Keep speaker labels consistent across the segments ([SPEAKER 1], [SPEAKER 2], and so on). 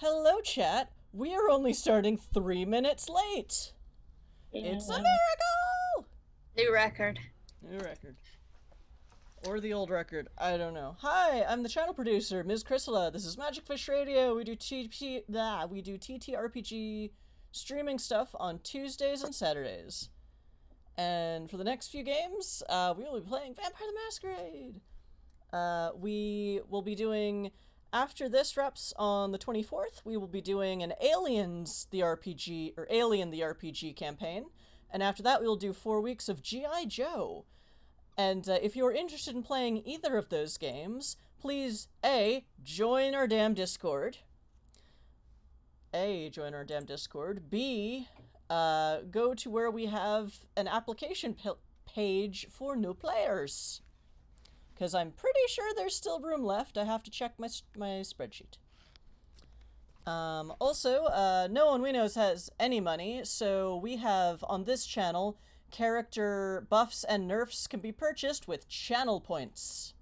[SPEAKER 1] Hello, chat. We are only starting 3 minutes late. It's a miracle!
[SPEAKER 2] New record.
[SPEAKER 1] New record. Or the old record. I don't know. Hi, I'm the channel producer, Ms. Chrysela. This is Magic Fish Radio. We do TTRPG streaming stuff on Tuesdays and Saturdays. And for the next few games, we will be playing Vampire the Masquerade. We will be doing, after this wraps on the 24th, we will be doing an Alien the RPG campaign. And after that, we will do 4 weeks of G.I. Joe. And if you're interested in playing either of those games, please, A, join our damn Discord. B, go to where we have an application page for new players. Because I'm pretty sure there's still room left. I have to check my spreadsheet. Also, no one we know has any money, so we have, on this channel, character buffs and nerfs can be purchased with channel points.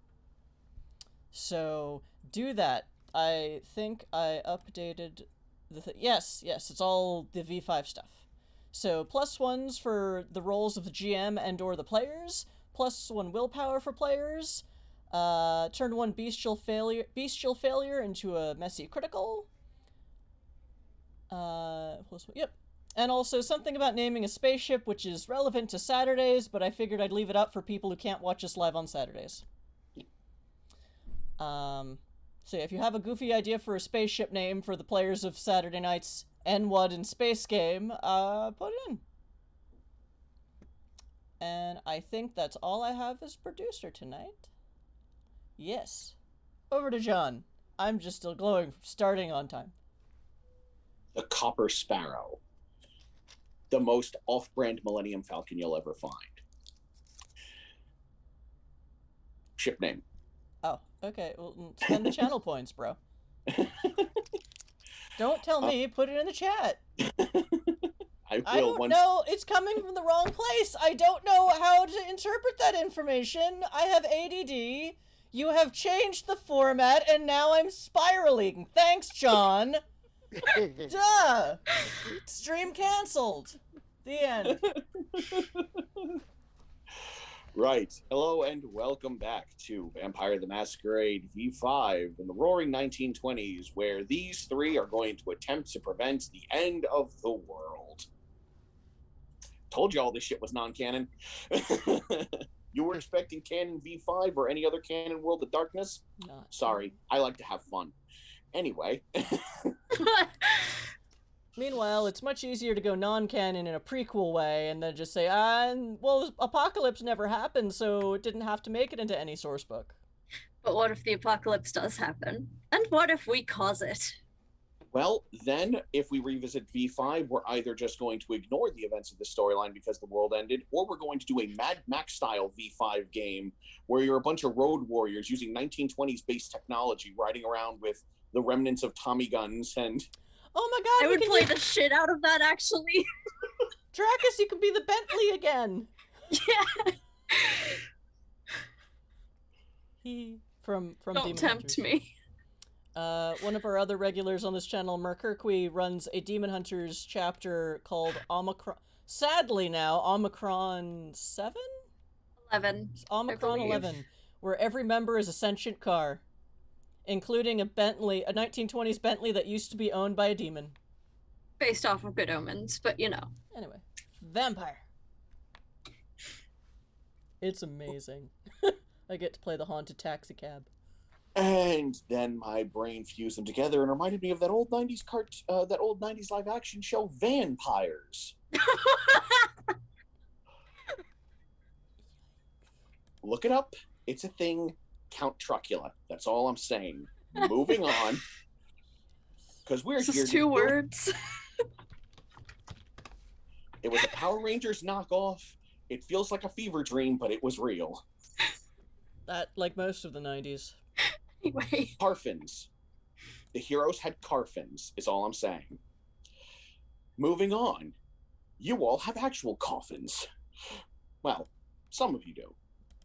[SPEAKER 1] So, do that. I think I updated the yes, it's all the V5 stuff. So, +1s for the roles of the GM and or the players, +1 willpower for players, turn 1 bestial failure into a messy critical. Yep. And also something about naming a spaceship, which is relevant to Saturdays, but I figured I'd leave it up for people who can't watch us live on Saturdays. So yeah, if you have a goofy idea for a spaceship name for the players of Saturday night's N-Wad and Space Game, put it in. And I think that's all I have as producer tonight. Yes. Over to John. I'm just still glowing from starting on time.
[SPEAKER 3] The Copper Sparrow. The most off-brand Millennium Falcon you'll ever find. Ship name.
[SPEAKER 1] Oh, okay. Well, spend the channel points, bro. Don't tell me, put it in the chat. I don't know. It's coming from the wrong place. I don't know how to interpret that information. I have ADD. You have changed the format, and now I'm spiraling. Thanks, John. Duh! Stream cancelled. The end.
[SPEAKER 3] Right. Hello and welcome back to Vampire the Masquerade V5 in the roaring 1920s, where these three are going to attempt to prevent the end of the world. Told you all this shit was non-canon. You were expecting canon V5 or any other canon World of Darkness?
[SPEAKER 1] Not.
[SPEAKER 3] Sorry, I like to have fun. Anyway.
[SPEAKER 1] Meanwhile, it's much easier to go non-canon in a prequel way and then just say, well, Apocalypse never happened, so it didn't have to make it into any source book.
[SPEAKER 2] But what if the apocalypse does happen? And what if we cause it?
[SPEAKER 3] Well, then, if we revisit V5, we're either just going to ignore the events of the storyline because the world ended, or we're going to do a Mad Max-style V5 game where you're a bunch of road warriors using 1920s-based technology riding around with the remnants of Tommy guns and...
[SPEAKER 1] Oh my god,
[SPEAKER 2] I would play the shit out of that, actually.
[SPEAKER 1] Dracus, you can be the Bentley again.
[SPEAKER 2] Yeah.
[SPEAKER 1] From
[SPEAKER 2] Don't
[SPEAKER 1] Demon
[SPEAKER 2] tempt
[SPEAKER 1] Hunters.
[SPEAKER 2] me.
[SPEAKER 1] One of our other regulars on this channel, Mercurqui, runs a Demon Hunters chapter called Omicron. Sadly now, Omicron 7?
[SPEAKER 2] 11.
[SPEAKER 1] Omicron 11, where every member is a sentient car, including a 1920s Bentley that used to be owned by a demon.
[SPEAKER 2] Based off of Good Omens, but you know.
[SPEAKER 1] Anyway, Vampire. It's amazing. I get to play the haunted taxi cab.
[SPEAKER 3] And then my brain fused them together and reminded me of that old 90s that old 90s live action show, Vampires. Look it up. It's a thing. Count Trucula. That's all I'm saying. Moving on. Because we're
[SPEAKER 2] This
[SPEAKER 3] here.
[SPEAKER 2] is 2 words.
[SPEAKER 3] It was a Power Rangers knockoff. It feels like a fever dream, but it was real.
[SPEAKER 1] That, like most of the 90s.
[SPEAKER 2] Anyway.
[SPEAKER 3] Carfins. The heroes had carfins, is all I'm saying. Moving on. You all have actual coffins. Well, some of you do.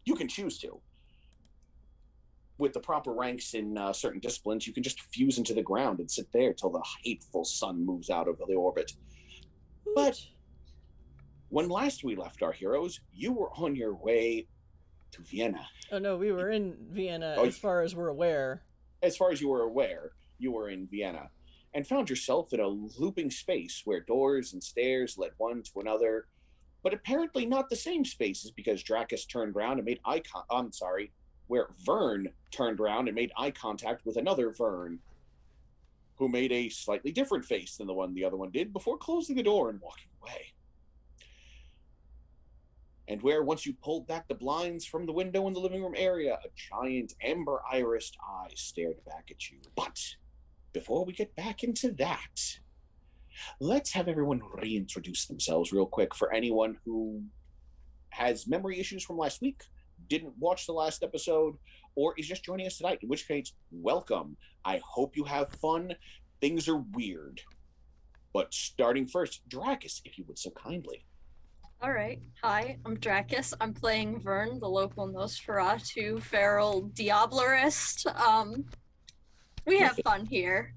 [SPEAKER 3] You can choose to. with the proper ranks in certain disciplines, you can just fuse into the ground and sit there till the hateful sun moves out of the orbit. But when last we left our heroes, you were on your way to Vienna.
[SPEAKER 1] Oh no, we were in Vienna
[SPEAKER 3] Oh,
[SPEAKER 1] as far as we're aware.
[SPEAKER 3] As far as you were aware, you were in Vienna and found yourself in a looping space where doors and stairs led one to another, but apparently not the same spaces because Dracus turned around and made where Vern turned around and made eye contact with another Vern, who made a slightly different face than the other one did before closing the door and walking away. And where, once you pulled back the blinds from the window in the living room area, a giant amber-irised eye stared back at you. But before we get back into that, let's have everyone reintroduce themselves real quick for anyone who has memory issues from last week, didn't watch the last episode, or is just joining us tonight, in which case, welcome. I hope you have fun. Things are weird. But starting first, Dracus, if you would so kindly.
[SPEAKER 2] All right. Hi, I'm Dracus. I'm playing Vern, the local Nosferatu feral Diablerist. We have fun here.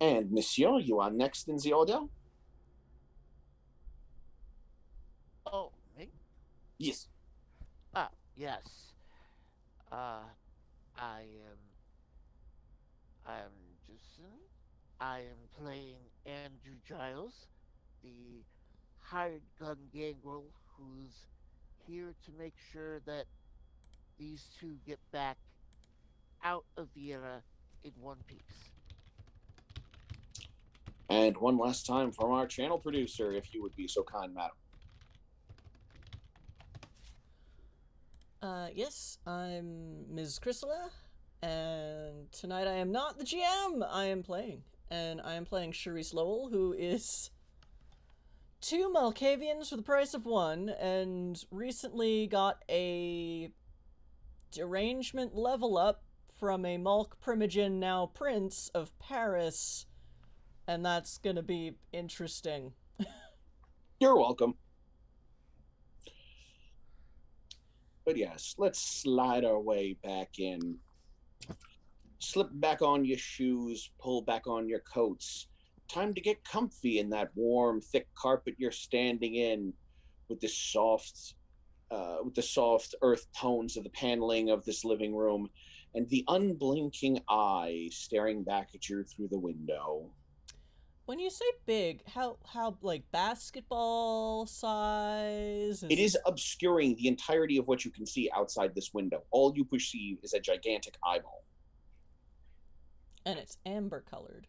[SPEAKER 3] And Monsieur, you are next in the order?
[SPEAKER 4] Oh, me?
[SPEAKER 3] Yes.
[SPEAKER 4] Yes. I'm Jason. I am playing Andrew Giles, the hired gun gangrel who's here to make sure that these two get back out of Vienna in one piece.
[SPEAKER 3] And one last time from our channel producer, if you would be so kind, madam.
[SPEAKER 1] Yes, I'm Ms. Chrysela, and tonight I am not the GM I am playing. And I am playing Charisse Lowell, who is 2 Malkavians for the price of 1, and recently got a derangement level up from a Malk Primogen, now Prince of Paris, and that's gonna be interesting.
[SPEAKER 3] You're welcome. But yes, let's slide our way back in. Slip back on your shoes, pull back on your coats. Time to get comfy in that warm, thick carpet you're standing in, with the soft earth tones of the paneling of this living room, and the unblinking eye staring back at you through the window.
[SPEAKER 1] When you say big, how like basketball size?
[SPEAKER 3] It is obscuring the entirety of what you can see outside this window. All you perceive is a gigantic eyeball.
[SPEAKER 1] And it's amber colored.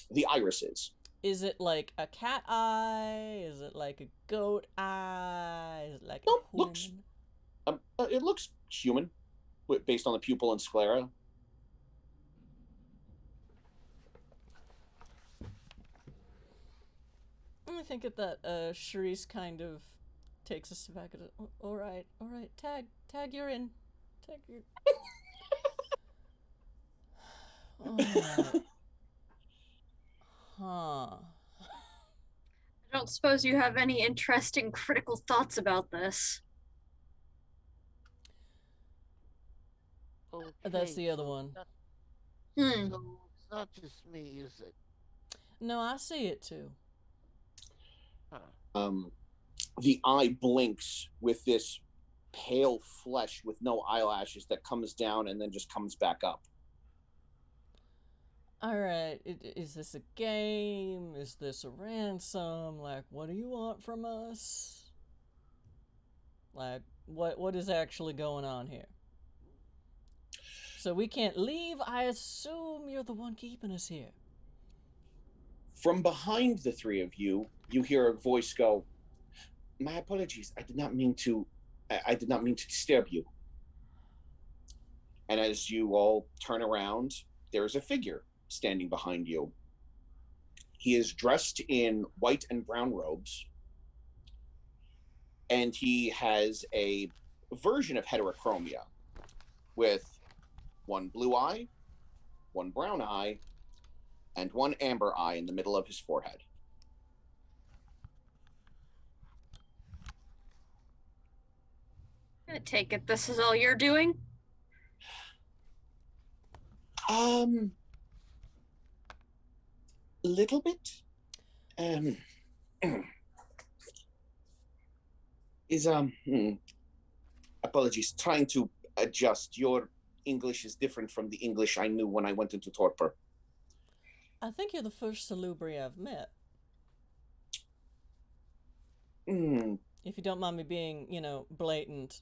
[SPEAKER 3] The irises.
[SPEAKER 1] Is it like a cat eye? Is it like a goat eye? Is it like
[SPEAKER 3] Nope,
[SPEAKER 1] a human?
[SPEAKER 3] It looks human, based on the pupil and sclera.
[SPEAKER 1] I think that Charisse kind of takes us back at it. All right, tag, you're in. Tag, you're. Huh.
[SPEAKER 2] I don't suppose you have any interesting critical thoughts about this.
[SPEAKER 4] Okay,
[SPEAKER 1] That's the other
[SPEAKER 4] so
[SPEAKER 1] one.
[SPEAKER 4] So it's not just me, is it?
[SPEAKER 1] No, I see it too.
[SPEAKER 4] Huh.
[SPEAKER 3] The eye blinks with this pale flesh with no eyelashes that comes down and then just comes back up.
[SPEAKER 1] All right, is this a game? Is this a ransom? Like, what do you want from us? Like, what is actually going on here? So we can't leave? I assume you're the one keeping us here.
[SPEAKER 3] From behind the three of you, you hear a voice go, "My apologies, I did not mean to disturb you." And as you all turn around, there is a figure standing behind you. He is dressed in white and brown robes, and he has a version of heterochromia with one blue eye, one brown eye, and one amber eye in the middle of his forehead.
[SPEAKER 2] I take it this is all you're doing?
[SPEAKER 3] Little bit. Is apologies. Trying to adjust. Your English is different from the English I knew when I went into torpor.
[SPEAKER 1] I think you're the first salubri I've met. If you don't mind me being, blatant.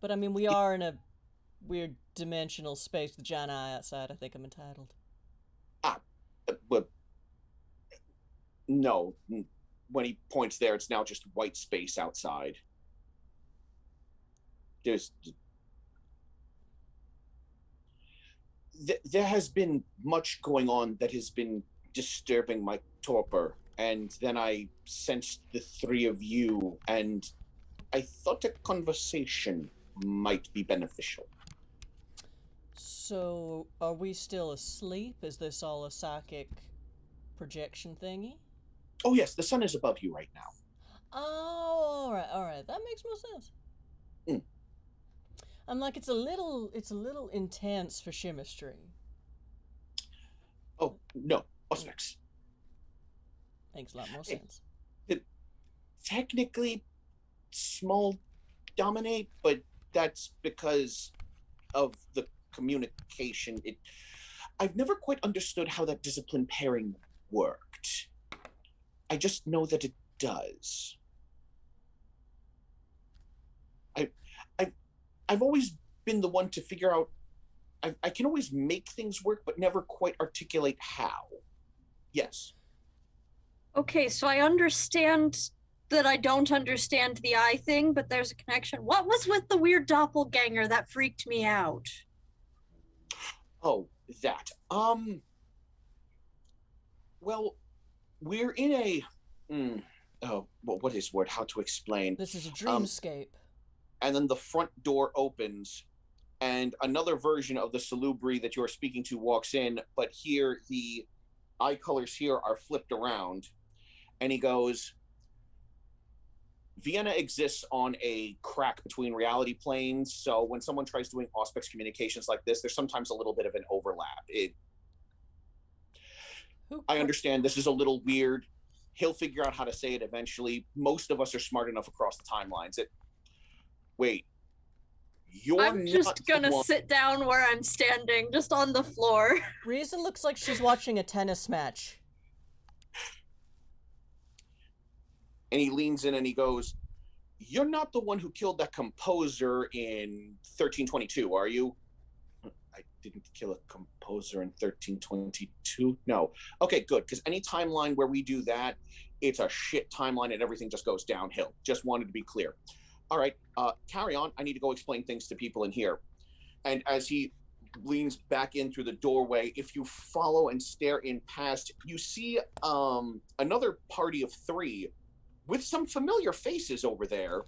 [SPEAKER 1] But I mean, we are in a weird dimensional space with giant eye outside. I think I'm entitled.
[SPEAKER 3] Well, no. When he points there, it's now just white space outside. There has been much going on that has been disturbing my torpor, and then I sensed the three of you, and I thought a conversation might be beneficial.
[SPEAKER 1] So, are we still asleep? Is this all a psychic projection thingy?
[SPEAKER 3] Oh yes, the sun is above you right now.
[SPEAKER 1] Oh, all right. That makes more sense. I'm like, it's a little intense for chemistry.
[SPEAKER 3] Oh no, Auspex.
[SPEAKER 1] Makes a lot more sense.
[SPEAKER 3] Technically, small dominate, but that's because of the communication. I've never quite understood how that discipline pairing worked. I just know that it does. I've always been the one to figure out. I can always make things work, but never quite articulate how. Yes.
[SPEAKER 2] Okay, so I understand that I don't understand the eye thing, but there's a connection. What was with the weird doppelganger that freaked me out?
[SPEAKER 3] Oh, that. Well, we're in a. What is word? How to explain?
[SPEAKER 1] This is a dreamscape.
[SPEAKER 3] And then the front door opens, and another version of the salubri that you're speaking to walks in, but here the eye colors here are flipped around, and he goes, Vienna exists on a crack between reality planes, so when someone tries doing Auspex communications like this, there's sometimes a little bit of an overlap. I understand this is a little weird. He'll figure out how to say it eventually. Most of us are smart enough across the timelines. Wait,
[SPEAKER 2] I'm just gonna sit down where I'm standing, just on the floor.
[SPEAKER 1] Riza looks like she's watching a tennis match.
[SPEAKER 3] And he leans in and he goes, you're not the one who killed that composer in 1322, are you? I didn't kill a composer in 1322. No. Okay, good, because any timeline where we do that, it's a shit timeline and everything just goes downhill. Just wanted to be clear. All right, carry on. I need to go explain things to people in here. And as he leans back in through the doorway, if you follow and stare in past, you see another party of three with some familiar faces over there.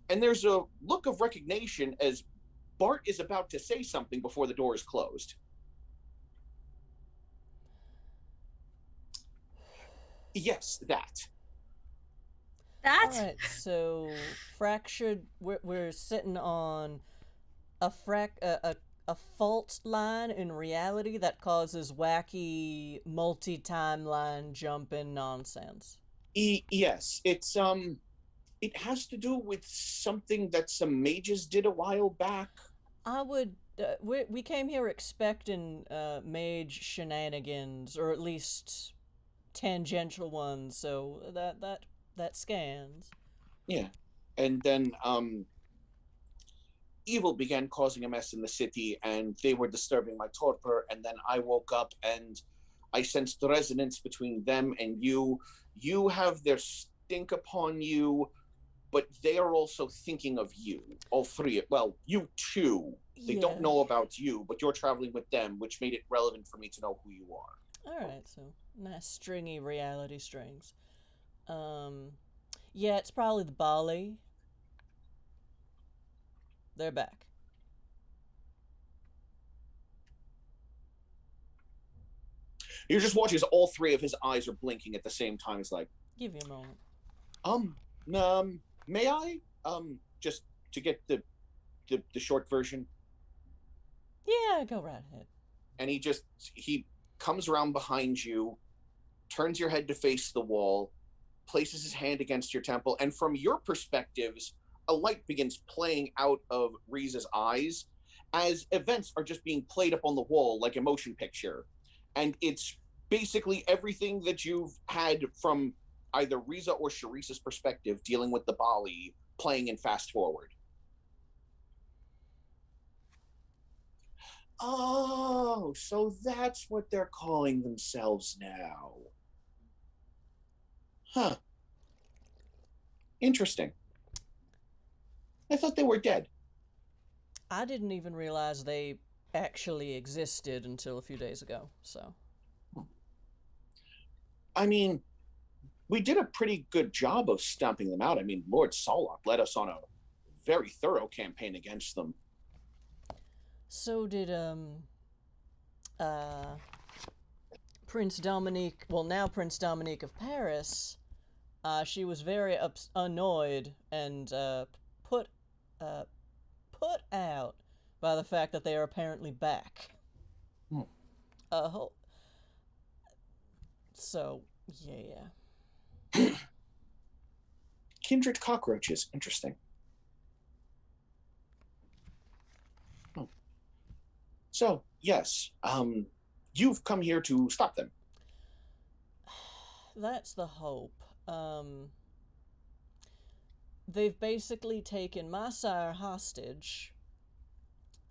[SPEAKER 3] And there's a look of recognition as Bart is about to say something before the door is closed. Yes, that.
[SPEAKER 2] That?
[SPEAKER 1] All right, so fractured. We're sitting on a fault line in reality that causes wacky multi-timeline jumping nonsense.
[SPEAKER 3] Yes, it has to do with something that some mages did a while back.
[SPEAKER 1] I would. We came here expecting mage shenanigans, or at least tangential ones. So that scans.
[SPEAKER 3] Yeah. And then evil began causing a mess in the city, and they were disturbing my torpor, and then I woke up and I sensed the resonance between them and you. You have their stink upon you, but they are also thinking of you. All three. Well, you too. They don't know about you, but you're traveling with them, which made it relevant for me to know who you are.
[SPEAKER 1] Alright, so nice stringy reality strings. Yeah, it's probably the Bali. They're back.
[SPEAKER 3] You're just watching as all three of his eyes are blinking at the same time. It's like,
[SPEAKER 1] give you a moment.
[SPEAKER 3] May I? Just to get the short version.
[SPEAKER 1] Yeah, go right ahead.
[SPEAKER 3] And he comes around behind you, turns your head to face the wall, places his hand against your temple, and from your perspectives, a light begins playing out of Riza's eyes as events are just being played up on the wall like a motion picture. And it's basically everything that you've had from either Riza or Sharice's perspective dealing with the Bali playing in fast forward. Oh, so that's what they're calling themselves now. Huh. Interesting. I thought they were dead.
[SPEAKER 1] I didn't even realize they actually existed until a few days ago, so.
[SPEAKER 3] I mean, we did a pretty good job of stomping them out. I mean, Lord Solok led us on a very thorough campaign against them.
[SPEAKER 1] So did, Prince Dominique, well, now Prince Dominique of Paris. She was very annoyed and, put out by the fact that they are apparently back. So, yeah.
[SPEAKER 3] Kindred cockroaches. Interesting. Oh. So, yes, you've come here to stop them.
[SPEAKER 1] That's the hope. They've basically taken my sire hostage,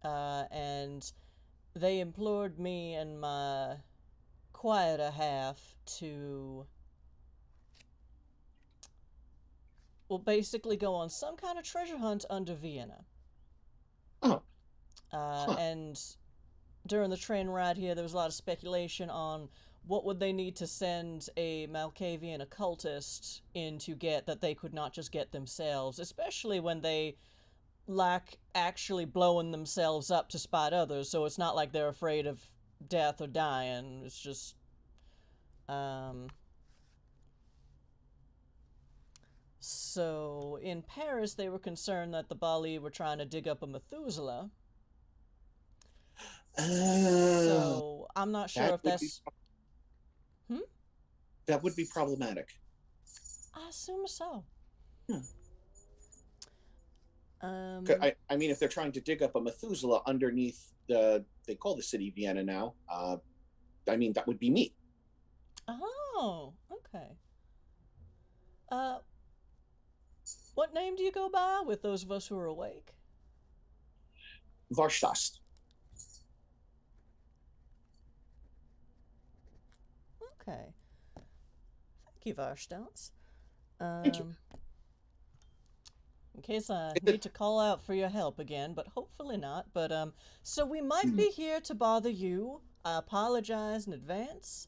[SPEAKER 1] and they implored me and my quieter half to, well, basically go on some kind of treasure hunt under Vienna.
[SPEAKER 3] Oh.
[SPEAKER 1] And during the train ride here, there was a lot of speculation on what would they need to send a Malkavian occultist in to get that they could not just get themselves, especially when they lack actually blowing themselves up to spite others, so it's not like they're afraid of death or dying. It's just, So, in Paris, they were concerned that the Bali were trying to dig up a Methuselah. So, I'm not sure if that's...
[SPEAKER 3] That would be problematic.
[SPEAKER 1] I assume so.
[SPEAKER 3] I mean, if they're trying to dig up a Methuselah underneath they call the city Vienna now, I mean, that would be me.
[SPEAKER 1] Oh, okay. What name do you go by with those of us who are awake?
[SPEAKER 3] Varstast.
[SPEAKER 1] Okay. Thank you, Varstast.
[SPEAKER 3] Thank you.
[SPEAKER 1] In case I need to call out for your help again, but hopefully not. But, so we might be here to bother you. I apologize in advance.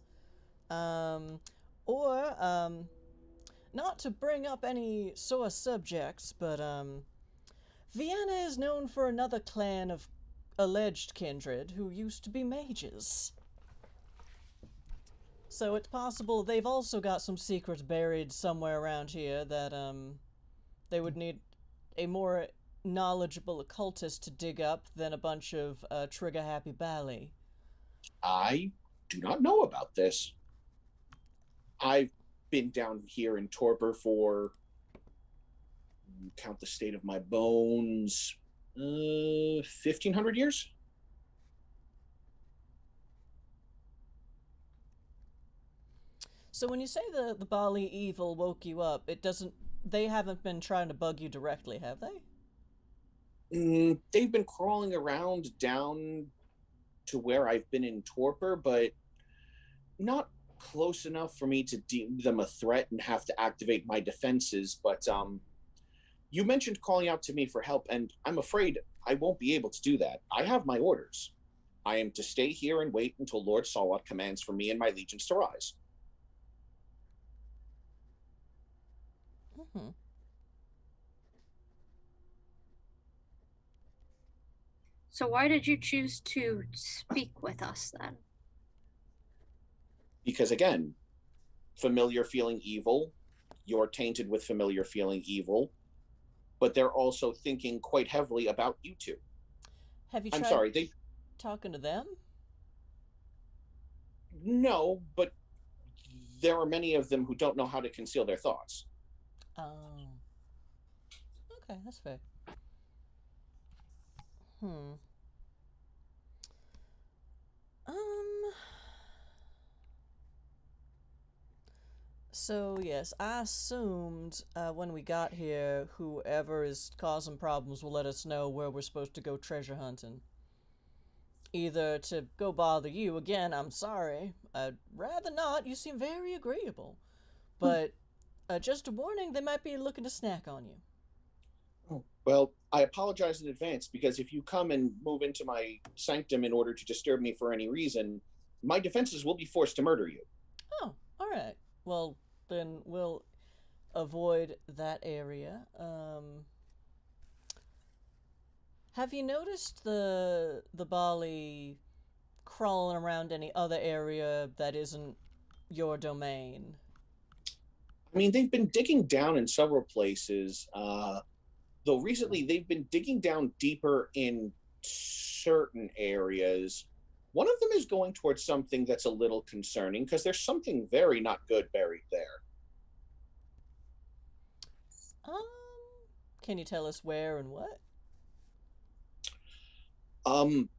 [SPEAKER 1] Not to bring up any sore subjects, but, Vienna is known for another clan of alleged kindred who used to be mages. So it's possible they've also got some secrets buried somewhere around here that, they would need a more knowledgeable occultist to dig up than a bunch of, trigger-happy Bali.
[SPEAKER 3] I do not know about this. I've been down here in Torpor for, count the state of my bones, 1,500 years?
[SPEAKER 1] So when you say the Bali evil woke you up, they haven't been trying to bug you directly, have they?
[SPEAKER 3] They've been crawling around down to where I've been in Torpor, but not close enough for me to deem them a threat and have to activate my defenses. But you mentioned calling out to me for help, and I'm afraid I won't be able to do that. I have my orders. I am to stay here and wait until Lord Salwat commands for me and my legions to rise.
[SPEAKER 2] So why did you choose to speak with us then?
[SPEAKER 3] Because again, familiar feeling evil, you're tainted with familiar feeling evil. but they're also thinking quite heavily about you two.
[SPEAKER 1] Have you
[SPEAKER 3] I'm
[SPEAKER 1] tried
[SPEAKER 3] sorry,
[SPEAKER 1] talking to them?
[SPEAKER 3] no, but there are many of them who don't know how to conceal their thoughts.
[SPEAKER 1] Oh. Okay, that's fair. Hmm. Um. So yes, I assumed when we got here, whoever is causing problems will let us know where we're supposed to go treasure hunting. Either to go bother you again. I'm sorry. I'd rather not. You seem very agreeable, but just a warning, they might be looking to snack on you.
[SPEAKER 3] Oh, well, I apologize in advance, because if you come and move into my sanctum in order to disturb me for any reason, my defenses will be forced to murder you.
[SPEAKER 1] Oh, all right. Well, then we'll avoid that area. Have you noticed the Bali crawling around any other area that isn't your domain?
[SPEAKER 3] I mean, they've been digging down in several places, though recently they've been digging down deeper in certain areas. One of them is going towards something that's a little concerning, because there's something very not good buried there.
[SPEAKER 1] Um, can you tell us where and what?
[SPEAKER 3] Um,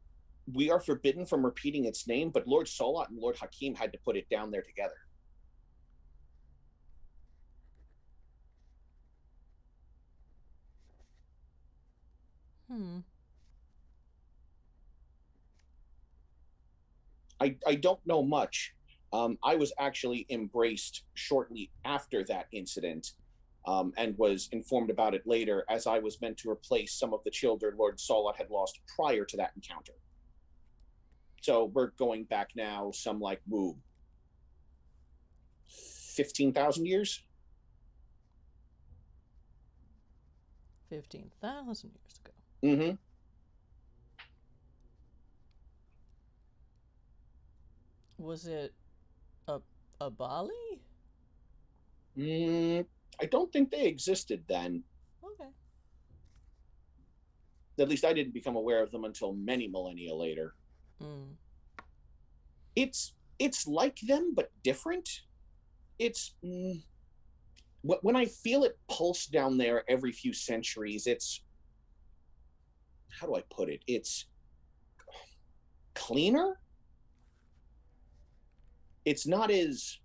[SPEAKER 3] we are forbidden from repeating its name, but Lord Solat and Lord Hakim had to put it down there together.
[SPEAKER 1] Hmm.
[SPEAKER 3] I don't know much. I was actually embraced shortly after that incident, and was informed about it later, as I was meant to replace some of the children Lord Solat had lost prior to that encounter. So we're going back now some, like, 15,000 years?
[SPEAKER 1] 15,000 years ago.
[SPEAKER 3] Mm-hmm.
[SPEAKER 1] Was it a a Bali?
[SPEAKER 3] I don't think they existed then.
[SPEAKER 1] Okay.
[SPEAKER 3] At least I didn't become aware of them until many millennia later.
[SPEAKER 1] Mm.
[SPEAKER 3] It's like them, but different. It's when I feel it pulse down there every few centuries, it's, how do I put it? It's cleaner. It's not as,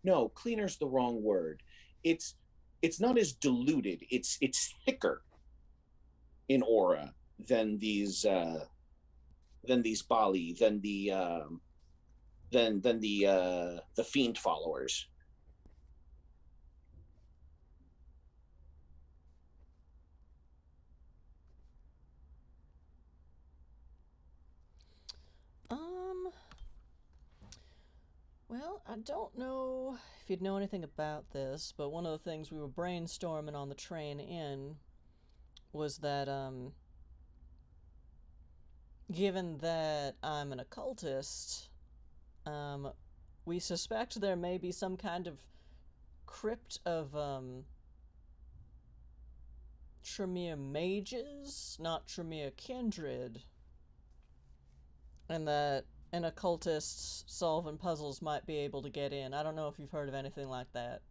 [SPEAKER 3] no, cleaner's the wrong word. It's not as diluted. It's thicker in aura than these Bali, than the fiend followers.
[SPEAKER 1] Um. Well, I don't know if you'd know anything about this, but one of the things we were brainstorming on the train in was that, given that I'm an occultist, we suspect there may be some kind of crypt of, Tremere mages, not Tremere kindred, and that an occultist solving puzzles might be able to get in. I don't know if you've heard of anything like that.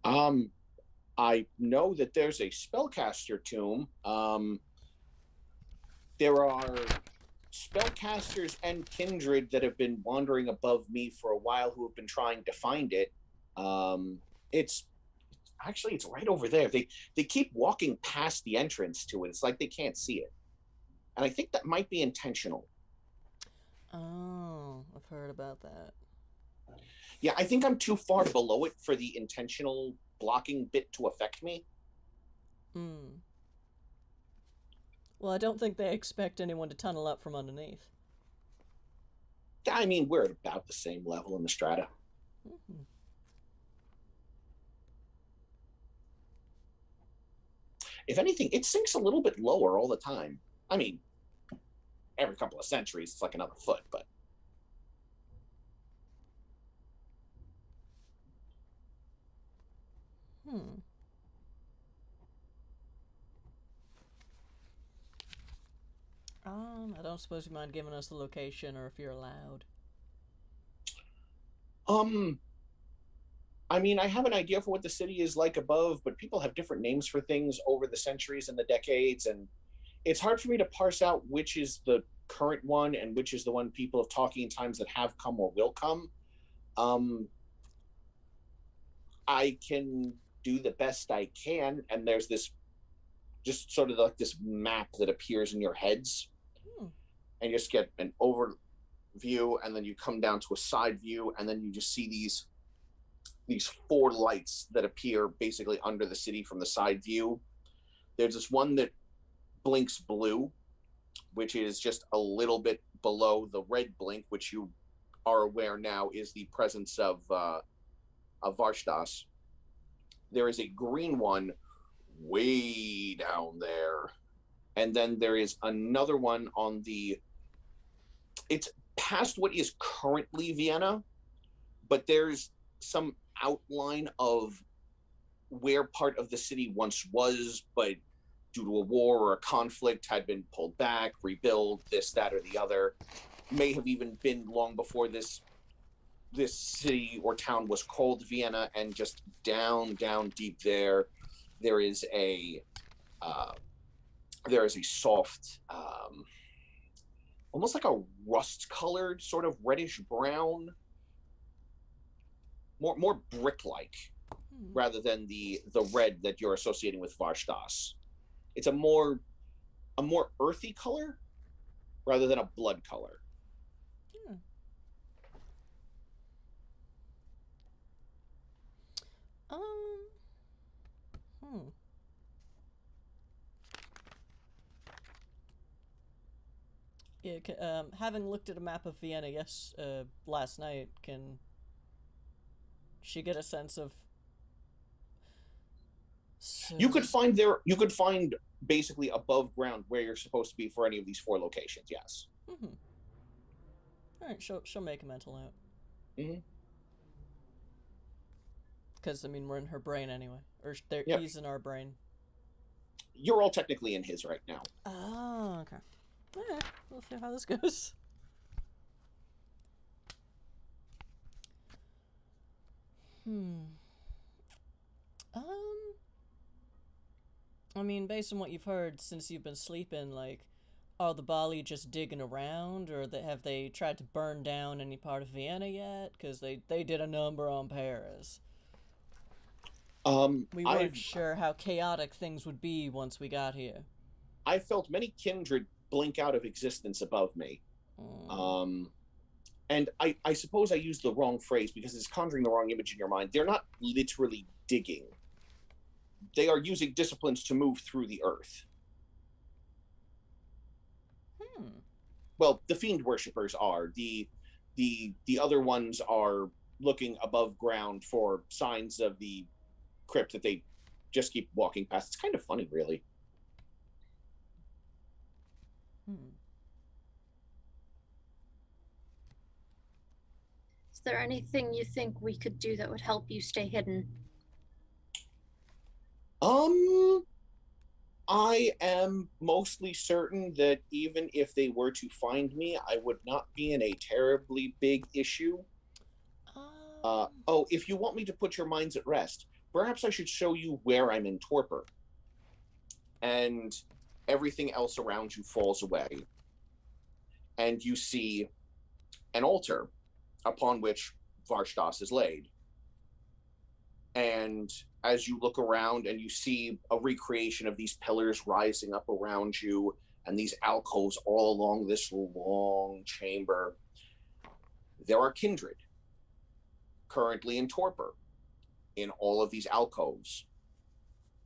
[SPEAKER 3] I know that there's a spellcaster tomb. There are spellcasters and kindred that have been wandering above me for a while who have been trying to find it. It's actually, it's right over there. They keep walking past the entrance to it. It's like they can't see it, and I think that might be intentional.
[SPEAKER 1] Oh, I've heard about that.
[SPEAKER 3] Yeah, I think I'm too far below it for the intentional blocking bit to affect me.
[SPEAKER 1] Hmm. Well, I don't think they expect anyone to tunnel up from underneath.
[SPEAKER 3] I mean, we're at about the same level in the strata.
[SPEAKER 1] Mm-hmm.
[SPEAKER 3] If anything, it sinks a little bit lower all the time. I mean, every couple of centuries, it's like another foot, but.
[SPEAKER 1] Hmm. I don't suppose you mind giving us the location, or if you're allowed.
[SPEAKER 3] I mean, I have an idea for what the city is like above, but people have different names for things over the centuries and the decades, and it's hard for me to parse out which is the current one and which is the one people have talking in times that have come or will come. I can do the best I can, and there's this just sort of like this map that appears in your heads, and you just get an overview, and then you come down to a side view, and then you just see these 4 lights that appear basically under the city from the side view. There's this one that blinks blue, which is just a little bit below the red blink, which you are aware now is the presence of Varstas. There is a green one way down there, and then there is another one on it's past what is currently Vienna, but there's some outline of where part of the city once was, but due to a war or a conflict had been pulled back, rebuilt, this, that, or the other. May have even been long before this city or town was called Vienna, and just down deep there is a soft, almost like a rust-colored, sort of reddish brown, more brick-like, rather than the red that you're associating with Varstas. It's a more earthy color rather than a blood color.
[SPEAKER 1] Yeah, having looked at a map of Vienna, last night, can she get a sense of?
[SPEAKER 3] You could find basically above ground where you're supposed to be for any of these 4 locations. Yes.
[SPEAKER 1] All right, she'll make a mental note. Because I mean, we're in her brain anyway, or he's in our brain.
[SPEAKER 3] You're all technically in his right now.
[SPEAKER 1] Oh, okay. All right, we'll see how this goes. I mean, based on what you've heard since you've been sleeping, like, are the Bali just digging around, or have they tried to burn down any part of Vienna yet? Because they did a number on Paris. We weren't sure how chaotic things would be once we got here.
[SPEAKER 3] I felt many kindred blink out of existence above me. And I suppose I used the wrong phrase because it's conjuring the wrong image in your mind. They're not literally digging. They are using disciplines to move through the earth. Well, the fiend worshippers are. The other ones are looking above ground for signs of the crypt that they just keep walking past. It's kind of funny, really.
[SPEAKER 2] Is there anything you think we could do that would help you stay hidden?
[SPEAKER 3] I am mostly certain that even if they were to find me, I would not be in a terribly big issue. If you want me to put your minds at rest, perhaps I should show you where I'm in torpor. And everything else around you falls away. And you see an altar upon which Varstas is laid. And as you look around and you see a recreation of these pillars rising up around you and these alcoves all along this long chamber, there are kindred currently in torpor in all of these alcoves,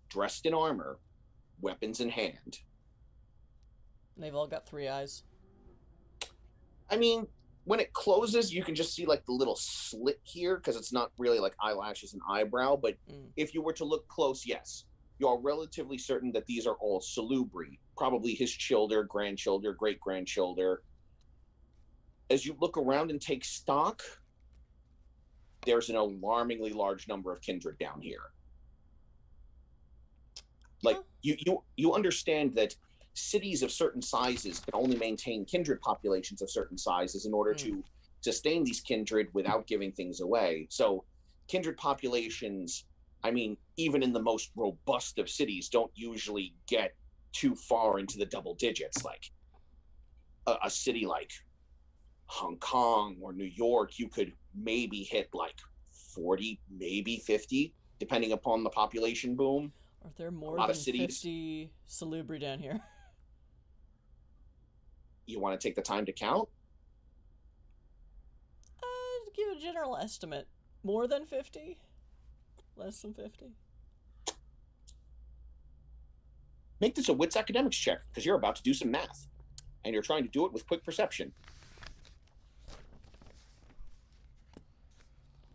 [SPEAKER 3] dressed in armor, weapons in hand.
[SPEAKER 1] They've all got 3 eyes.
[SPEAKER 3] I mean, when it closes, you can just see like the little slit here because it's not really like eyelashes and eyebrow. But if you were to look close, yes, you are relatively certain that these are all salubri, probably his children, grandchildren, great-grandchildren. As you look around and take stock, there's an alarmingly large number of kindred down here. Like, you understand that cities of certain sizes can only maintain kindred populations of certain sizes in order to sustain these kindred without giving things away. So kindred populations, I mean, even in the most robust of cities, don't usually get too far into the double digits. Like a city like Hong Kong or New York, you could maybe hit like 40, maybe 50, depending upon the population boom.
[SPEAKER 1] Are there more than 50 salubri down here?
[SPEAKER 3] You want to take the time to count?
[SPEAKER 1] Give a general estimate. More than 50? Less than 50?
[SPEAKER 3] Make this a wits academics check, because you're about to do some math. And you're trying to do it with quick perception.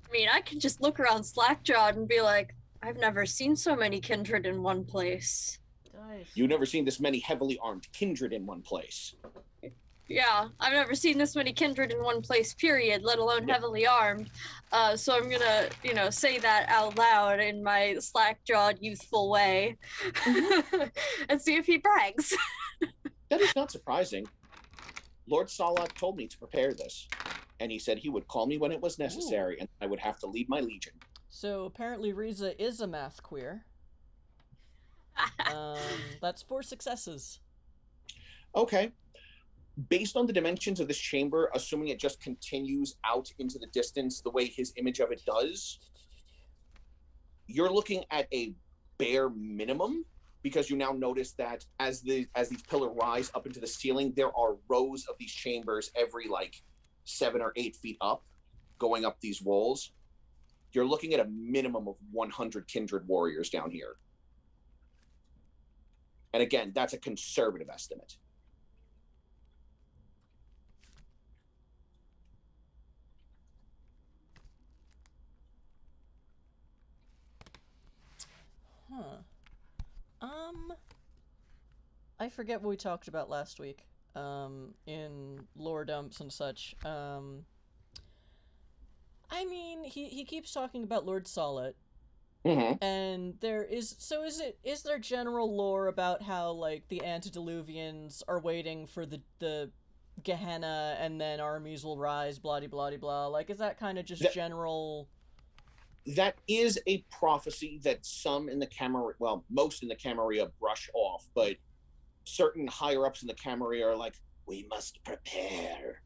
[SPEAKER 2] I mean, I can just look around Slackjawed and be like, I've never seen so many kindred in one place.
[SPEAKER 1] Nice.
[SPEAKER 3] You've never seen this many heavily armed kindred in one place.
[SPEAKER 2] Yeah, I've never seen this many kindred in one place, period, let alone heavily armed. So I'm gonna, say that out loud in my slack-jawed, youthful way and see if he brags.
[SPEAKER 3] That is not surprising. Lord Salat told me to prepare this, and he said he would call me when it was necessary, and I would have to lead my legion.
[SPEAKER 1] So apparently Riza is a math queer. That's 4 successes.
[SPEAKER 3] Okay. Based on the dimensions of this chamber, assuming it just continues out into the distance the way his image of it does, you're looking at a bare minimum, because you now notice that as these pillars rise up into the ceiling, there are rows of these chambers every 7 or 8 feet up, going up these walls. You're looking at a minimum of 100 kindred warriors down here. And again, that's a conservative estimate.
[SPEAKER 1] Huh. I forget what we talked about last week, in lore dumps and such. I mean, he keeps talking about Lord Salat, and is there general lore about how, the antediluvians are waiting for the Gehenna, and then armies will rise, blah-de-blah-de-blah, is that kind of just general...
[SPEAKER 3] That is a prophecy that some in the Camarilla, well, most in the Camarilla brush off, but certain higher-ups in the Camarilla are like, we must prepare.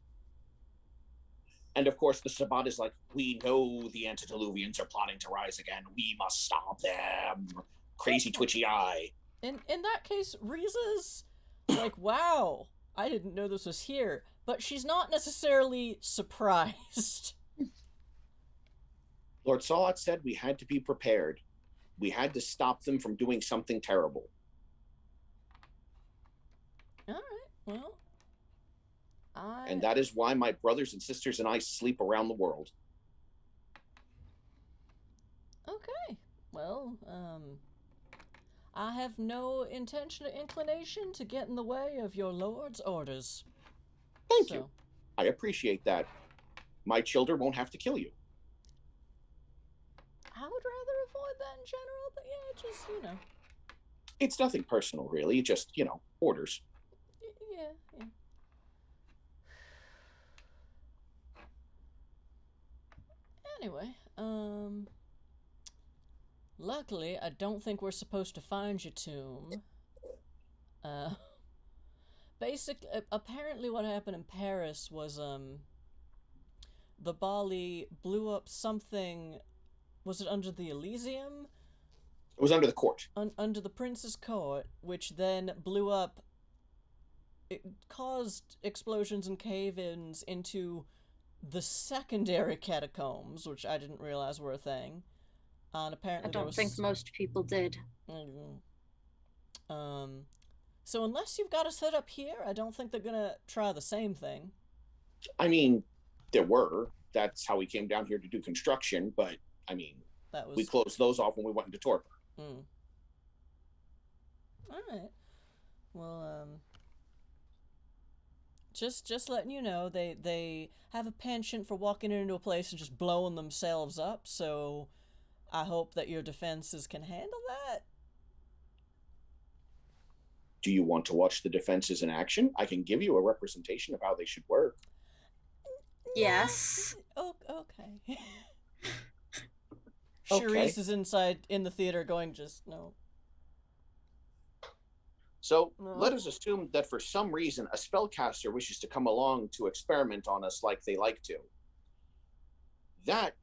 [SPEAKER 3] And of course, the Sabbat is like, we know the antediluvians are plotting to rise again. We must stop them. Crazy twitchy eye.
[SPEAKER 1] In that case, Riza's like, wow, I didn't know this was here. But she's not necessarily surprised.
[SPEAKER 3] Lord Salat said we had to be prepared. We had to stop them from doing something terrible.
[SPEAKER 1] All right, well,
[SPEAKER 3] And that is why my brothers and sisters and I sleep around the world.
[SPEAKER 1] Okay, well, I have no intention or inclination to get in the way of your lord's orders.
[SPEAKER 3] Thank you. I appreciate that. My children won't have to kill you.
[SPEAKER 1] I would rather avoid that in general, but yeah, just,
[SPEAKER 3] It's nothing personal, really. Just, orders.
[SPEAKER 1] Yeah. Anyway, luckily, I don't think we're supposed to find your tomb. Apparently what happened in Paris was, the Bali blew up something. Was it under the Elysium?
[SPEAKER 3] It was under the court.
[SPEAKER 1] Under the prince's court, which then blew up. It caused explosions and cave-ins into the secondary catacombs, which I didn't realize were a thing. And apparently
[SPEAKER 2] I don't think most people did.
[SPEAKER 1] So unless you've got a setup here, I don't think they're gonna try the same thing.
[SPEAKER 3] I mean, there were. That's how we came down here to do construction, but, we closed those off when we went into torpor.
[SPEAKER 1] Alright. Well, just letting you know, they have a penchant for walking into a place and just blowing themselves up, so I hope that your defenses can handle that.
[SPEAKER 3] Do you want to watch the defenses in action? I can give you a representation of how they should work.
[SPEAKER 2] Yes.
[SPEAKER 1] Oh, okay.
[SPEAKER 3] Okay.
[SPEAKER 1] Charisse is inside in the theater going, just, no.
[SPEAKER 3] So
[SPEAKER 1] No.
[SPEAKER 3] let us assume that for some reason a spellcaster wishes to come along to experiment on us like they like to. That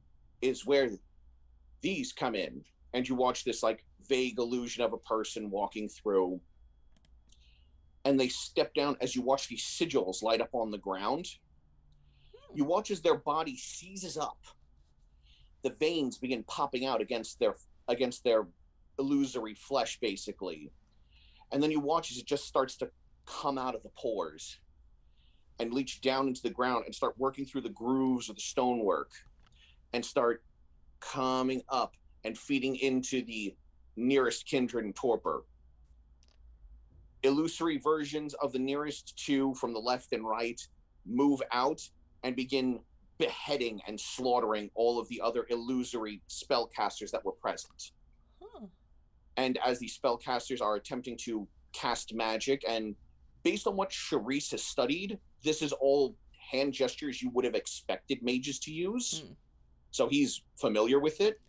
[SPEAKER 3] is where these come in, and you watch this like vague illusion of a person walking through, and they step down as you watch these sigils light up on the ground. You watch as their body seizes up. The veins begin popping out against their illusory flesh, basically. And then you watch as it just starts to come out of the pores and leach down into the ground and start working through the grooves of the stonework and start coming up and feeding into the nearest kindred and torpor. Illusory versions of the nearest two from the left and right move out and begin beheading and slaughtering all of the other illusory spellcasters that were present. And as these spellcasters are attempting to cast magic, and based on what Charisse has studied, this is all hand gestures you would have expected mages to use. So he's familiar with it.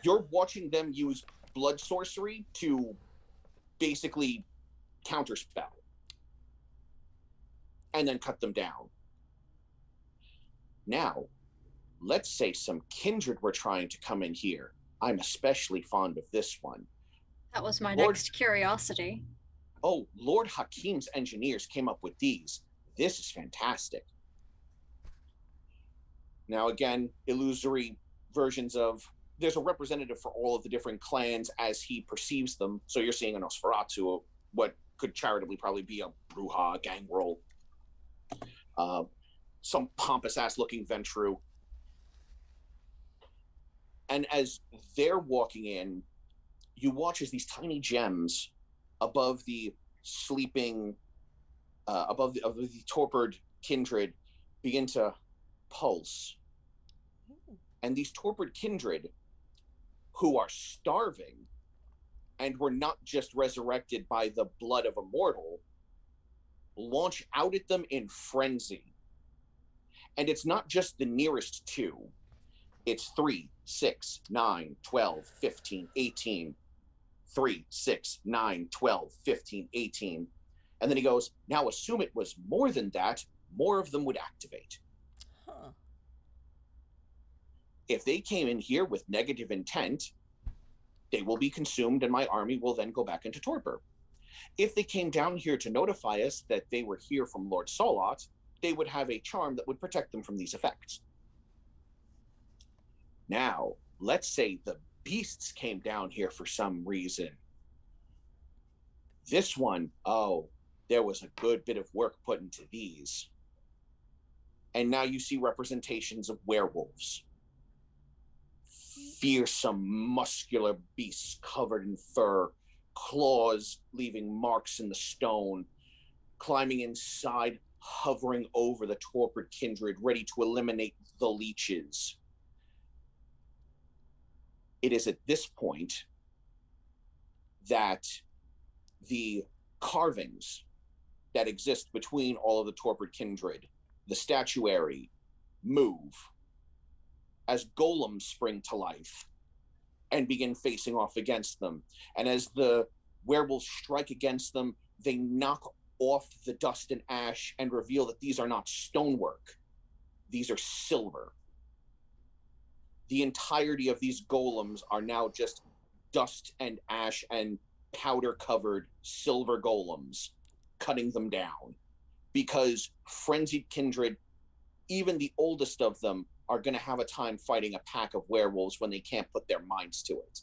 [SPEAKER 3] You're watching them use blood sorcery to basically counterspell and then cut them down. Now, let's say some kindred were trying to come in here. I'm especially fond of this one.
[SPEAKER 2] That was my next curiosity.
[SPEAKER 3] Oh, Lord Hakim's engineers came up with these. This is fantastic. Now, again, illusory versions of... There's a representative for all of the different clans as he perceives them. So you're seeing a Nosferatu, what could charitably probably be a Bruja, Gangrel, some pompous-ass looking Ventru. And as they're walking in, you watch as these tiny gems above the sleeping, above the torpid kindred begin to pulse. And these torpid kindred, who are starving and were not just resurrected by the blood of a mortal, launch out at them in frenzy. And it's not just the nearest two. It's 3, 6, 9, 12, 15, 18. 3, 6, 9, 12, 15, 18. And then he goes, now assume it was more than that, more of them would activate. If they came in here with negative intent, they will be consumed and my army will then go back into torpor. If they came down here to notify us that they were here from Lord Solot, they would have a charm that would protect them from these effects. Now, let's say the beasts came down here for some reason. This one, oh, there was a good bit of work put into these. And now you see representations of werewolves. Fearsome, muscular beasts covered in fur, claws leaving marks in the stone, climbing inside, hovering over the torpid kindred, ready to eliminate the leeches. It is at this point that the carvings that exist between all of the torpid kindred, the statuary, move as golems spring to life and begin facing off against them. And as the werewolves strike against them, they knock off the dust and ash and reveal that these are not stonework. These are silver. The entirety of these golems are now just dust and ash and powder-covered silver golems, cutting them down. Because frenzied kindred, even the oldest of them, are going to have a time fighting a pack of werewolves when they can't put their minds to it.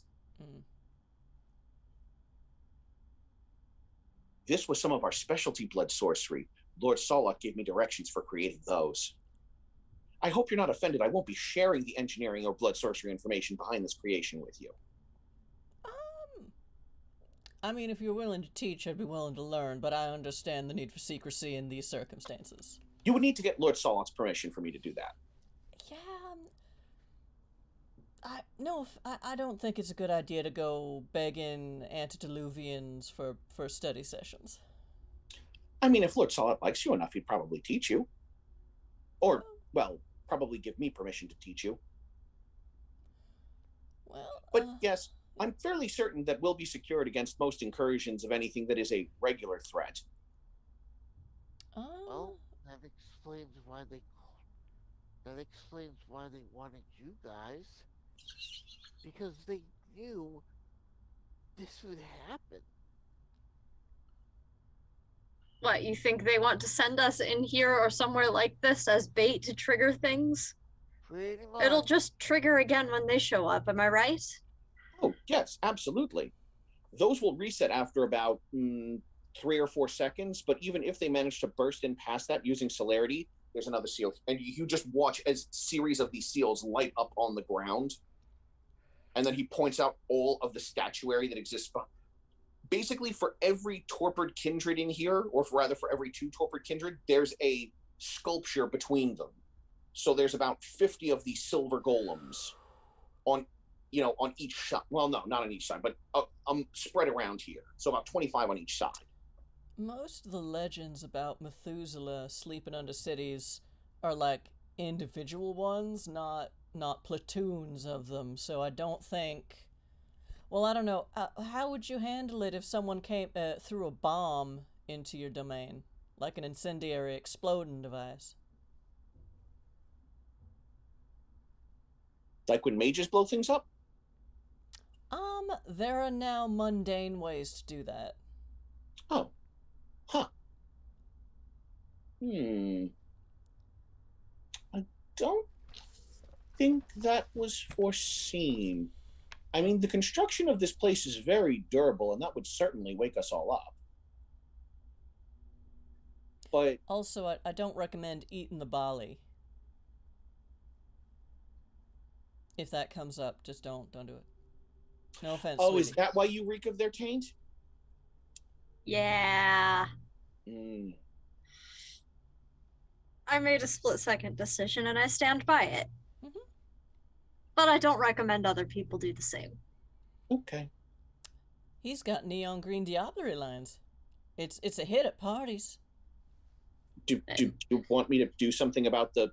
[SPEAKER 3] This was some of our specialty blood sorcery. Lord Solot gave me directions for creating those. I hope you're not offended. I won't be sharing the engineering or blood sorcery information behind this creation with you.
[SPEAKER 1] I mean, if you're willing to teach, I'd be willing to learn, but I understand the need for secrecy in these circumstances.
[SPEAKER 3] You would need to get Lord Solot's permission for me to do that.
[SPEAKER 1] Yeah. I don't think it's a good idea to go begging antediluvians for study sessions.
[SPEAKER 3] I mean, if Lord Solid likes you enough, he'd probably teach you. Or, well, probably give me permission to teach you.
[SPEAKER 1] Well,
[SPEAKER 3] But yes, I'm fairly certain that we'll be secured against most incursions of anything that is a regular threat.
[SPEAKER 4] Well, that explains why they wanted you guys. Because they knew this would happen.
[SPEAKER 2] What, you think they want to send us in here or somewhere like this as bait to trigger things?
[SPEAKER 4] Pretty much.
[SPEAKER 2] It'll just trigger again when they show up, am I right?
[SPEAKER 3] Oh, yes, absolutely. Those will reset after about 3 or 4 seconds, but even if they manage to burst in past that using celerity, there's another seal. And you just watch as series of these seals light up on the ground. And then he points out all of the statuary that exists. Basically, for every torpid kindred in here, or rather for every 2 torpid kindred, there's a sculpture between them. So there's about 50 of these silver golems on each side. Well, no, not on each side, but spread around here. So about 25 on each side.
[SPEAKER 1] Most of the legends about Methuselah sleeping under cities are like individual ones, not platoons of them. So I don't think. Well, I don't know. How would you handle it if someone threw a bomb into your domain, like an incendiary exploding device?
[SPEAKER 3] Like when mages blow things up?
[SPEAKER 1] There are now mundane ways to do that.
[SPEAKER 3] Oh. Huh. I don't think that was foreseen. I mean, the construction of this place is very durable, and that would certainly wake us all up. But
[SPEAKER 1] also, I don't recommend eating the Bali. If that comes up, just don't do it. No offense.
[SPEAKER 3] Oh,
[SPEAKER 1] sweetie.
[SPEAKER 3] Is that why you reek of their taint?
[SPEAKER 2] Yeah.
[SPEAKER 3] Mm.
[SPEAKER 2] I made a split-second decision and I stand by it.
[SPEAKER 1] Mm-hmm.
[SPEAKER 2] But I don't recommend other people do the same.
[SPEAKER 3] Okay.
[SPEAKER 1] He's got neon green Diablerie lines. It's a hit at parties.
[SPEAKER 3] Do you want me to do something about the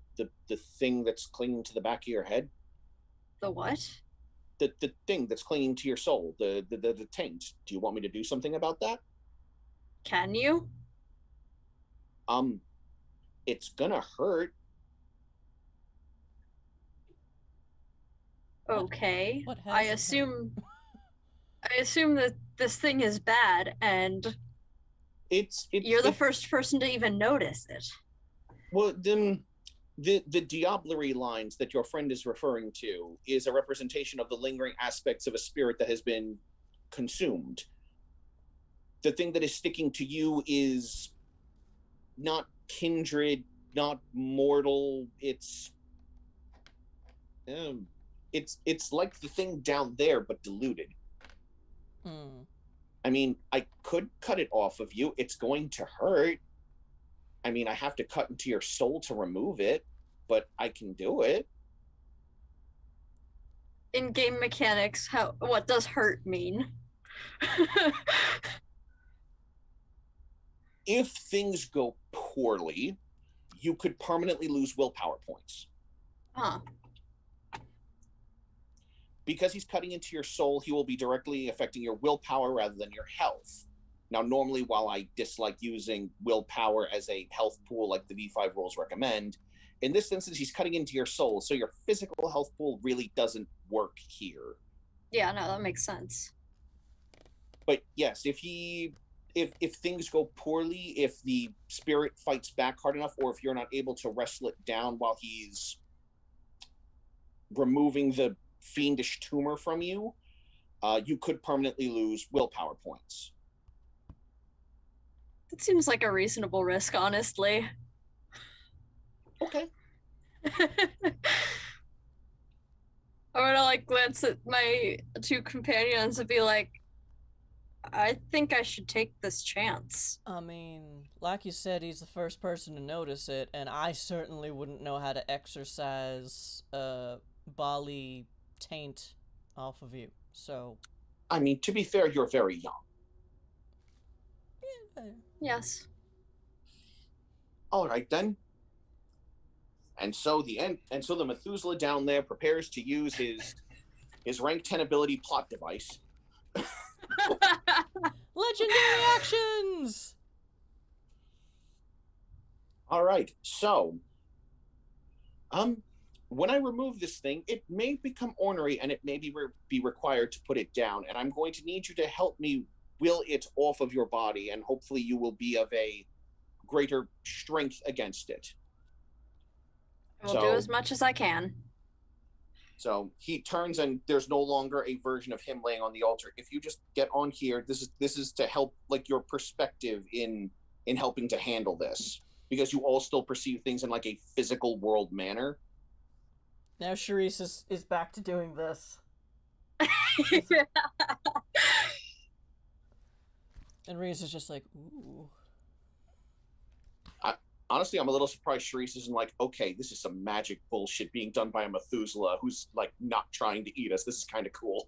[SPEAKER 3] thing that's clinging to the back of your head?
[SPEAKER 2] The what?
[SPEAKER 3] The thing that's clinging to your soul, the taint. Do you want me to do something about that?
[SPEAKER 2] Can you?
[SPEAKER 3] It's gonna hurt.
[SPEAKER 2] Okay.
[SPEAKER 1] What
[SPEAKER 2] I
[SPEAKER 1] hasn't
[SPEAKER 2] assume that this thing is bad and you're the first person to even notice it.
[SPEAKER 3] Well, then the Diablerie lines that your friend is referring to is a representation of the lingering aspects of a spirit that has been consumed. The thing that is sticking to you is not kindred, not mortal. It's like the thing down there, but diluted. I mean, I could cut it off of you. It's going to hurt. I mean, I have to cut into your soul to remove it, but I can do it.
[SPEAKER 2] In game mechanics, what does hurt mean?
[SPEAKER 3] If things go poorly, you could permanently lose willpower points.
[SPEAKER 2] Huh.
[SPEAKER 3] Because he's cutting into your soul, he will be directly affecting your willpower rather than your health. Now, normally, while I dislike using willpower as a health pool like the V5 rules recommend, in this instance, he's cutting into your soul, so your physical health pool really doesn't work here.
[SPEAKER 2] Yeah, no, that makes sense.
[SPEAKER 3] But yes, if things go poorly, if the spirit fights back hard enough, or if you're not able to wrestle it down while he's removing the fiendish tumor from you, you could permanently lose willpower points.
[SPEAKER 2] That seems like a reasonable risk, honestly.
[SPEAKER 3] Okay.
[SPEAKER 2] I'm gonna glance at my 2 companions and be like, I think I should take this chance.
[SPEAKER 1] I mean, like you said, he's the first person to notice it, and I certainly wouldn't know how to exercise Bali taint off of you. So,
[SPEAKER 3] I mean, to be fair, you're very young.
[SPEAKER 1] yeah,
[SPEAKER 2] Yes.
[SPEAKER 3] All right then. And so the Methuselah down there prepares to use his rank 10 ability plot device.
[SPEAKER 1] legendary actions.
[SPEAKER 3] All right. So, when I remove this thing, it may become ornery and it may be required to put it down. And I'm going to need you to help me will it off of your body, and hopefully you will be of a greater strength against it.
[SPEAKER 2] I will do as much as I can.
[SPEAKER 3] So he turns, and there's no longer a version of him laying on the altar. If you just get on here, this is to help, like, your perspective in helping to handle this, because you all still perceive things in like a physical world manner.
[SPEAKER 1] Now Charisse is back to doing this. And Reese is just like, ooh.
[SPEAKER 3] Honestly, I'm a little surprised Charisse isn't like, okay, this is some magic bullshit being done by a Methuselah who's, like, not trying to eat us. This is kind of cool.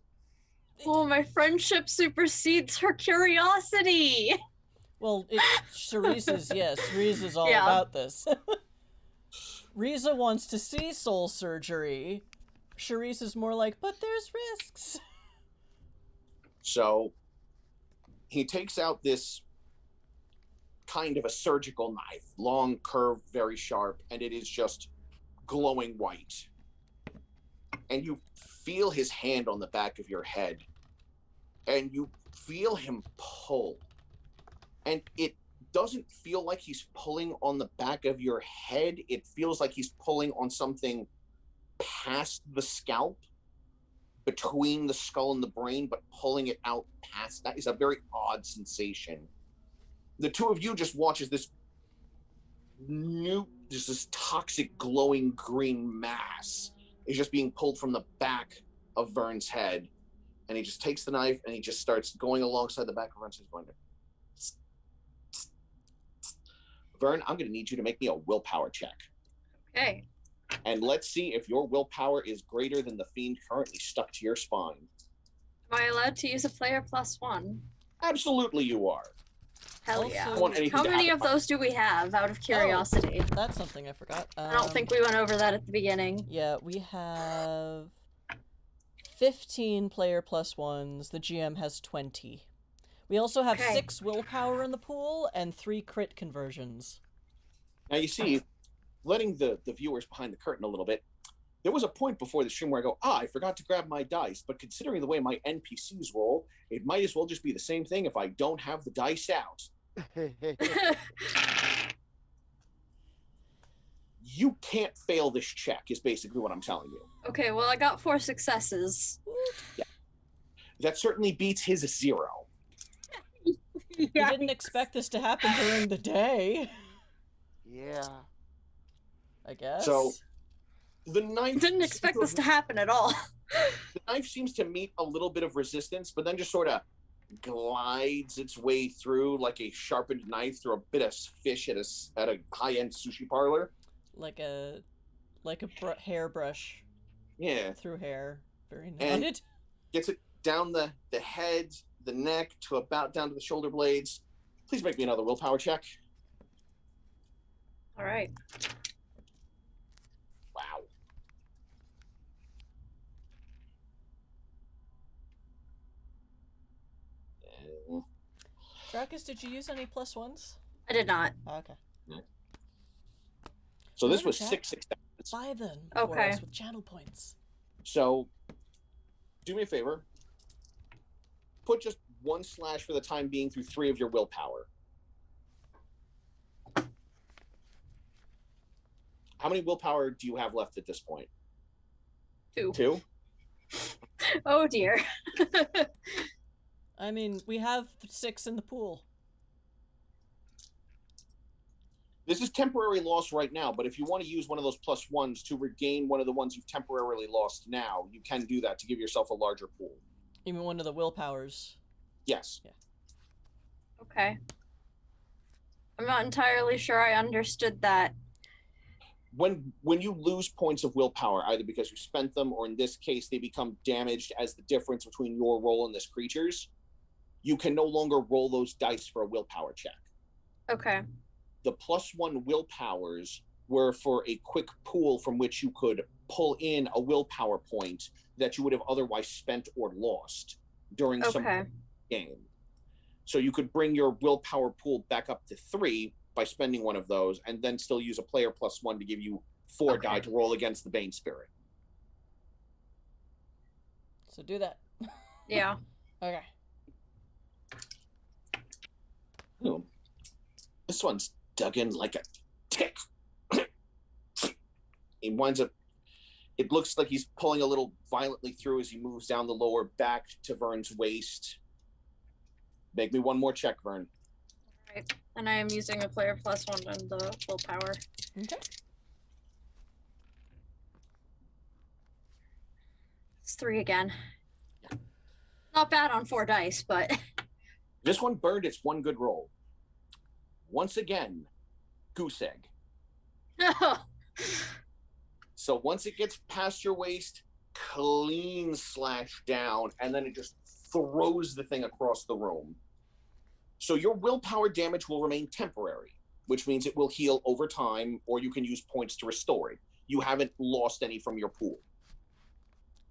[SPEAKER 2] Oh, my friendship supersedes her curiosity.
[SPEAKER 1] Well, Charisse is all about this. Riza wants to see soul surgery. Charisse is more like, but there's risks.
[SPEAKER 3] So he takes out this kind of a surgical knife, long, curved, very sharp, and it is just glowing white. And you feel his hand on the back of your head, and you feel him pull. And it doesn't feel like he's pulling on the back of your head. It feels like he's pulling on something past the scalp, between the skull and the brain, but pulling it out past that is a very odd sensation. The two of you just watch as this toxic glowing green mass is just being pulled from the back of Vern's head. And he just takes the knife and he just starts going alongside the back of Vern's head, going to... Vern, I'm going to need you to make me a willpower check.
[SPEAKER 2] Okay.
[SPEAKER 3] And let's see if your willpower is greater than the fiend currently stuck to your spine.
[SPEAKER 2] Am I allowed to use a player +1?
[SPEAKER 3] Absolutely you are.
[SPEAKER 2] Hell
[SPEAKER 1] Also-
[SPEAKER 2] yeah.
[SPEAKER 3] I want anything
[SPEAKER 2] How
[SPEAKER 3] to
[SPEAKER 2] many
[SPEAKER 3] happen.
[SPEAKER 2] of those do we have, out of curiosity?
[SPEAKER 1] That's something I forgot.
[SPEAKER 2] I don't think we went over that at the beginning.
[SPEAKER 1] Yeah, we have 15 player +1s. The GM has 20. We also have 6 willpower in the pool and 3 crit conversions.
[SPEAKER 3] Now you see, letting the viewers behind the curtain a little bit, there was a point before the stream where I go, I forgot to grab my dice, but considering the way my NPCs roll, it might as well just be the same thing if I don't have the dice out. You can't fail this check, is basically what I'm telling you.
[SPEAKER 2] Okay, well, I got 4 successes.
[SPEAKER 3] Yeah. That certainly beats his 0.
[SPEAKER 1] You didn't expect this to happen during the day.
[SPEAKER 4] Yeah.
[SPEAKER 1] I guess.
[SPEAKER 3] So, the knife...
[SPEAKER 2] Didn't expect this to happen at all.
[SPEAKER 3] The knife seems to meet a little bit of resistance, but then just sort of glides its way through like a sharpened knife through a bit of fish at a high-end sushi parlor.
[SPEAKER 1] Like a hairbrush.
[SPEAKER 3] Yeah.
[SPEAKER 1] Through hair. Very
[SPEAKER 3] And
[SPEAKER 1] knotted.
[SPEAKER 3] gets it down the head, the neck, to about down to the shoulder blades. Please make me another willpower check.
[SPEAKER 2] All right.
[SPEAKER 3] Wow.
[SPEAKER 1] Dracus, did you use any +1s?
[SPEAKER 2] I did not.
[SPEAKER 1] Okay.
[SPEAKER 3] So this
[SPEAKER 1] Remember,
[SPEAKER 3] was
[SPEAKER 1] Jack?
[SPEAKER 3] 6 successes.
[SPEAKER 1] Buy them for
[SPEAKER 2] Okay.
[SPEAKER 1] us with channel points.
[SPEAKER 3] So, do me a favor. Put just 1 slash for the time being through 3 of your willpower. How many willpower do you have left at this point?
[SPEAKER 2] 2.
[SPEAKER 3] 2?
[SPEAKER 2] Oh dear.
[SPEAKER 1] I mean, we have 6 in the pool.
[SPEAKER 3] This is temporary loss right now, but if you want to use one of those +1s to regain one of the ones you've temporarily lost now, you can do that to give yourself a larger pool.
[SPEAKER 1] Even one of the willpowers.
[SPEAKER 3] Yes.
[SPEAKER 1] Yeah.
[SPEAKER 2] Okay. I'm not entirely sure I understood that.
[SPEAKER 3] when you lose points of willpower, either because you spent them or in this case they become damaged as the difference between your roll and this creature's, you can no longer roll those dice for a willpower check.
[SPEAKER 2] Okay.
[SPEAKER 3] The +1 willpowers were for a quick pool from which you could pull in a willpower point that you would have otherwise spent or lost during some game. So you could bring your willpower pool back up to 3 by spending one of those, and then still use a player +1 to give you 4 die to roll against the Bane Spirit.
[SPEAKER 1] So do that.
[SPEAKER 2] Yeah.
[SPEAKER 1] Okay.
[SPEAKER 3] Ooh. This one's dug in like a tick. He winds up, it looks like he's pulling a little violently through as he moves down the lower back to Vern's waist. Make me one more check, Vern.
[SPEAKER 2] Right. And I am using a player +1 on the willpower.
[SPEAKER 1] Okay.
[SPEAKER 2] It's 3 again. Not bad on 4 dice, but...
[SPEAKER 3] This one burned its one good roll. Once again, goose egg. So once it gets past your waist, clean slash down, and then it just throws the thing across the room. So your willpower damage will remain temporary, which means it will heal over time, or you can use points to restore it. You haven't lost any from your pool.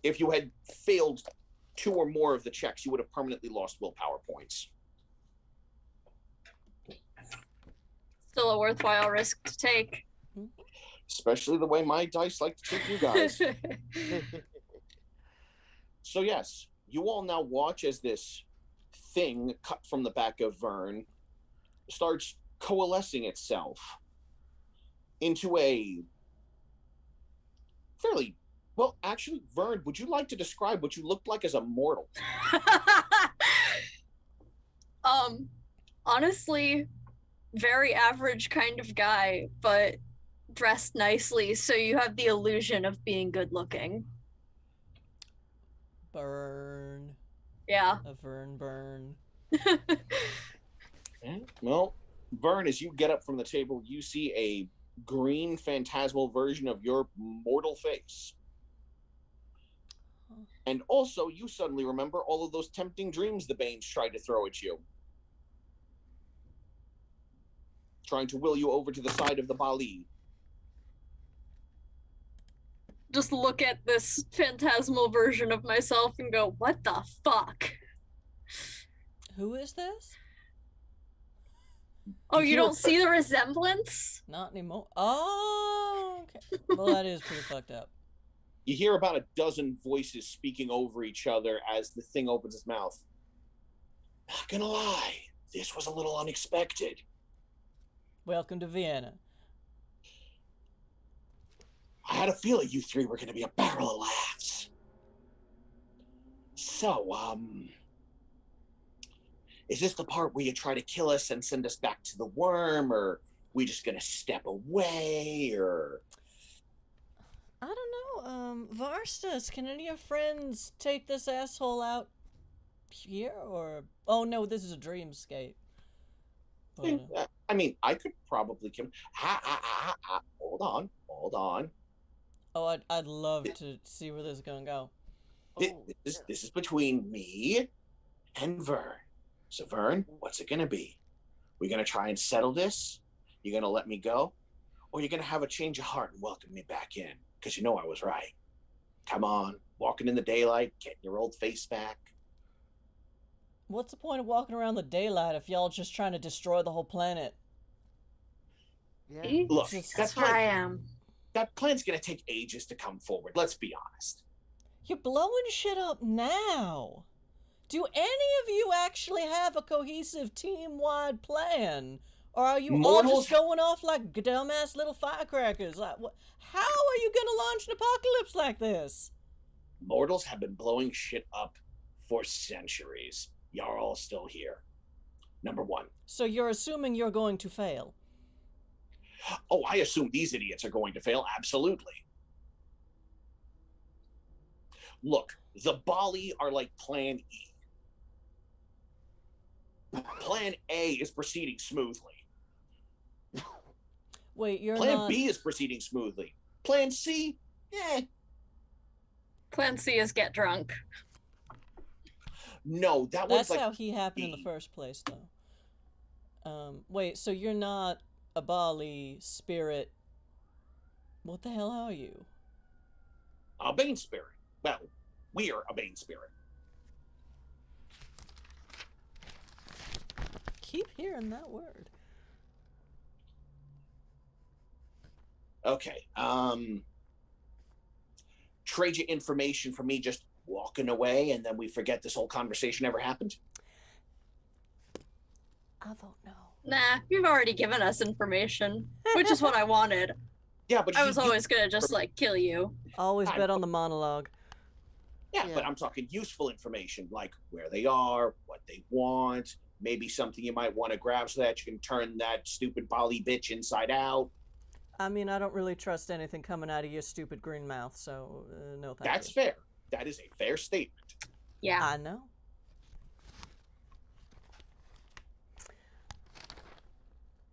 [SPEAKER 3] If you had failed 2 or more of the checks, you would have permanently lost willpower points.
[SPEAKER 2] Still a worthwhile risk to take.
[SPEAKER 3] Especially the way my dice like to treat you guys. So yes, you all now watch as this thing cut from the back of Vern starts coalescing itself into a fairly, well, actually, Vern, would you like to describe what you looked like as a mortal?
[SPEAKER 2] Honestly, very average kind of guy, but dressed nicely, so you have the illusion of being good looking.
[SPEAKER 1] Burn.
[SPEAKER 2] Yeah.
[SPEAKER 1] A Vern burn.
[SPEAKER 3] Well, Vern, as you get up from the table, you see a green phantasmal version of your mortal face. And also, you suddenly remember all of those tempting dreams the Banes tried to throw at you. Trying to will you over to the side of the Bali.
[SPEAKER 2] Just look at this phantasmal version of myself and go, what the fuck?
[SPEAKER 1] Who is this?
[SPEAKER 2] Oh, you don't see the resemblance?
[SPEAKER 1] Not anymore. Oh, okay. Well, that is pretty fucked up.
[SPEAKER 3] You hear about a dozen voices speaking over each other as the thing opens its mouth. Not gonna lie, this was a little unexpected.
[SPEAKER 1] Welcome to Vienna.
[SPEAKER 3] I had a feeling you 3 were gonna be a barrel of laughs. So, is this the part where you try to kill us and send us back to the worm, or we just gonna step away, or...
[SPEAKER 1] I don't know, Varstus, can any of your friends take this asshole out here, or... Oh no, this is a dreamscape. But,
[SPEAKER 3] I mean, I could probably kill him. Hold on.
[SPEAKER 1] Oh, I'd love to see where this is gonna go.
[SPEAKER 3] This is between me and Vern. So Vern, what's it gonna be? We gonna try and settle this? You gonna let me go? Or you gonna have a change of heart and welcome me back in? Because you know I was right. Come on, walking in the daylight, getting your old face back.
[SPEAKER 1] What's the point of walking around the daylight if y'all just trying to destroy the whole planet?
[SPEAKER 4] Yeah.
[SPEAKER 3] Look,
[SPEAKER 2] That's where I am.
[SPEAKER 3] that plan's gonna take ages to come forward, let's be honest.
[SPEAKER 1] You're blowing shit up now. Do any of you actually have a cohesive team-wide plan? Or are you all just going off like dumbass little firecrackers? Like, how are you gonna launch an apocalypse like this?
[SPEAKER 3] Mortals have been blowing shit up for centuries. Y'all all still here. Number 1.
[SPEAKER 1] So you're assuming you're going to fail?
[SPEAKER 3] Oh, I assume these idiots are going to fail, absolutely. Look, the Bali are like Plan E. Plan A is proceeding smoothly.
[SPEAKER 1] Wait, you're
[SPEAKER 3] Plan
[SPEAKER 1] not...
[SPEAKER 3] B is proceeding smoothly. Plan C,
[SPEAKER 2] Plan C is get drunk.
[SPEAKER 3] No, that was
[SPEAKER 1] That's
[SPEAKER 3] like...
[SPEAKER 1] how he happened in the first place, though. Wait, so you're not a Bali spirit. What the hell are you?
[SPEAKER 3] A Bane Spirit. Well, we're a Bane Spirit.
[SPEAKER 1] Keep hearing that word.
[SPEAKER 3] Okay, trade you information for me just walking away and then we forget this whole conversation ever happened?
[SPEAKER 1] I don't know.
[SPEAKER 2] Nah, you've already given us information, which is what I wanted.
[SPEAKER 3] Yeah, but
[SPEAKER 2] I was always gonna just, like, kill you.
[SPEAKER 1] Always bet on the monologue.
[SPEAKER 3] Yeah, but I'm talking useful information, like where they are, what they want, maybe something you might want to grab so that you can turn that stupid Bali bitch inside out.
[SPEAKER 1] I mean, I don't really trust anything coming out of your stupid green mouth, so no thank
[SPEAKER 3] That's
[SPEAKER 1] you.
[SPEAKER 3] fair. That is a fair statement.
[SPEAKER 2] Yeah.
[SPEAKER 1] I know.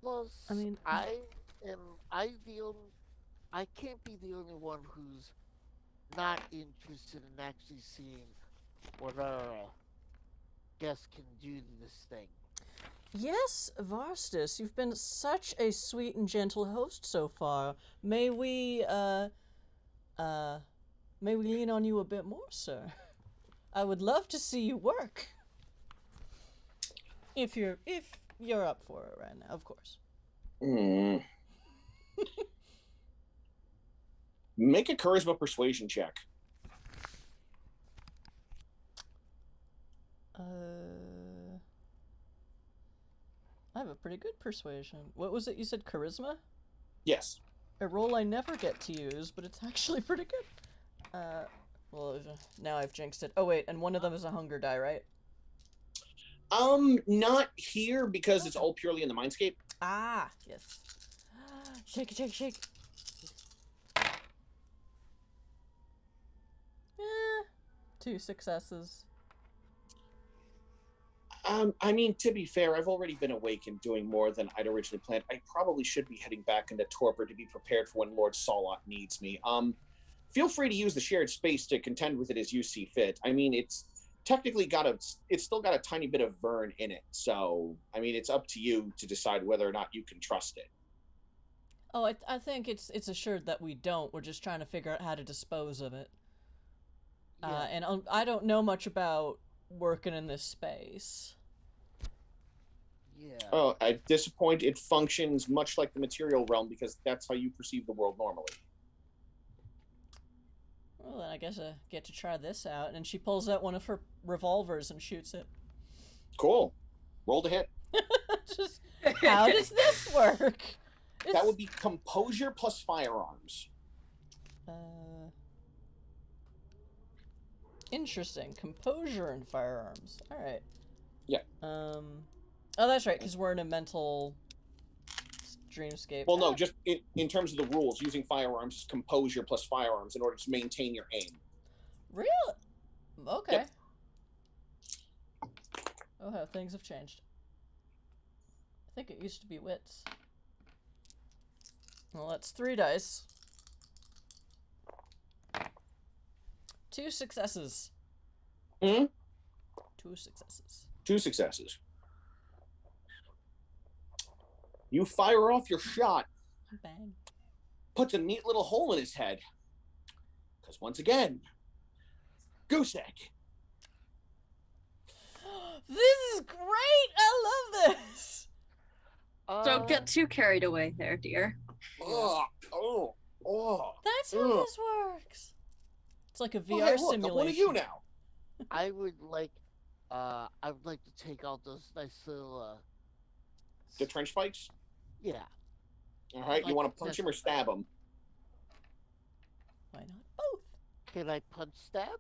[SPEAKER 4] Plus,
[SPEAKER 1] I mean,
[SPEAKER 4] I can't be the only one who's not interested in actually seeing what our guests can do to this thing.
[SPEAKER 1] Yes, Varstus, you've been such a sweet and gentle host so far. May we lean on you a bit more, sir? I would love to see you work. If you're up for it right now, of course.
[SPEAKER 3] Make a charisma persuasion check.
[SPEAKER 1] I have a pretty good persuasion. What was it you said, charisma?
[SPEAKER 3] Yes.
[SPEAKER 1] A roll I never get to use, but it's actually pretty good. Well, now I've jinxed it. Oh wait, and one of them is a hunger die, right?
[SPEAKER 3] Not here because it's all purely in the mindscape.
[SPEAKER 1] Ah, yes. Shake it, shake, shake. 2 successes.
[SPEAKER 3] I mean, to be fair, I've already been awake and doing more than I'd originally planned. I probably should be heading back into torpor to be prepared for when Lord Salot needs me. Feel free to use the shared space to contend with it as you see fit. I mean, it's technically it's still got a tiny bit of Vern in it. So, I mean, it's up to you to decide whether or not you can trust it.
[SPEAKER 1] Oh, I think it's assured that we don't. We're just trying to figure out how to dispose of it.
[SPEAKER 4] Yeah.
[SPEAKER 1] And I don't know much about working in this space.
[SPEAKER 4] Yeah.
[SPEAKER 3] Oh, at this point, it functions much like the material realm because that's how you perceive the world normally.
[SPEAKER 1] Well, then I guess I get to try this out. And she pulls out one of her revolvers and shoots it.
[SPEAKER 3] Cool. Roll to hit.
[SPEAKER 1] Just, how does this work?
[SPEAKER 3] That would be composure plus firearms.
[SPEAKER 1] Interesting. Composure and firearms. All right.
[SPEAKER 3] Yeah.
[SPEAKER 1] Oh, that's right, because we're in a mental dreamscape.
[SPEAKER 3] Well, no, just in terms of the rules, using firearms is composure plus firearms in order to maintain your aim.
[SPEAKER 1] Really? Okay.
[SPEAKER 3] Yep.
[SPEAKER 1] Oh, how things have changed. I think it used to be wits. Well, that's 3 dice. 2 successes.
[SPEAKER 3] 2
[SPEAKER 1] successes.
[SPEAKER 3] 2 successes. You fire off your shot.
[SPEAKER 1] Bang.
[SPEAKER 3] Puts a neat little hole in his head. Because once again, goose egg.
[SPEAKER 1] This is great! I love this!
[SPEAKER 2] Don't get too carried away there, dear.
[SPEAKER 3] Oh.
[SPEAKER 1] That's how this works. It's like a VR
[SPEAKER 3] hey, look,
[SPEAKER 1] simulation.
[SPEAKER 3] I'm one of you now.
[SPEAKER 4] I would like to take out those nice little
[SPEAKER 3] The trench spikes?
[SPEAKER 4] yeah.
[SPEAKER 3] All right,
[SPEAKER 4] Like
[SPEAKER 3] you want to punch him or stab him?
[SPEAKER 1] Why not both?
[SPEAKER 4] Can I punch stab?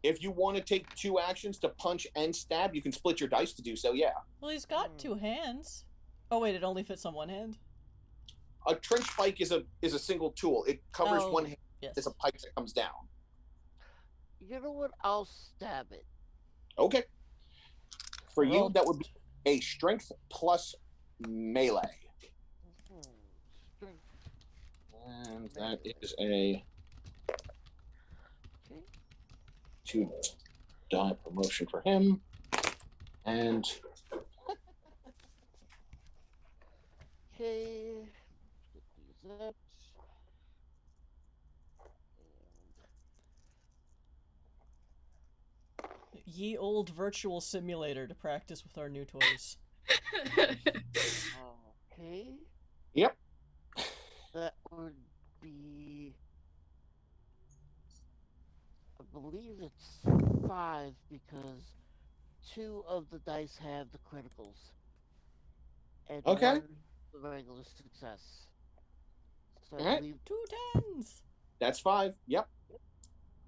[SPEAKER 3] If you want to take 2 actions to punch and stab, you can split your dice to do so, yeah.
[SPEAKER 1] Well, he's got 2 hands. Oh wait, it only fits on one hand?
[SPEAKER 3] A trench spike is a single tool. It covers one hand.
[SPEAKER 1] Yes.
[SPEAKER 3] It's a pipe that comes down.
[SPEAKER 4] You know what? I'll stab it.
[SPEAKER 3] Okay. For you,
[SPEAKER 1] Roll.
[SPEAKER 3] that would be a strength plus melee. That is a
[SPEAKER 4] Okay.
[SPEAKER 3] 2-die promotion for him. And
[SPEAKER 4] Okay. Get these out.
[SPEAKER 1] Ye old virtual simulator to practice with our new toys.
[SPEAKER 4] Okay.
[SPEAKER 3] yep.
[SPEAKER 4] That would be. I believe it's 5 because 2 of the dice have the criticals. And
[SPEAKER 3] Okay.
[SPEAKER 4] 1 the regular success. So
[SPEAKER 3] All
[SPEAKER 4] I
[SPEAKER 3] right.
[SPEAKER 4] believe
[SPEAKER 1] 2 tens.
[SPEAKER 3] That's 5. Yep.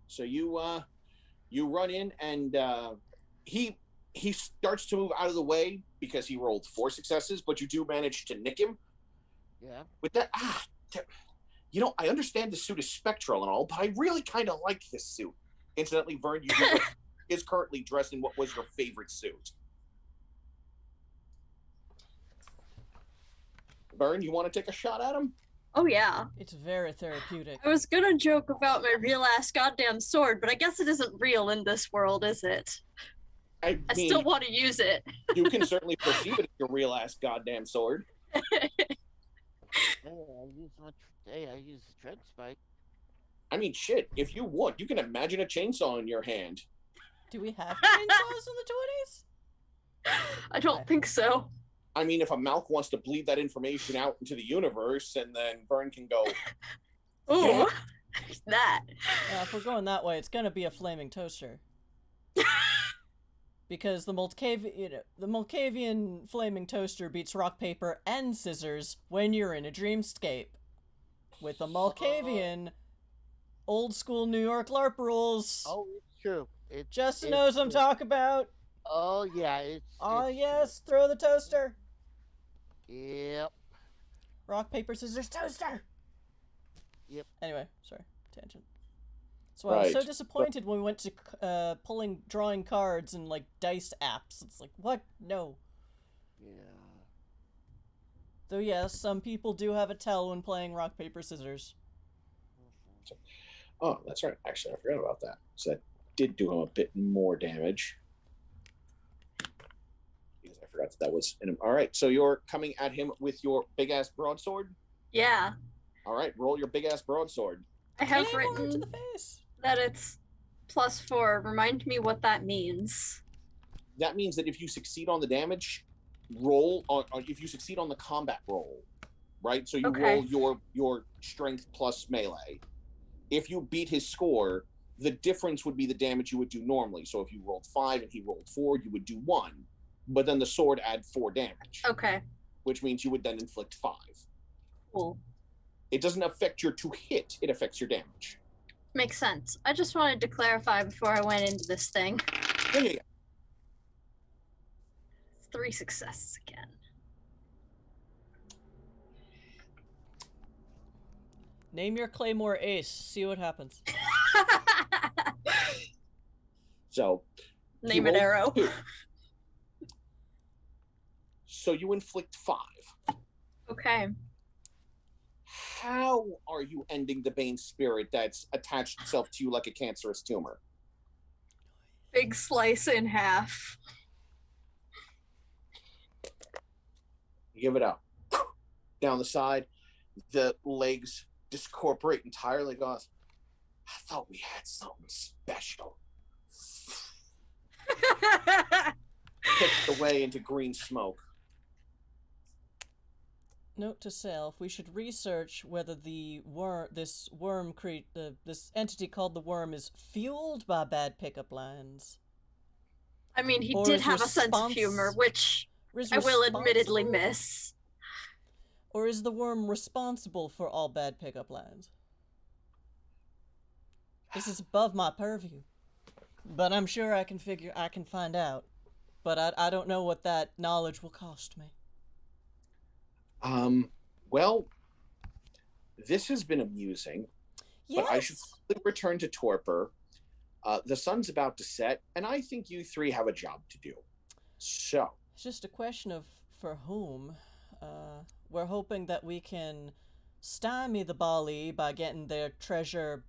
[SPEAKER 3] So you run in and he starts to move out of the way because he rolled 4 successes, but you do manage to nick him.
[SPEAKER 4] yeah.
[SPEAKER 3] With that, I understand the suit is spectral and all, but I really kind of like this suit. Incidentally, Vern, you is currently dressed in what was your favorite suit. Vern, you want to take a shot at him?
[SPEAKER 2] Oh yeah.
[SPEAKER 1] It's very therapeutic.
[SPEAKER 2] I was gonna joke about my real ass goddamn sword, but I guess it isn't real in this world, is it?
[SPEAKER 3] I mean,
[SPEAKER 2] still want to use it.
[SPEAKER 3] you can certainly perceive it as your real ass goddamn sword.
[SPEAKER 4] I use the tread spike.
[SPEAKER 3] I mean, shit, if you want, you can imagine a chainsaw in your hand.
[SPEAKER 1] Do we have chainsaws in the 20s?
[SPEAKER 2] I don't think so.
[SPEAKER 3] I mean, if a Malk wants to bleed that information out into the universe, and then Vern can go,
[SPEAKER 2] Ooh,
[SPEAKER 3] yeah.
[SPEAKER 2] that.
[SPEAKER 1] If we're going that way, it's gonna be a flaming toaster. Because the Mulcavian flaming toaster beats rock, paper, and scissors when you're in a dreamscape. With the Mulcavian, old school New York LARP rules.
[SPEAKER 4] Oh, it's true.
[SPEAKER 1] Justin knows what I'm talking about.
[SPEAKER 4] Oh yeah, it's.
[SPEAKER 1] Oh
[SPEAKER 4] it's
[SPEAKER 1] yes, throw the toaster.
[SPEAKER 4] True. Yep.
[SPEAKER 1] Rock, paper, scissors, toaster.
[SPEAKER 4] Yep.
[SPEAKER 1] Anyway, sorry, tangent. So I was so
[SPEAKER 3] Right.
[SPEAKER 1] disappointed when we went to drawing cards and like dice apps. It's like, what? No.
[SPEAKER 4] Yeah.
[SPEAKER 1] Though yes, some people do have a tell when playing rock, paper, scissors.
[SPEAKER 3] Oh, that's right. Actually, I forgot about that. So that did do him a bit more damage. Because I forgot that was in him. All right, so you're coming at him with your big-ass broadsword?
[SPEAKER 2] Yeah.
[SPEAKER 3] All right, roll your big-ass broadsword.
[SPEAKER 2] I have
[SPEAKER 1] Claymore to
[SPEAKER 2] written
[SPEAKER 1] the face.
[SPEAKER 2] that it's +4. Remind me what that means.
[SPEAKER 3] That means that if you succeed on the damage roll, or if you succeed on the combat roll, right? So you
[SPEAKER 2] Okay.
[SPEAKER 3] roll your strength plus melee. If you beat his score, the difference would be the damage you would do normally. So if you rolled 5 and he rolled 4, you would do 1. But then the sword add 4 damage,
[SPEAKER 2] Okay.
[SPEAKER 3] which means you would then inflict 5.
[SPEAKER 2] Cool.
[SPEAKER 3] It doesn't affect your to hit, it affects your damage.
[SPEAKER 2] Makes sense. I just wanted to clarify before I went into this thing.
[SPEAKER 3] Yeah.
[SPEAKER 2] 3 successes again.
[SPEAKER 1] Name your Claymore ace. See what happens.
[SPEAKER 3] So
[SPEAKER 2] Name
[SPEAKER 3] he
[SPEAKER 2] it
[SPEAKER 3] rolled
[SPEAKER 2] arrow.
[SPEAKER 3] 2. So you inflict 5.
[SPEAKER 2] Okay.
[SPEAKER 3] How are you ending the Bane spirit that's attached itself to you like a cancerous tumor?
[SPEAKER 2] Big slice in half.
[SPEAKER 3] You give it up. Down the side, the legs discorporate entirely. Goes, I thought we had something special. Pitched away into green smoke.
[SPEAKER 1] Note to self: we should research whether this entity called the worm is fueled by bad pickup lines.
[SPEAKER 2] I mean, he
[SPEAKER 1] Or
[SPEAKER 2] did
[SPEAKER 1] is
[SPEAKER 2] have a sense of humor, which I will admittedly miss.
[SPEAKER 1] Or is the worm responsible for all bad pickup lines? This is above my purview, but I'm sure I can find out. But I don't know what that knowledge will cost me.
[SPEAKER 3] Well, this has been amusing,
[SPEAKER 1] Yes.
[SPEAKER 3] but I should probably return to torpor. The sun's about to set, and I think you 3 have a job to do. So,
[SPEAKER 1] It's just a question of for whom. We're hoping that we can stymie the Bali by getting their treasure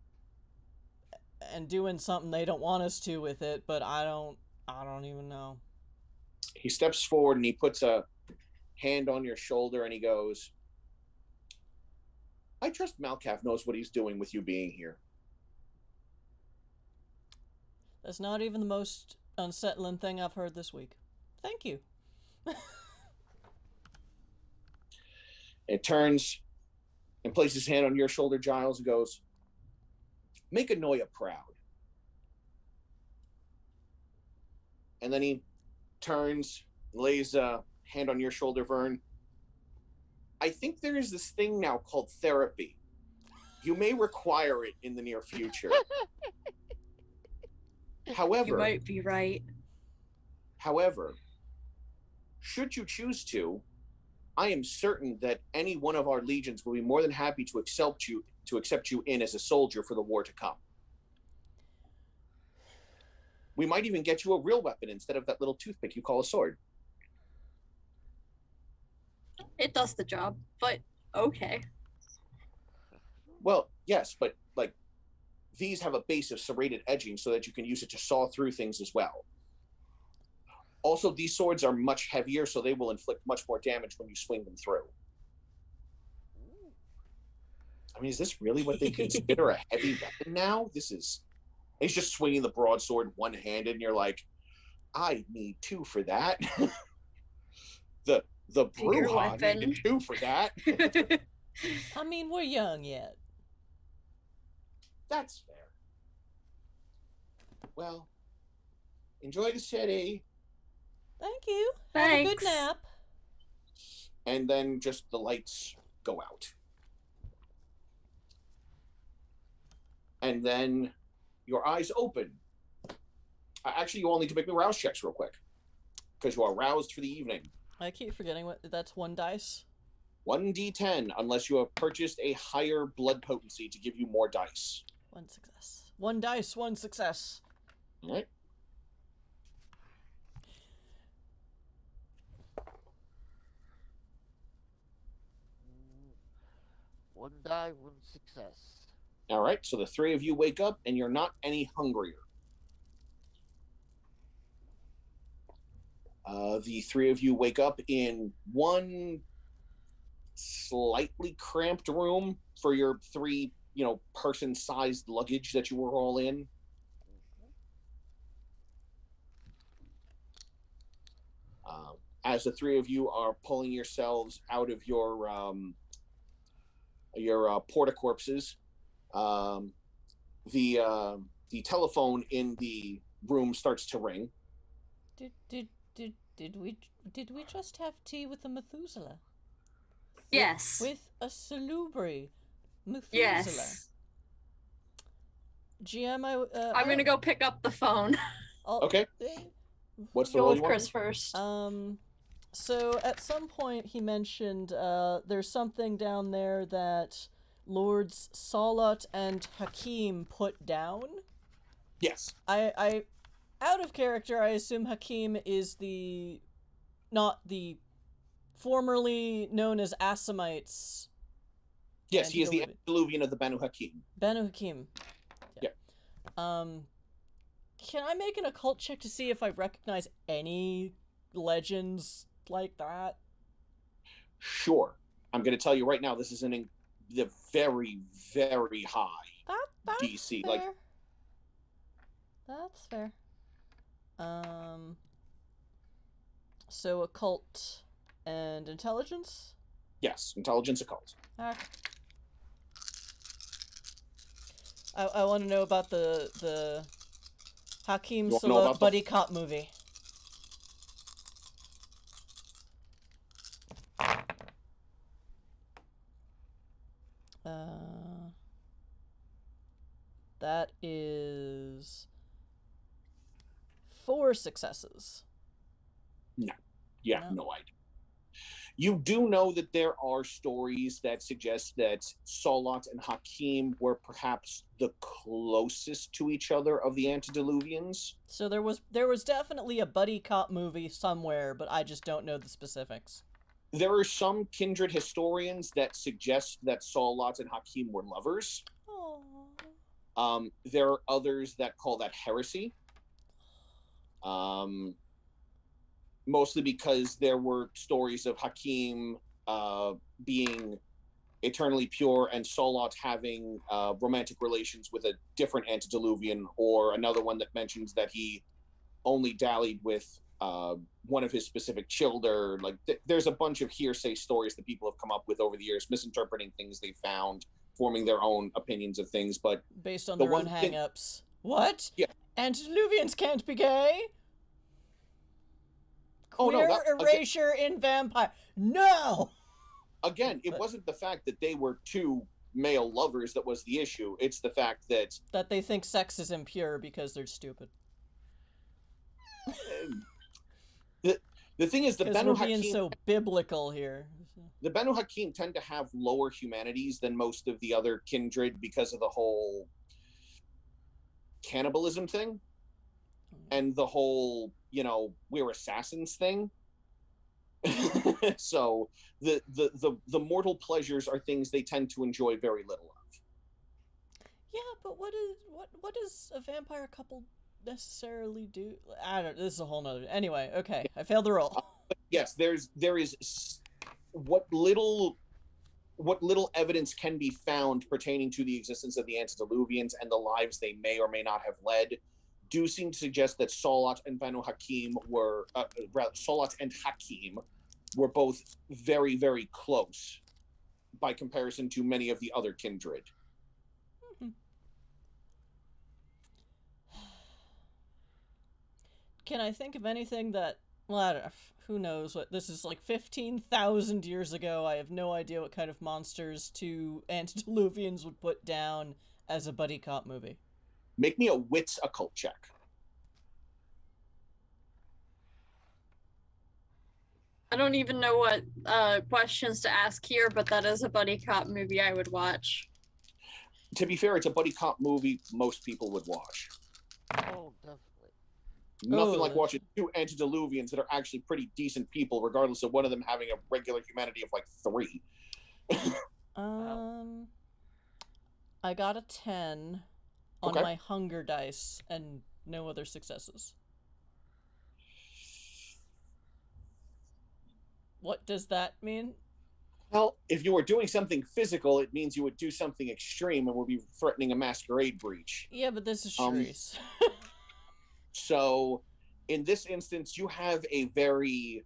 [SPEAKER 1] and doing something they don't want us to with it, but I don't even know.
[SPEAKER 3] He steps forward and he puts a hand on your shoulder and he goes, I trust Malkav knows what he's doing with you being here.
[SPEAKER 1] That's not even the most unsettling thing I've heard this week. Thank you.
[SPEAKER 3] It turns and places his hand on your shoulder, Giles, and goes, make Anoya proud. And then he turns, lays a hand on your shoulder, Vern. I think there is this thing now called therapy. You may require it in the near future. However,
[SPEAKER 2] You might be right.
[SPEAKER 3] However, should you choose to, I am certain that any one of our legions will be more than happy to accept you in as a soldier for the war to come. We might even get you a real weapon instead of that little toothpick you call a sword.
[SPEAKER 2] It does the job, but okay.
[SPEAKER 3] Well, yes, but like these have a base of serrated edging so that you can use it to saw through things as well. Also, these swords are much heavier, so they will inflict much more damage when you swing them through. I mean, is this really what they consider a heavy weapon now? He's just swinging the broadsword one-handed, and you're like, I need two for that. the Bruja needed two for that.
[SPEAKER 1] I mean, we're young yet.
[SPEAKER 3] That's fair. Well, enjoy the city.
[SPEAKER 1] Thank you.
[SPEAKER 2] Thanks.
[SPEAKER 1] Have a good nap.
[SPEAKER 3] And then just the lights go out. And then your eyes open. Actually, you all need to make me rouse checks real quick. Because you are roused for the evening.
[SPEAKER 1] I keep forgetting that's 1 dice.
[SPEAKER 3] 1d10, unless you have purchased a higher blood potency to give you more dice.
[SPEAKER 1] 1 success. 1 dice, 1 success.
[SPEAKER 3] All right.
[SPEAKER 4] One die, one success.
[SPEAKER 3] All right, so the three of you wake up and you're not any hungrier. The three of you wake up in one slightly cramped room for your three, person-sized luggage that you were all in. As the three of you are pulling yourselves out of your porta-corpses, the telephone in the room starts to ring.
[SPEAKER 1] Did we just have tea with a Methuselah?
[SPEAKER 2] Yes.
[SPEAKER 1] With a salubri Methuselah.
[SPEAKER 2] Yes.
[SPEAKER 1] GM,
[SPEAKER 2] I'm gonna go pick up the phone.
[SPEAKER 3] Okay. What's the
[SPEAKER 2] Go
[SPEAKER 3] role
[SPEAKER 2] with
[SPEAKER 3] you want?
[SPEAKER 2] Chris first.
[SPEAKER 1] So at some point he mentioned there's something down there that Lords Salat and Hakim put down.
[SPEAKER 3] Yes.
[SPEAKER 1] I out of character, I assume Hakim is not the formerly known as Assamites.
[SPEAKER 3] Yes, he is the antediluvian of the Banu Hakim.
[SPEAKER 1] Banu Hakim.
[SPEAKER 3] Yeah.
[SPEAKER 1] Can I make an occult check to see if I recognize any legends like that?
[SPEAKER 3] Sure. I'm going to tell you right now, this is the very, very high
[SPEAKER 1] That's
[SPEAKER 3] DC.
[SPEAKER 1] Fair.
[SPEAKER 3] Like,
[SPEAKER 1] that's fair. So occult and intelligence?
[SPEAKER 3] yes, intelligence occult.
[SPEAKER 1] Okay. I want to know about the Hakim Salat buddy cop movie. That is 4 successes.
[SPEAKER 3] No. You have no idea. You do know that there are stories that suggest that Salat and Hakim were perhaps the closest to each other of the antediluvians.
[SPEAKER 1] So there was definitely a buddy cop movie somewhere, but I just don't know the specifics.
[SPEAKER 3] There are some kindred historians that suggest that Salat and Hakim were lovers. There are others that call that heresy. Mostly because there were stories of Hakim being eternally pure and Salat having romantic relations with a different antediluvian, or another one that mentions that he only dallied with one of his specific children. Like there's a bunch of hearsay stories that people have come up with over the years, misinterpreting things they found, forming their own opinions of things, but
[SPEAKER 1] based on their own hang-ups. What?
[SPEAKER 3] Yeah.
[SPEAKER 1] Antediluvians can't be gay?
[SPEAKER 3] Oh,
[SPEAKER 1] Queer
[SPEAKER 3] no,
[SPEAKER 1] erasure in Vampire. No!
[SPEAKER 3] Again, it wasn't the fact that they were two male lovers that was the issue. It's the fact that...
[SPEAKER 1] That they think sex is impure because they're stupid.
[SPEAKER 3] The thing is, the Banu
[SPEAKER 1] we're being
[SPEAKER 3] Hakim...
[SPEAKER 1] so biblical here.
[SPEAKER 3] The Banu Hakim tend to have lower humanities than most of the other kindred because of the whole cannibalism thing. And the whole, we're assassins thing. So the mortal pleasures are things they tend to enjoy very little of.
[SPEAKER 1] Yeah, but what does a vampire couple necessarily do? I don't. This is a whole nother. Anyway, okay, I failed the roll.
[SPEAKER 3] Yes, there is what little evidence can be found pertaining to the existence of the antediluvians and the lives they may or may not have led do seem to suggest that Salat and Banu Hakim were Salat and Hakim were both very, very close by comparison to many of the other kindred.
[SPEAKER 1] Can I think of anything that, well, I don't know, who knows what, this is like 15,000 years ago. I have no idea what kind of monsters two antediluvians would put down as a buddy cop movie.
[SPEAKER 3] Make me a wits occult check.
[SPEAKER 2] I don't even know what questions to ask here, but that is a buddy cop movie I would watch.
[SPEAKER 3] To be fair, it's a buddy cop movie most people would watch.
[SPEAKER 4] Oh, definitely.
[SPEAKER 3] Nothing like watching two antediluvians that are actually pretty decent people, regardless of one of them having a regular humanity of like 3.
[SPEAKER 1] I got a 10 on my hunger dice and no other successes. What does that mean?
[SPEAKER 3] Well, if you were doing something physical, it means you would do something extreme and would be threatening a masquerade breach.
[SPEAKER 1] Yeah, but this is Charisse.
[SPEAKER 3] So, in this instance, you have a very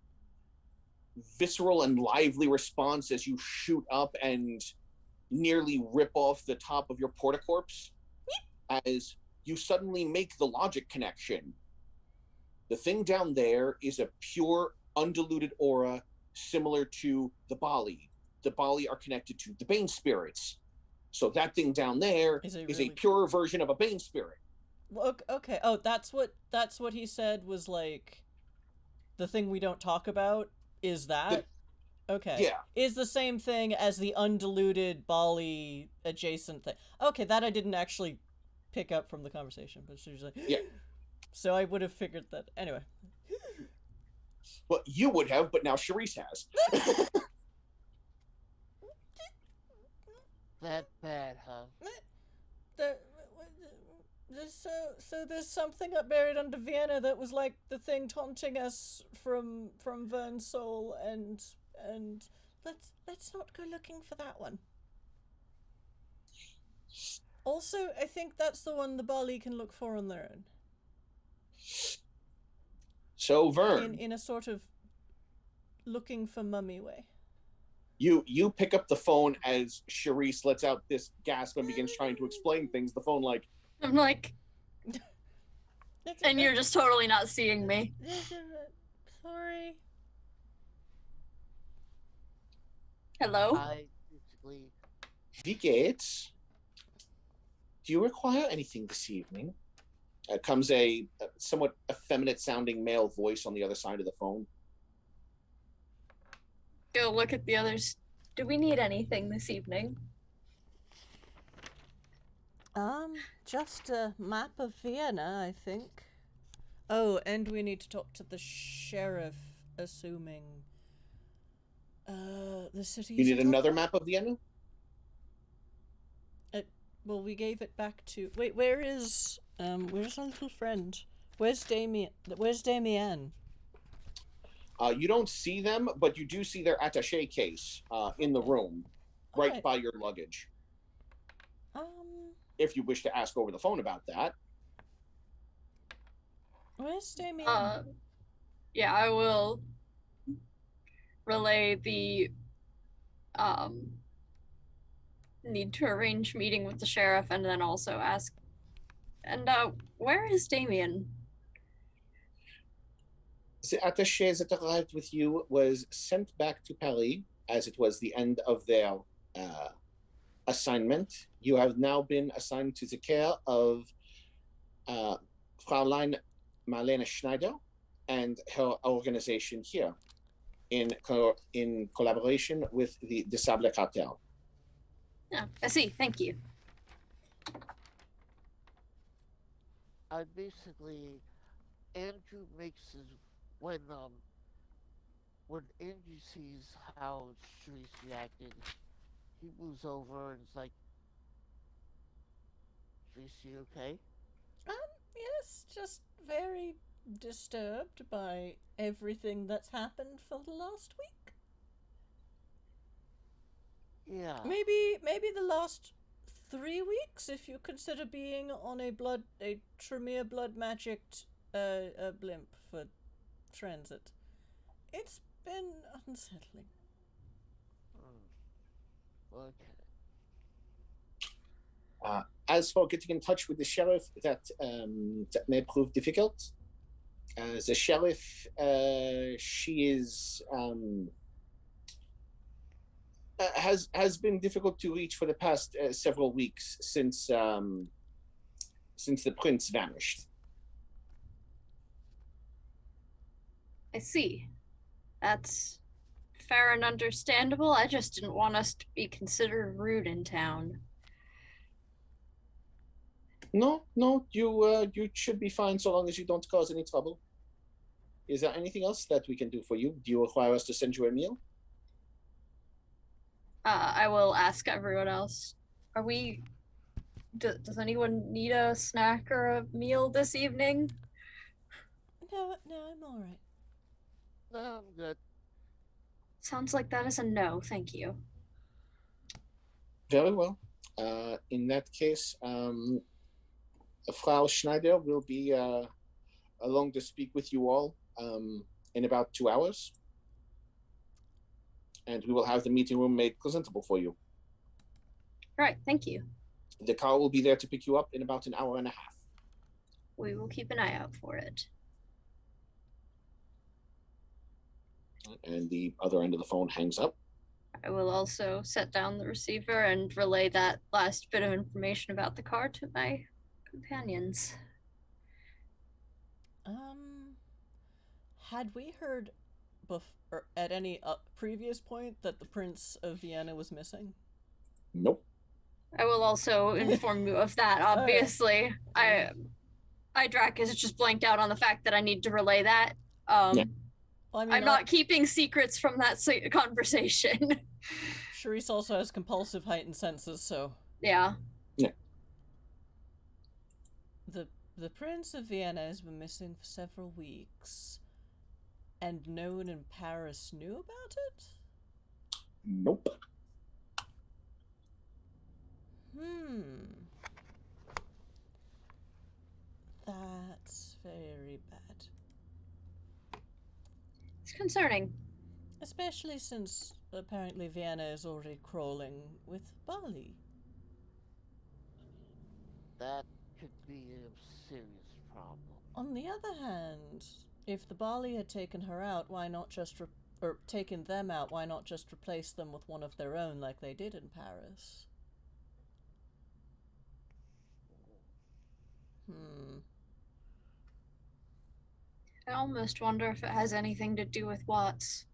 [SPEAKER 3] visceral and lively response as you shoot up and nearly rip off the top of your portacorpse as you suddenly make the logic connection. The thing down there is a pure, undiluted aura similar to the Bali. The Bali are connected to the Bane spirits. So that thing down there is a purer version of a Bane spirit.
[SPEAKER 1] Okay. Oh, that's what he said was like the thing we don't talk about is that? Okay.
[SPEAKER 3] Yeah.
[SPEAKER 1] Is the same thing as the undiluted Bali adjacent thing. Okay, that I didn't actually pick up from the conversation, but she was like,
[SPEAKER 3] yeah.
[SPEAKER 1] So I would have figured that. Anyway.
[SPEAKER 3] Well, you would have, but now Charisse has.
[SPEAKER 4] That bad, huh?
[SPEAKER 1] So there's something up buried under Vienna that was like the thing taunting us from Vern's soul, and let's not go looking for that one. Also, I think that's the one the Bali can look for on their own.
[SPEAKER 3] So Vern,
[SPEAKER 1] in a sort of looking for mummy way.
[SPEAKER 3] You pick up the phone as Charisse lets out this gasp and begins trying to explain things. The phone
[SPEAKER 2] I'm like, and you're just totally not seeing me.
[SPEAKER 1] Sorry.
[SPEAKER 2] Hello?
[SPEAKER 4] I basically...
[SPEAKER 3] Wie geht's? Do you require anything this evening? Comes a somewhat effeminate-sounding male voice on the other side of the phone.
[SPEAKER 2] Go look at the others. Do we need anything this evening?
[SPEAKER 1] Just a map of Vienna, I think. Oh, and we need to talk to the sheriff, assuming The city.
[SPEAKER 3] You need another map of Vienna?
[SPEAKER 1] Well, we gave it back to. Wait, where's our little friend? Where's Damien? Where's Damien?
[SPEAKER 3] You don't see them, but you do see their attaché case in the room, right by your luggage. If you wish to ask over the phone about that.
[SPEAKER 1] Where's Damien?
[SPEAKER 2] Yeah, I will relay the need to arrange meeting with the sheriff, and then also ask, and where is Damien?
[SPEAKER 3] The attaché that arrived with you was sent back to Paris, as it was the end of their assignment. You have now been assigned to the care of Fraulein Marlene Schneider and her organization here, in collaboration with the Sable Cartel.
[SPEAKER 2] Yeah, I see. Thank you.
[SPEAKER 4] Basically, Andrew makes his when Andrew sees how Sharice reacted, he moves over and is like, "Sharice, you okay?"
[SPEAKER 1] Yes, just very disturbed by everything that's happened for the last week.
[SPEAKER 4] Yeah.
[SPEAKER 1] Maybe the last 3 weeks, if you consider being on a Tremere blood magicked blimp for transit. It's been unsettling.
[SPEAKER 4] Okay.
[SPEAKER 3] As for getting in touch with the sheriff, that may prove difficult. The sheriff, she is has been difficult to reach for the past several weeks since the prince vanished.
[SPEAKER 2] I see. That's fair and understandable. I just didn't want us to be considered rude in town.
[SPEAKER 3] No, you should be fine so long as you don't cause any trouble. Is there anything else that we can do for you? Do you require us to send you a meal?
[SPEAKER 2] I will ask everyone else. Are we... does anyone need a snack or a meal this evening?
[SPEAKER 1] No, I'm alright.
[SPEAKER 4] No, I'm good.
[SPEAKER 2] Sounds like that is a no, thank you.
[SPEAKER 3] Very well. In that case, Frau Schneider will be along to speak with you all in about 2 hours. And we will have the meeting room made presentable for you.
[SPEAKER 2] Right, thank you.
[SPEAKER 3] The car will be there to pick you up in about an hour and a half.
[SPEAKER 2] We will keep an eye out for it.
[SPEAKER 3] And the other end of the phone hangs up.
[SPEAKER 2] I will also set down the receiver and relay that last bit of information about the car to my companions.
[SPEAKER 1] Had we heard at any previous point that the Prince of Vienna was missing?
[SPEAKER 3] Nope.
[SPEAKER 2] I will also inform you of that, obviously.
[SPEAKER 1] Okay.
[SPEAKER 2] Drakus just blanked out on the fact that I need to relay that.
[SPEAKER 3] Yeah.
[SPEAKER 1] Well, I mean,
[SPEAKER 2] I'm not keeping secrets from that conversation.
[SPEAKER 1] Sharice also has compulsive heightened senses, so...
[SPEAKER 2] Yeah.
[SPEAKER 3] Yeah.
[SPEAKER 1] The Prince of Vienna has been missing for several weeks, and no one in Paris knew about it?
[SPEAKER 3] Nope.
[SPEAKER 1] That's very bad.
[SPEAKER 2] It's concerning.
[SPEAKER 1] Especially since apparently Vienna is already crawling with Bali.
[SPEAKER 4] That could be a serious problem.
[SPEAKER 1] On the other hand, if the Bali had taken her out, why not just taken them out, why not just replace them with one of their own like they did in Paris?
[SPEAKER 2] I almost wonder if it has anything to do with Watts,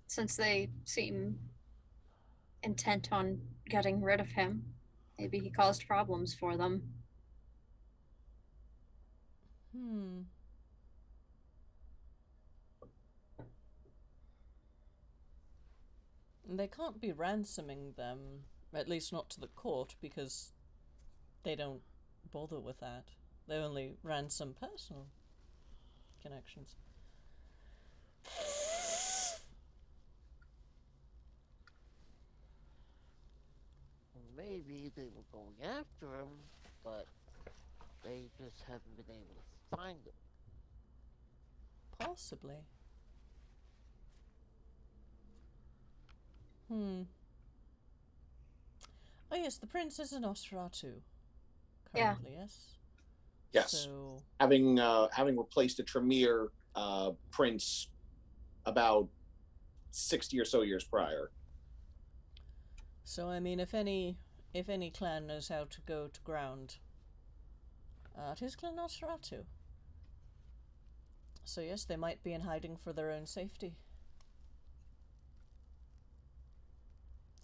[SPEAKER 2] since they seem intent on getting rid of him. Maybe he caused problems for them.
[SPEAKER 1] They can't be ransoming them, at least not to the court, because they don't bother with that. They only ransom personal connections.
[SPEAKER 4] Maybe they were going after him, but they just haven't been able to find him.
[SPEAKER 1] Possibly. Oh yes, the prince is a Nosferatu.
[SPEAKER 2] Yeah.
[SPEAKER 1] Currently, yes?
[SPEAKER 3] Yes.
[SPEAKER 1] So...
[SPEAKER 3] having replaced a Tremere prince about 60 or so years prior.
[SPEAKER 1] So, I mean, if any clan knows how to go to ground, it is Clan Nosferatu. So yes, they might be in hiding for their own safety.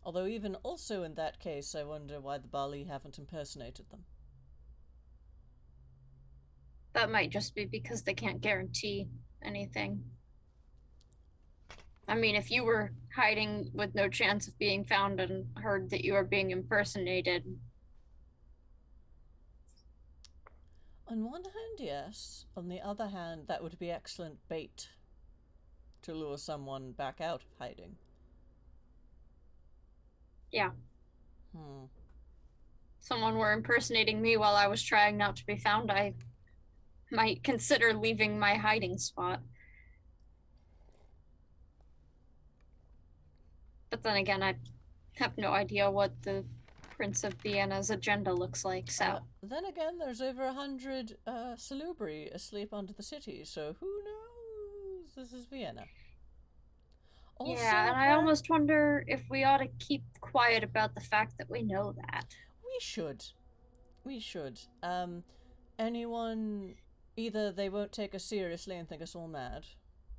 [SPEAKER 1] Although even also in that case, I wonder why the Bali haven't impersonated them.
[SPEAKER 2] That might just be because they can't guarantee anything. I mean, if you were hiding with no chance of being found and heard that you were being impersonated.
[SPEAKER 1] On one hand, yes. On the other hand, that would be excellent bait to lure someone back out of hiding.
[SPEAKER 2] Yeah.
[SPEAKER 1] Hmm.
[SPEAKER 2] Someone were impersonating me while I was trying not to be found, I might consider leaving my hiding spot. But then again, I have no idea what the Prince of Vienna's agenda looks like, so...
[SPEAKER 1] Then again, there's over 100 Salubri asleep under the city, so who knows? This is Vienna. Also,
[SPEAKER 2] yeah, and I almost wonder if we ought to keep quiet about the fact that we know that.
[SPEAKER 1] We should. We should. Anyone... Either they won't take us seriously and think us all mad.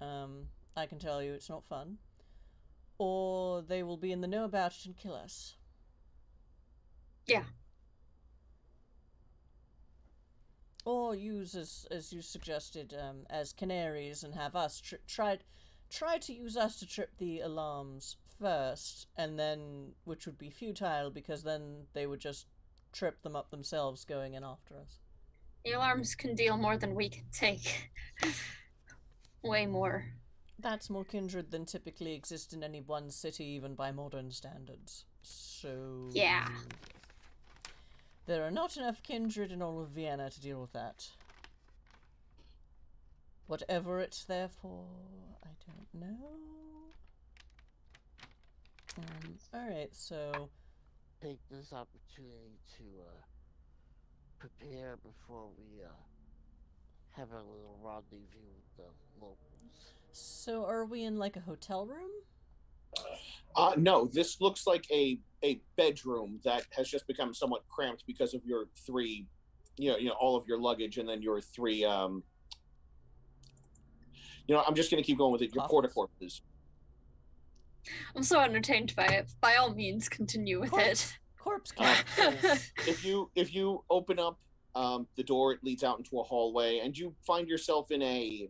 [SPEAKER 1] I can tell you it's not fun. Or they will be in the know about it and kill us.
[SPEAKER 2] Yeah.
[SPEAKER 1] Or use, as you suggested, as canaries and have us try to use us to trip the alarms first, and then, which would be futile because then they would just trip them up themselves going in after us.
[SPEAKER 2] The alarms can deal more than we can take. Way more.
[SPEAKER 1] That's more kindred than typically exist in any one city, even by modern standards. So...
[SPEAKER 2] Yeah.
[SPEAKER 1] There are not enough kindred in all of Vienna to deal with that. Whatever it's there for, I don't know. Alright, so...
[SPEAKER 4] Take this opportunity to prepare before we have a little rendezvous with the locals.
[SPEAKER 1] So are we in like a hotel room?
[SPEAKER 3] No, this looks like a bedroom that has just become somewhat cramped because of your three, all of your luggage, and then your three, I'm just going to keep going with it. Your porta corpses.
[SPEAKER 2] I'm so entertained by it. By all means, continue with it.
[SPEAKER 1] Corpse capsules.
[SPEAKER 3] If you open up the door, it leads out into a hallway, and you find yourself in a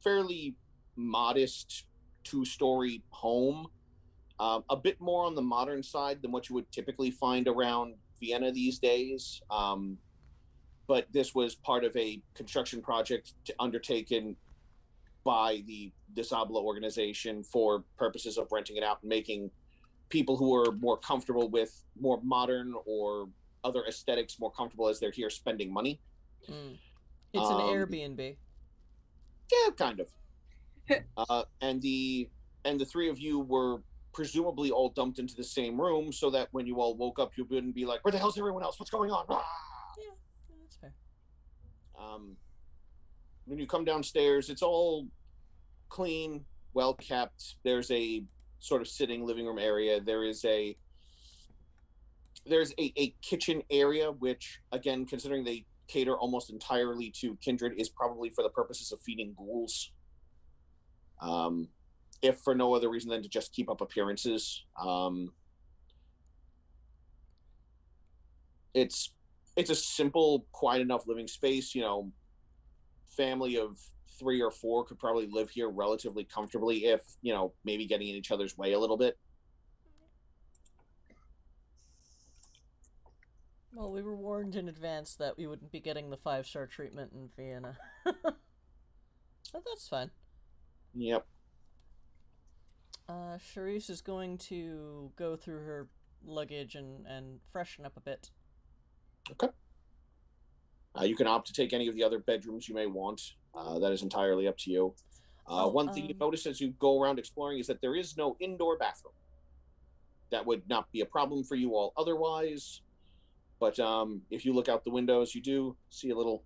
[SPEAKER 3] fairly modest 2-story home, a bit more on the modern side than what you would typically find around Vienna these days. But this was part of a construction project undertaken by the Disabla organization for purposes of renting it out and making people who are more comfortable with more modern or other aesthetics more comfortable as they're here spending money.
[SPEAKER 1] It's an Airbnb.
[SPEAKER 3] Yeah, kind of. And the three of you were presumably all dumped into the same room so that when you all woke up, you wouldn't be like, where the hell's everyone else? What's going on?
[SPEAKER 1] Yeah, that's fair.
[SPEAKER 3] When you come downstairs, it's all clean, well kept. There's a sort of sitting living room area. There's a kitchen area, which, again, considering they cater almost entirely to kindred, is probably for the purposes of feeding ghouls. If for no other reason than to just keep up appearances. It's a simple, quiet enough living space, family of 3 or 4 could probably live here relatively comfortably if, maybe getting in each other's way a little bit.
[SPEAKER 1] Well, we were warned in advance that we wouldn't be getting the 5-star treatment in Vienna. But that's fine.
[SPEAKER 3] Yep.
[SPEAKER 1] Charisse is going to go through her luggage and freshen up a bit.
[SPEAKER 3] Okay. You can opt to take any of the other bedrooms you may want. That is entirely up to you. One thing you notice as you go around exploring is that there is no indoor bathroom. That would not be a problem for you all otherwise. But if you look out the windows, you do see a little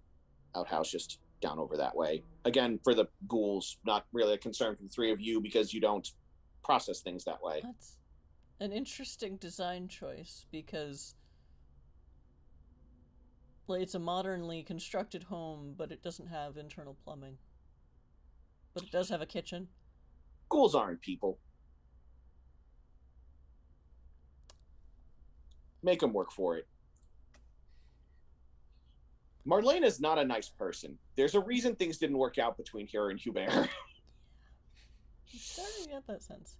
[SPEAKER 3] outhouse just down over that way. Again, for the ghouls, not really a concern for the 3 of you because you don't process things that way.
[SPEAKER 1] That's an interesting design choice because it's a modernly constructed home, but it doesn't have internal plumbing. But it does have a kitchen.
[SPEAKER 3] Ghouls aren't people. Make them work for it. Marlene is not a nice person. There's a reason things didn't work out between her and Hubert.
[SPEAKER 1] I'm starting to get that sense,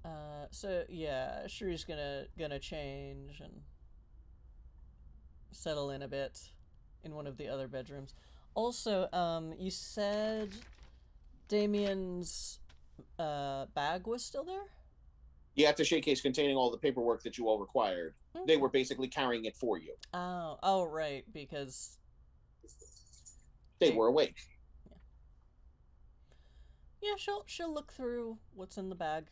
[SPEAKER 1] yeah. So yeah, Shrie's gonna change and settle in a bit in one of the other bedrooms. Also, you said Damien's bag was still there?
[SPEAKER 3] Yeah, it's a showcase containing all the paperwork that you all required. Mm-hmm. They were basically carrying it for you.
[SPEAKER 1] Oh, right, because
[SPEAKER 3] they were awake.
[SPEAKER 1] Yeah, she'll look through what's in the bag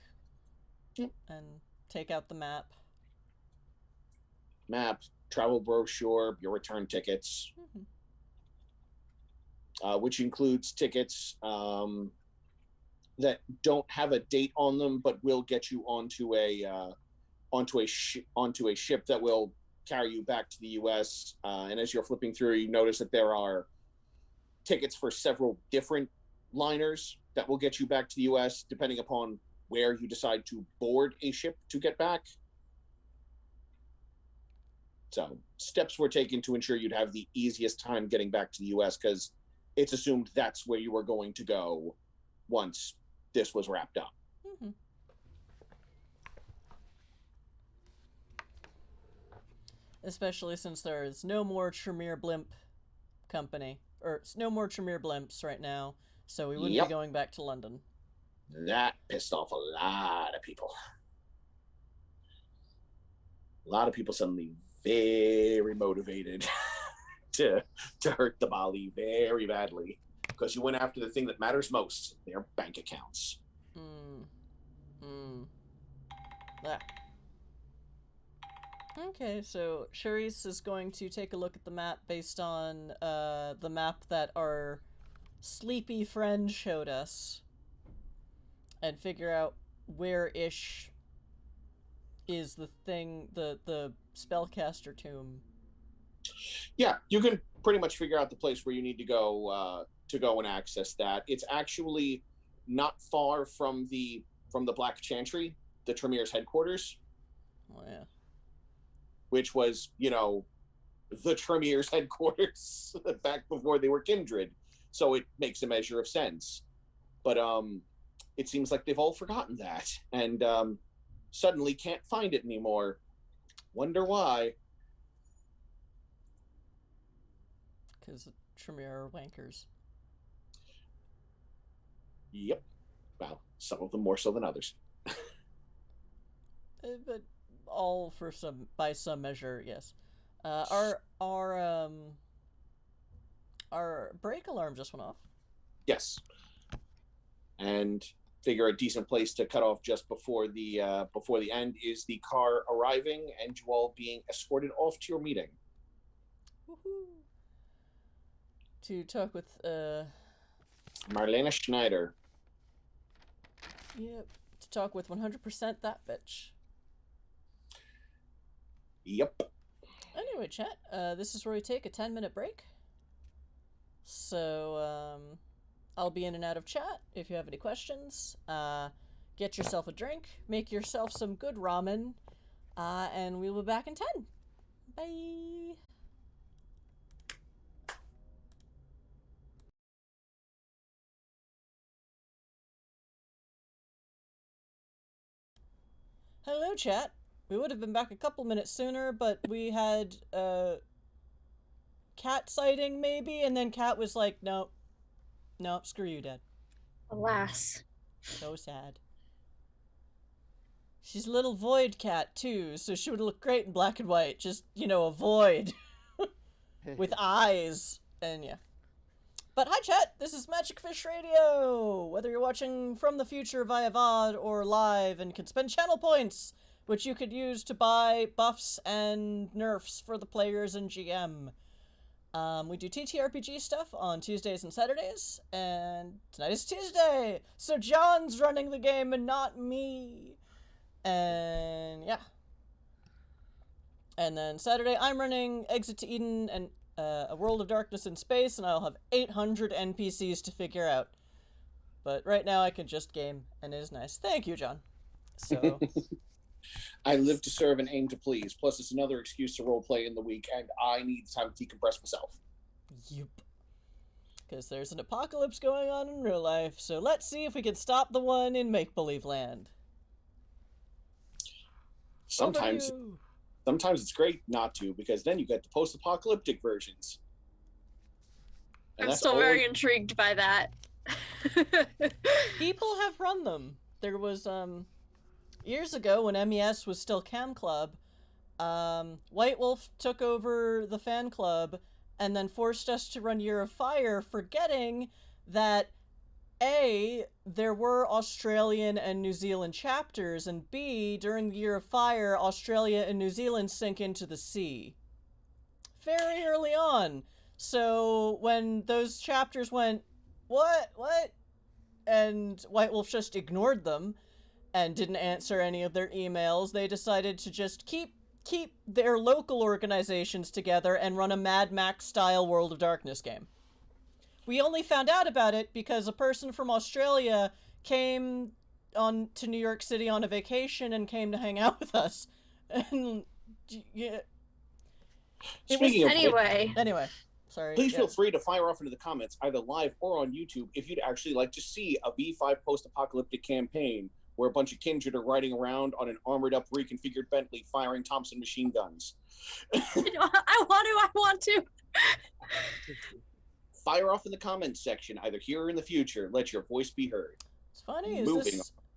[SPEAKER 1] and take out the map.
[SPEAKER 3] Travel brochure, your return tickets, which includes tickets that don't have a date on them, but will get you onto a ship that will carry you back to the U.S. And as you're flipping through, you notice that there are tickets for several different liners that will get you back to the U.S. depending upon where you decide to board a ship to get back. So steps were taken to ensure you'd have the easiest time getting back to the U.S. because it's assumed that's where you were going to go once this was wrapped up.
[SPEAKER 1] Mm-hmm. Especially since there is no more Tremere Blimp company, or no more Tremere Blimps right now, so we wouldn't be going back to London.
[SPEAKER 3] That pissed off a lot of people. A lot of people suddenly very motivated to hurt the Bali very badly because you went after the thing that matters most, their bank accounts.
[SPEAKER 1] Ah. Okay, so Charisse is going to take a look at the map based on the map that our sleepy friend showed us and figure out where-ish is the thing, the spellcaster tomb.
[SPEAKER 3] Yeah, you can pretty much figure out the place where you need to go and access that. It's actually not far from the Black Chantry, the Tremere's headquarters.
[SPEAKER 1] Oh yeah.
[SPEAKER 3] Which was, the Tremere's headquarters back before they were kindred. So it makes a measure of sense. But it seems like they've all forgotten that and suddenly can't find it anymore. Wonder why.
[SPEAKER 1] Because Tremere are wankers.
[SPEAKER 3] Yep. Well, some of them more so than others.
[SPEAKER 1] But all by some measure, yes. Our break alarm just went off.
[SPEAKER 3] Yes. And figure a decent place to cut off just before the end is the car arriving and you all being escorted off to your meeting.
[SPEAKER 1] Woohoo! To talk with
[SPEAKER 3] Marlene Schneider.
[SPEAKER 1] Yep. To talk with 100% that bitch.
[SPEAKER 3] Yep.
[SPEAKER 1] Anyway, chat, this is where we take a 10-minute break. So, I'll be in and out of chat if you have any questions. Get yourself a drink, make yourself some good ramen, and we'll be back in 10. Bye! Hello, chat. We would have been back a couple minutes sooner, but we had cat sighting maybe, and then Cat was like, "Nope, nope, screw you, Dad."
[SPEAKER 2] Alas.
[SPEAKER 1] So sad. She's a little void cat too, so she would look great in black and white. Just, a void with eyes, and yeah. But hi, chat. This is Magic Fish Radio. Whether you're watching from the future via VOD or live, and can spend channel points, which you could use to buy buffs and nerfs for the players and GM. We do TTRPG stuff on Tuesdays and Saturdays, and tonight is Tuesday, so John's running the game and not me. And yeah. And then Saturday, I'm running Exit to Eden and A World of Darkness in Space, and I'll have 800 NPCs to figure out. But right now I can just game, and it is nice. Thank you, John. So...
[SPEAKER 3] I live to serve and aim to please. Plus, it's another excuse to roleplay in the week, and I need time to decompress myself.
[SPEAKER 1] Yup. Because there's an apocalypse going on in real life, so let's see if we can stop the one in make-believe land.
[SPEAKER 3] Sometimes it's great not to, because then you get the post-apocalyptic versions. And
[SPEAKER 2] I'm still very intrigued by that.
[SPEAKER 1] People have run them. There was, years ago, when MES was still Cam Club, White Wolf took over the fan club and then forced us to run Year of Fire, forgetting that A, there were Australian and New Zealand chapters, and B, during the Year of Fire, Australia and New Zealand sink into the sea. Very early on. So when those chapters went, what? And White Wolf just ignored them, and didn't answer any of their emails, they decided to just keep their local organizations together and run a Mad Max-style World of Darkness game. We only found out about it because a person from Australia came on to New York City on a vacation and came to hang out with us. And yeah. Anyway, sorry.
[SPEAKER 3] Please feel free to fire off into the comments, either live or on YouTube, if you'd actually like to see a V5 post-apocalyptic campaign where a bunch of kindred are riding around on an armored-up, reconfigured Bentley firing Thompson machine guns.
[SPEAKER 2] I want to.
[SPEAKER 3] Fire off in the comments section, either here or in the future. Let your voice be heard.
[SPEAKER 1] It's funny,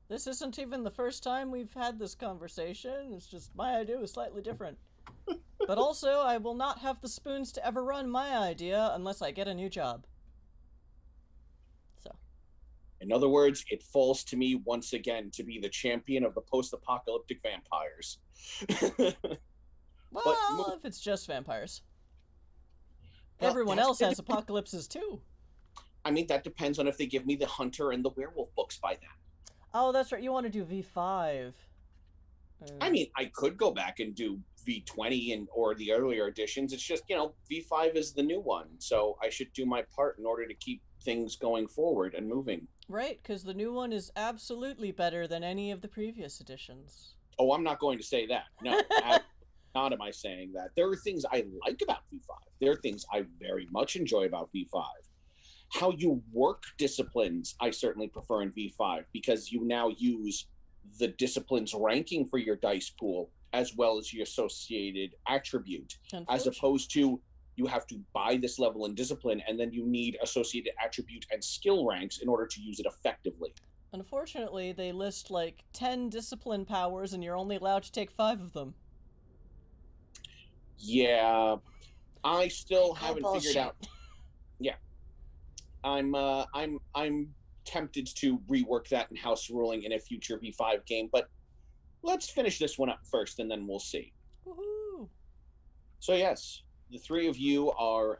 [SPEAKER 1] this isn't even the first time we've had this conversation. It's just my idea was slightly different. But also, I will not have the spoons to ever run my idea unless I get a new job.
[SPEAKER 3] In other words, it falls to me once again to be the champion of the post-apocalyptic vampires.
[SPEAKER 1] Well, if it's just vampires. Well, everyone else has apocalypses too.
[SPEAKER 3] I mean, that depends on if they give me the Hunter and the Werewolf books by then.
[SPEAKER 1] Oh, that's right. You want to do V5.
[SPEAKER 3] I mean, I could go back and do V20 or the earlier editions. It's just, V5 is the new one. So I should do my part in order to keep things going forward and moving.
[SPEAKER 1] Right, because the new one is absolutely better than any of the previous editions.
[SPEAKER 3] Oh, I'm not going to say that. No, not am I saying that. There are things I like about V5. There are things I very much enjoy about V5. How you work disciplines, I certainly prefer in V5, because you now use the discipline's ranking for your dice pool as well as your associated attribute, as opposed to you have to buy this level in discipline and then you need associated attribute and skill ranks in order to use it effectively.
[SPEAKER 1] Unfortunately, they list like 10 discipline powers and you're only allowed to take 5 of them.
[SPEAKER 3] Yeah, I still haven't figured out. Yeah, I'm tempted to rework that in house ruling in a future V5 game, but let's finish this one up first and then we'll see.
[SPEAKER 1] Woohoo!
[SPEAKER 3] So yes, the three of you are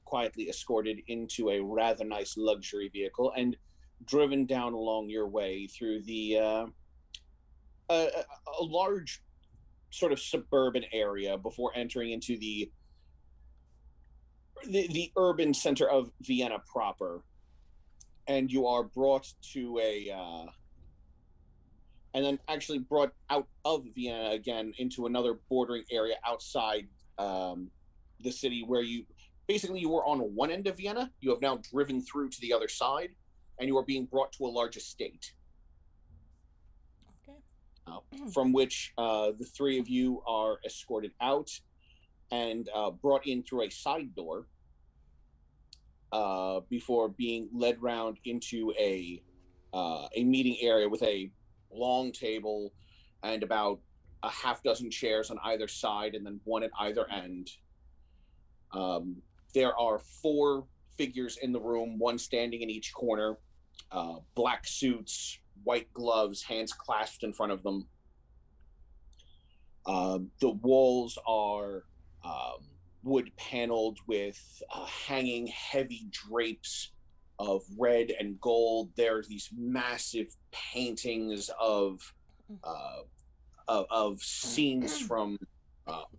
[SPEAKER 3] quietly escorted into a rather nice luxury vehicle and driven down along your way through the a large sort of suburban area before entering into the urban center of Vienna proper. And you are brought to and then actually brought out of Vienna again into another bordering area outside the city, where you were on one end of Vienna. You have now driven through to the other side, and you are being brought to a large estate.
[SPEAKER 1] Okay.
[SPEAKER 3] from which the three of you are escorted out and brought in through a side door before being led round into a meeting area with a long table and about a half dozen chairs on either side and then one at either end. There are 4 figures in the room, one standing in each corner, black suits, white gloves, hands clasped in front of them. The walls are wood paneled with hanging heavy drapes of red and gold. There's these massive paintings of scenes from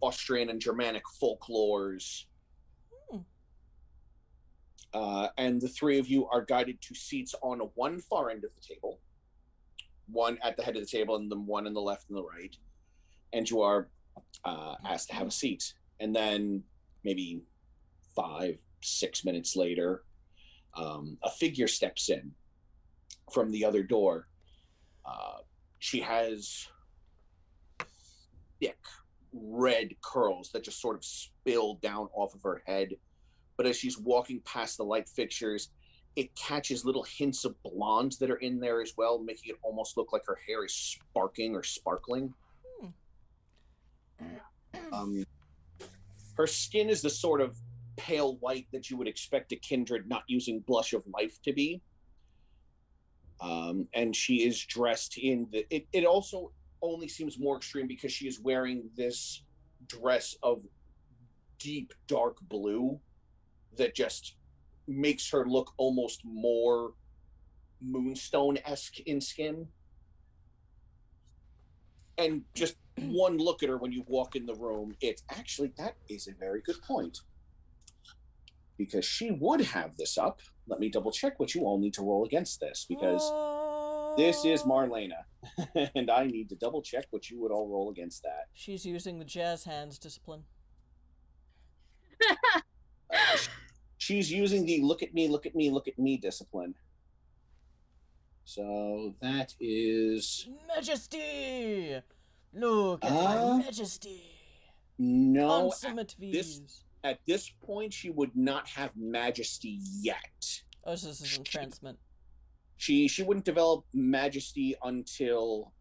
[SPEAKER 3] Austrian and Germanic folklores. And the three of you are guided to seats on one far end of the table, one at the head of the table, and then one on the left and the right. And you are asked to have a seat. And then maybe 5-6 minutes later, a figure steps in from the other door. She has thick red curls that just sort of spill down off of her head. But as she's walking past the light fixtures, it catches little hints of blonde that are in there as well, making it almost look like her hair is sparking or sparkling. Her skin is the sort of pale white that you would expect a kindred not using blush of life to be. And she is dressed in it also only seems more extreme because she is wearing this dress of deep dark blue that just makes her look almost more moonstone-esque in skin. And just one look at her when you walk in the room, it's actually, that is a very good point. Because she would have this up. Let me double check what you all need to roll against this, because this is Marlena. And I need to double check what you would all roll against that.
[SPEAKER 1] She's using the jazz hands discipline.
[SPEAKER 3] She's using the look at me, look at me, look at me discipline. So that is...
[SPEAKER 1] Majesty! Look at my majesty!
[SPEAKER 3] No.
[SPEAKER 1] Consummate views.
[SPEAKER 3] At this point, she would not have majesty yet.
[SPEAKER 1] Oh, so this is entrancement.
[SPEAKER 3] She wouldn't develop majesty until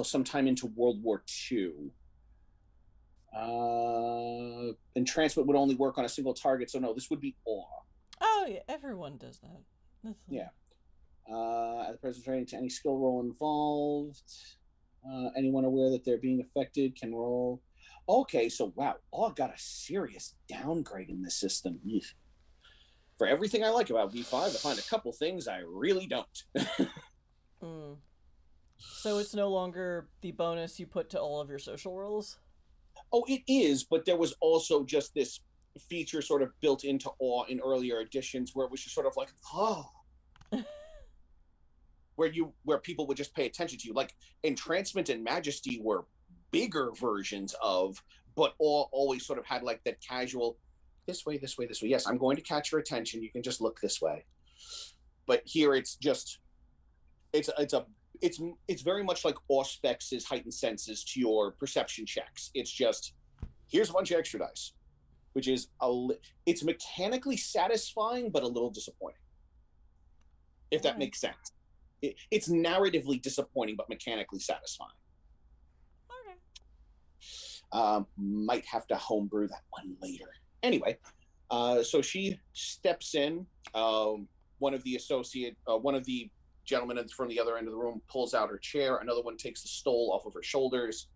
[SPEAKER 3] sometime into World War II. Entrancement would only work on a single target, so no, this would be awe.
[SPEAKER 1] Oh yeah, everyone does that.
[SPEAKER 3] Yeah. At the present training to any skill roll involved. Anyone aware that they're being affected can roll. Okay, so wow, awe got a serious downgrade in this system. Eesh. For everything I like about V5, I find a couple things I really don't.
[SPEAKER 1] So it's no longer the bonus you put to all of your social rolls?
[SPEAKER 3] Oh, it is, but there was also just this feature sort of built into awe in earlier editions where it was just sort of like, where people would just pay attention to you. Like entrancement and majesty were bigger versions of, but awe always sort of had like that casual, this way, this way, this way. Yes, I'm going to catch your attention. You can just look this way. But here it's just, it's very much like Auspex' heightened senses to your perception checks. It's just, here's a bunch of extra dice, which is it's mechanically satisfying, but a little disappointing. If that makes sense. It's narratively disappointing, but mechanically satisfying. Might have to homebrew that one later. Anyway, so she steps in. One of the gentlemen from the other end of the room pulls out her chair. Another one takes the stole off of her shoulders,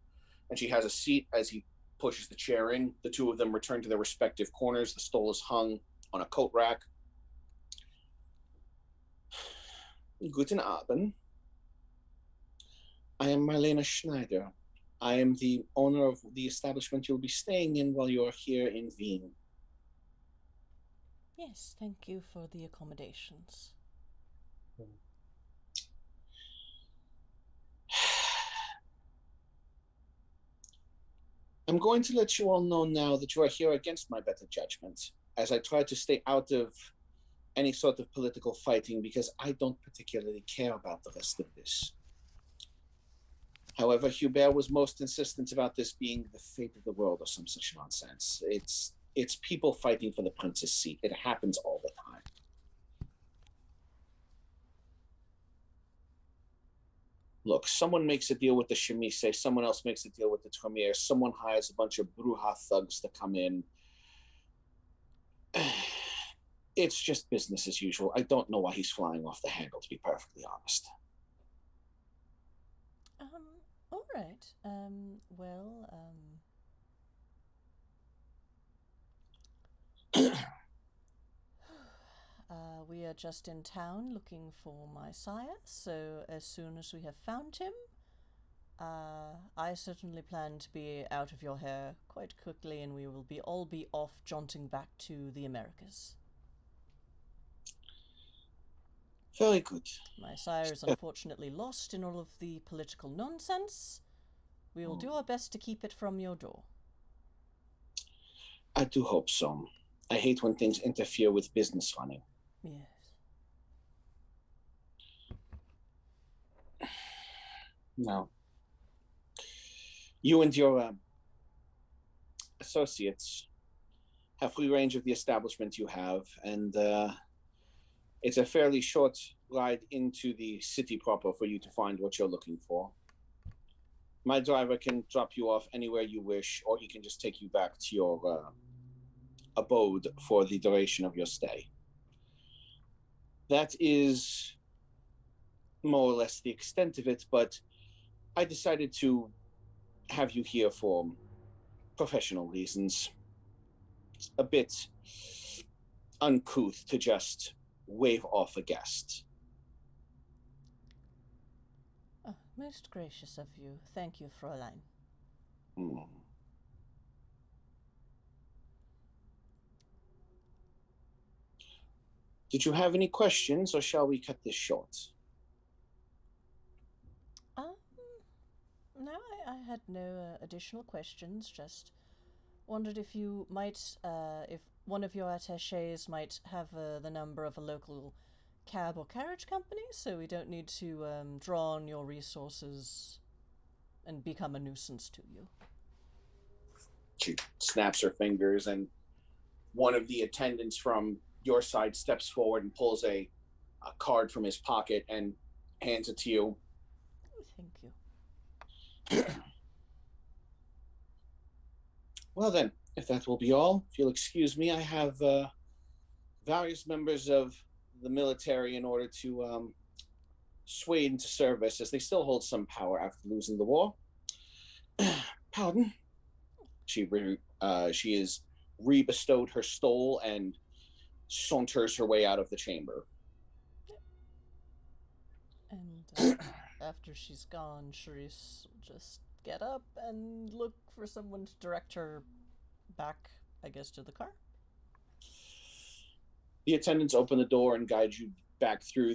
[SPEAKER 3] and she has a seat as he pushes the chair in. The two of them return to their respective corners. The stole is hung on a coat rack. Guten Abend. I am Marlena Schneider. I am the owner of the establishment you'll be staying in while you're here in Wien.
[SPEAKER 1] Yes, thank you for the accommodations.
[SPEAKER 3] I'm going to let you all know now that you are here against my better judgment, as I try to stay out of any sort of political fighting because I don't particularly care about the rest of this. However, Hubert was most insistent about this being the fate of the world or some such nonsense. It's people fighting for the prince's seat. It happens all the time. Look, someone makes a deal with the Chemise, someone else makes a deal with the Tremere, someone hires a bunch of Bruja thugs to come in. It's just business as usual. I don't know why he's flying off the handle, to be perfectly honest.
[SPEAKER 1] All right. Well, we are just in town looking for my sire, so as soon as we have found him, I certainly plan to be out of your hair quite quickly, and we will all be off jaunting back to the Americas.
[SPEAKER 3] Very good.
[SPEAKER 1] My sire is unfortunately lost in all of the political nonsense. We will do our best to keep it from your door.
[SPEAKER 3] I do hope so. I hate when things interfere with business running.
[SPEAKER 1] Yes.
[SPEAKER 3] Now, you and your associates have free range of the establishment you have, and it's a fairly short ride into the city proper for you to find what you're looking for. My driver can drop you off anywhere you wish, or he can just take you back to your abode for the duration of your stay. That is more or less the extent of it, but I decided to have you here for professional reasons. It's a bit uncouth to just wave off a guest.
[SPEAKER 1] Oh, most gracious of you. Thank you, Fräulein.
[SPEAKER 3] Did you have any questions, or shall we cut this short?
[SPEAKER 1] No, I had no additional questions. Just wondered if you might, if one of your attachés might have the number of a local cab or carriage company, so we don't need to draw on your resources and become a nuisance to you.
[SPEAKER 3] She snaps her fingers, and one of the attendants from your side steps forward and pulls a card from his pocket and hands it to you.
[SPEAKER 1] Thank you.
[SPEAKER 3] Well then, if that will be all, if you'll excuse me, I have various members of the military in order to sway into service, as they still hold some power after losing the war. Pardon? She is re-bestowed her stole and saunters her way out of the chamber.
[SPEAKER 1] And after she's gone, Charisse will just get up and look for someone to direct her back, I guess, to the car.
[SPEAKER 3] The attendants open the door and guide you back through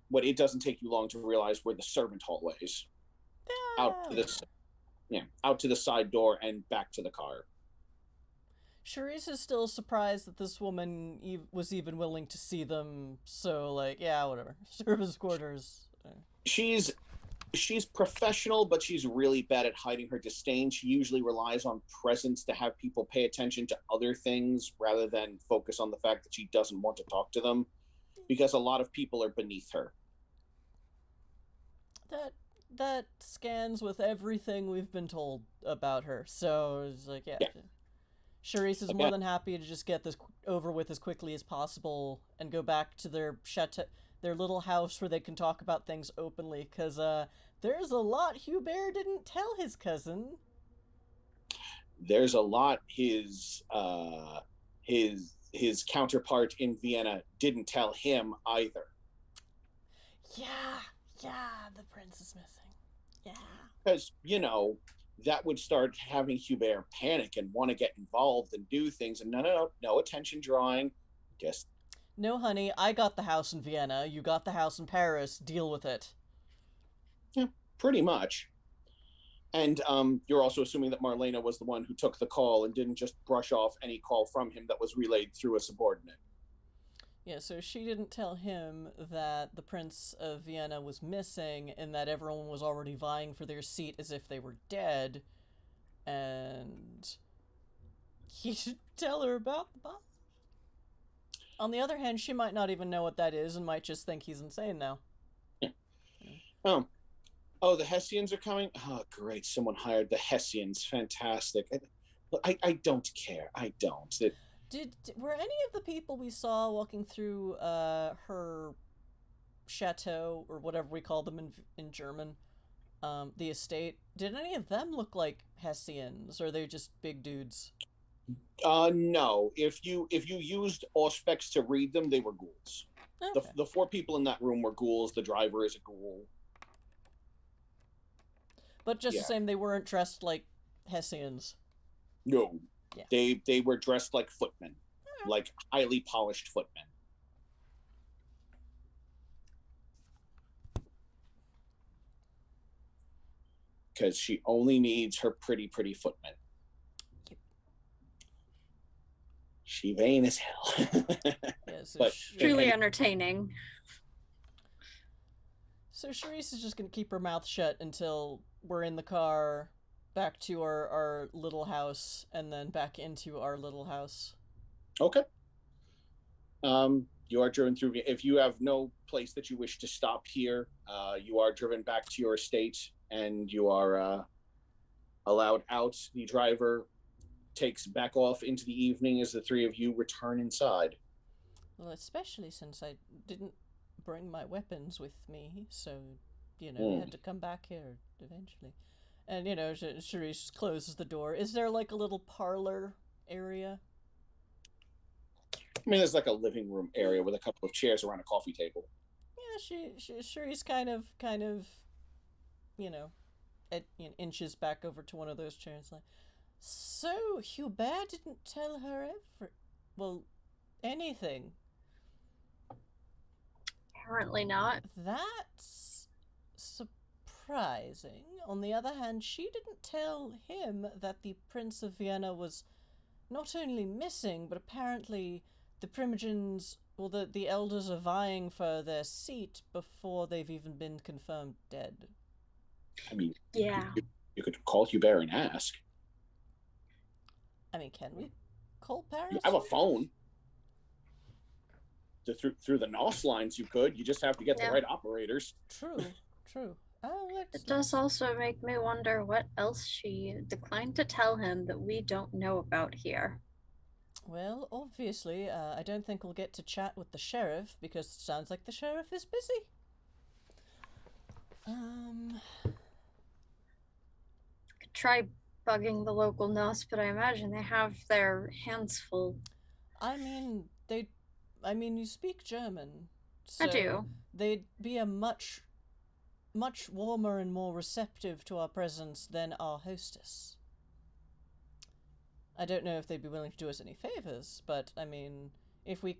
[SPEAKER 3] what it doesn't take you long to realize were the servant hallways.
[SPEAKER 1] Yeah.
[SPEAKER 3] Out to the side door and back to the car.
[SPEAKER 1] Charisse is still surprised that this woman was even willing to see them, so, like, yeah, whatever. Service quarters.
[SPEAKER 3] She's professional, but she's really bad at hiding her disdain. She usually relies on presence to have people pay attention to other things rather than focus on the fact that she doesn't want to talk to them, because a lot of people are beneath her.
[SPEAKER 1] That scans with everything we've been told about her, so it's like, yeah. Charisse is more than happy to just get this over with as quickly as possible and go back to their their little house where they can talk about things openly, because there's a lot Hubert didn't tell his cousin.
[SPEAKER 3] There's a lot his counterpart in Vienna didn't tell him either.
[SPEAKER 1] Yeah, the prince is missing. Yeah.
[SPEAKER 3] Because, that would start having Hubert panic and want to get involved and do things, and no attention drawing. Just
[SPEAKER 1] no, honey, I got the house in Vienna, you got the house in Paris, deal with it.
[SPEAKER 3] Yeah, pretty much. And you're also assuming that Marlena was the one who took the call and didn't just brush off any call from him that was relayed through a subordinate.
[SPEAKER 1] Yeah, so she didn't tell him that the Prince of Vienna was missing and that everyone was already vying for their seat as if they were dead. And he should tell her about the boss. On the other hand, she might not even know what that is and might just think he's insane now.
[SPEAKER 3] Oh, the Hessians are coming? Oh, great. Someone hired the Hessians. Fantastic. I don't care. I don't.
[SPEAKER 1] Were any of the people we saw walking through her chateau, or whatever we call them in German, the estate, did any of them look like Hessians, or are they just big dudes?
[SPEAKER 3] No. If you used Auspex to read them, they were ghouls.
[SPEAKER 1] Okay.
[SPEAKER 3] The 4 people in that room were ghouls. The driver is a ghoul.
[SPEAKER 1] But just the same, they weren't dressed like Hessians.
[SPEAKER 3] No.
[SPEAKER 1] Yeah.
[SPEAKER 3] They were dressed like footmen. Like highly polished footmen. Because she only needs her pretty footmen.
[SPEAKER 1] Yep.
[SPEAKER 3] She vain as hell.
[SPEAKER 1] Yeah, so
[SPEAKER 3] but
[SPEAKER 2] truly entertaining.
[SPEAKER 1] So Charisse is just gonna keep her mouth shut until we're in the car, back to our little house, and then back into our little house.
[SPEAKER 3] Okay. You are driven through. If you have no place that you wish to stop here, you are driven back to your estate, and you are allowed out. The driver takes back off into the evening as the 3 of you return inside.
[SPEAKER 1] Well, especially since I didn't bring my weapons with me, so, we had to come back here eventually. And, Charisse closes the door. Is there, like, a little parlor area?
[SPEAKER 3] I mean, there's like a living room area with a couple of chairs around a coffee table.
[SPEAKER 1] Yeah, Charisse kind of, inches back over to one of those chairs, like, so Hubert didn't tell her anything.
[SPEAKER 2] Apparently not.
[SPEAKER 1] That's surprising. On the other hand, she didn't tell him that the Prince of Vienna was not only missing, but apparently the Primogens, the elders are vying for their seat before they've even been confirmed dead.
[SPEAKER 3] I mean,
[SPEAKER 2] yeah.
[SPEAKER 3] You could call Hubert and ask.
[SPEAKER 1] I mean, can we call Paris?
[SPEAKER 3] You have a phone. Through the NOS lines, you could. You just have to get the right operators.
[SPEAKER 1] True.
[SPEAKER 2] It does also make me wonder what else she declined to tell him that we don't know about here.
[SPEAKER 1] Well, obviously, I don't think we'll get to chat with the sheriff, because it sounds like the sheriff is busy.
[SPEAKER 2] Could try bugging the local NOS, but I imagine they have their hands full.
[SPEAKER 1] I mean, you speak German. So
[SPEAKER 2] I do.
[SPEAKER 1] They'd be a much warmer and more receptive to our presence than our hostess. I don't know if they'd be willing to do us any favors, but, I mean, if we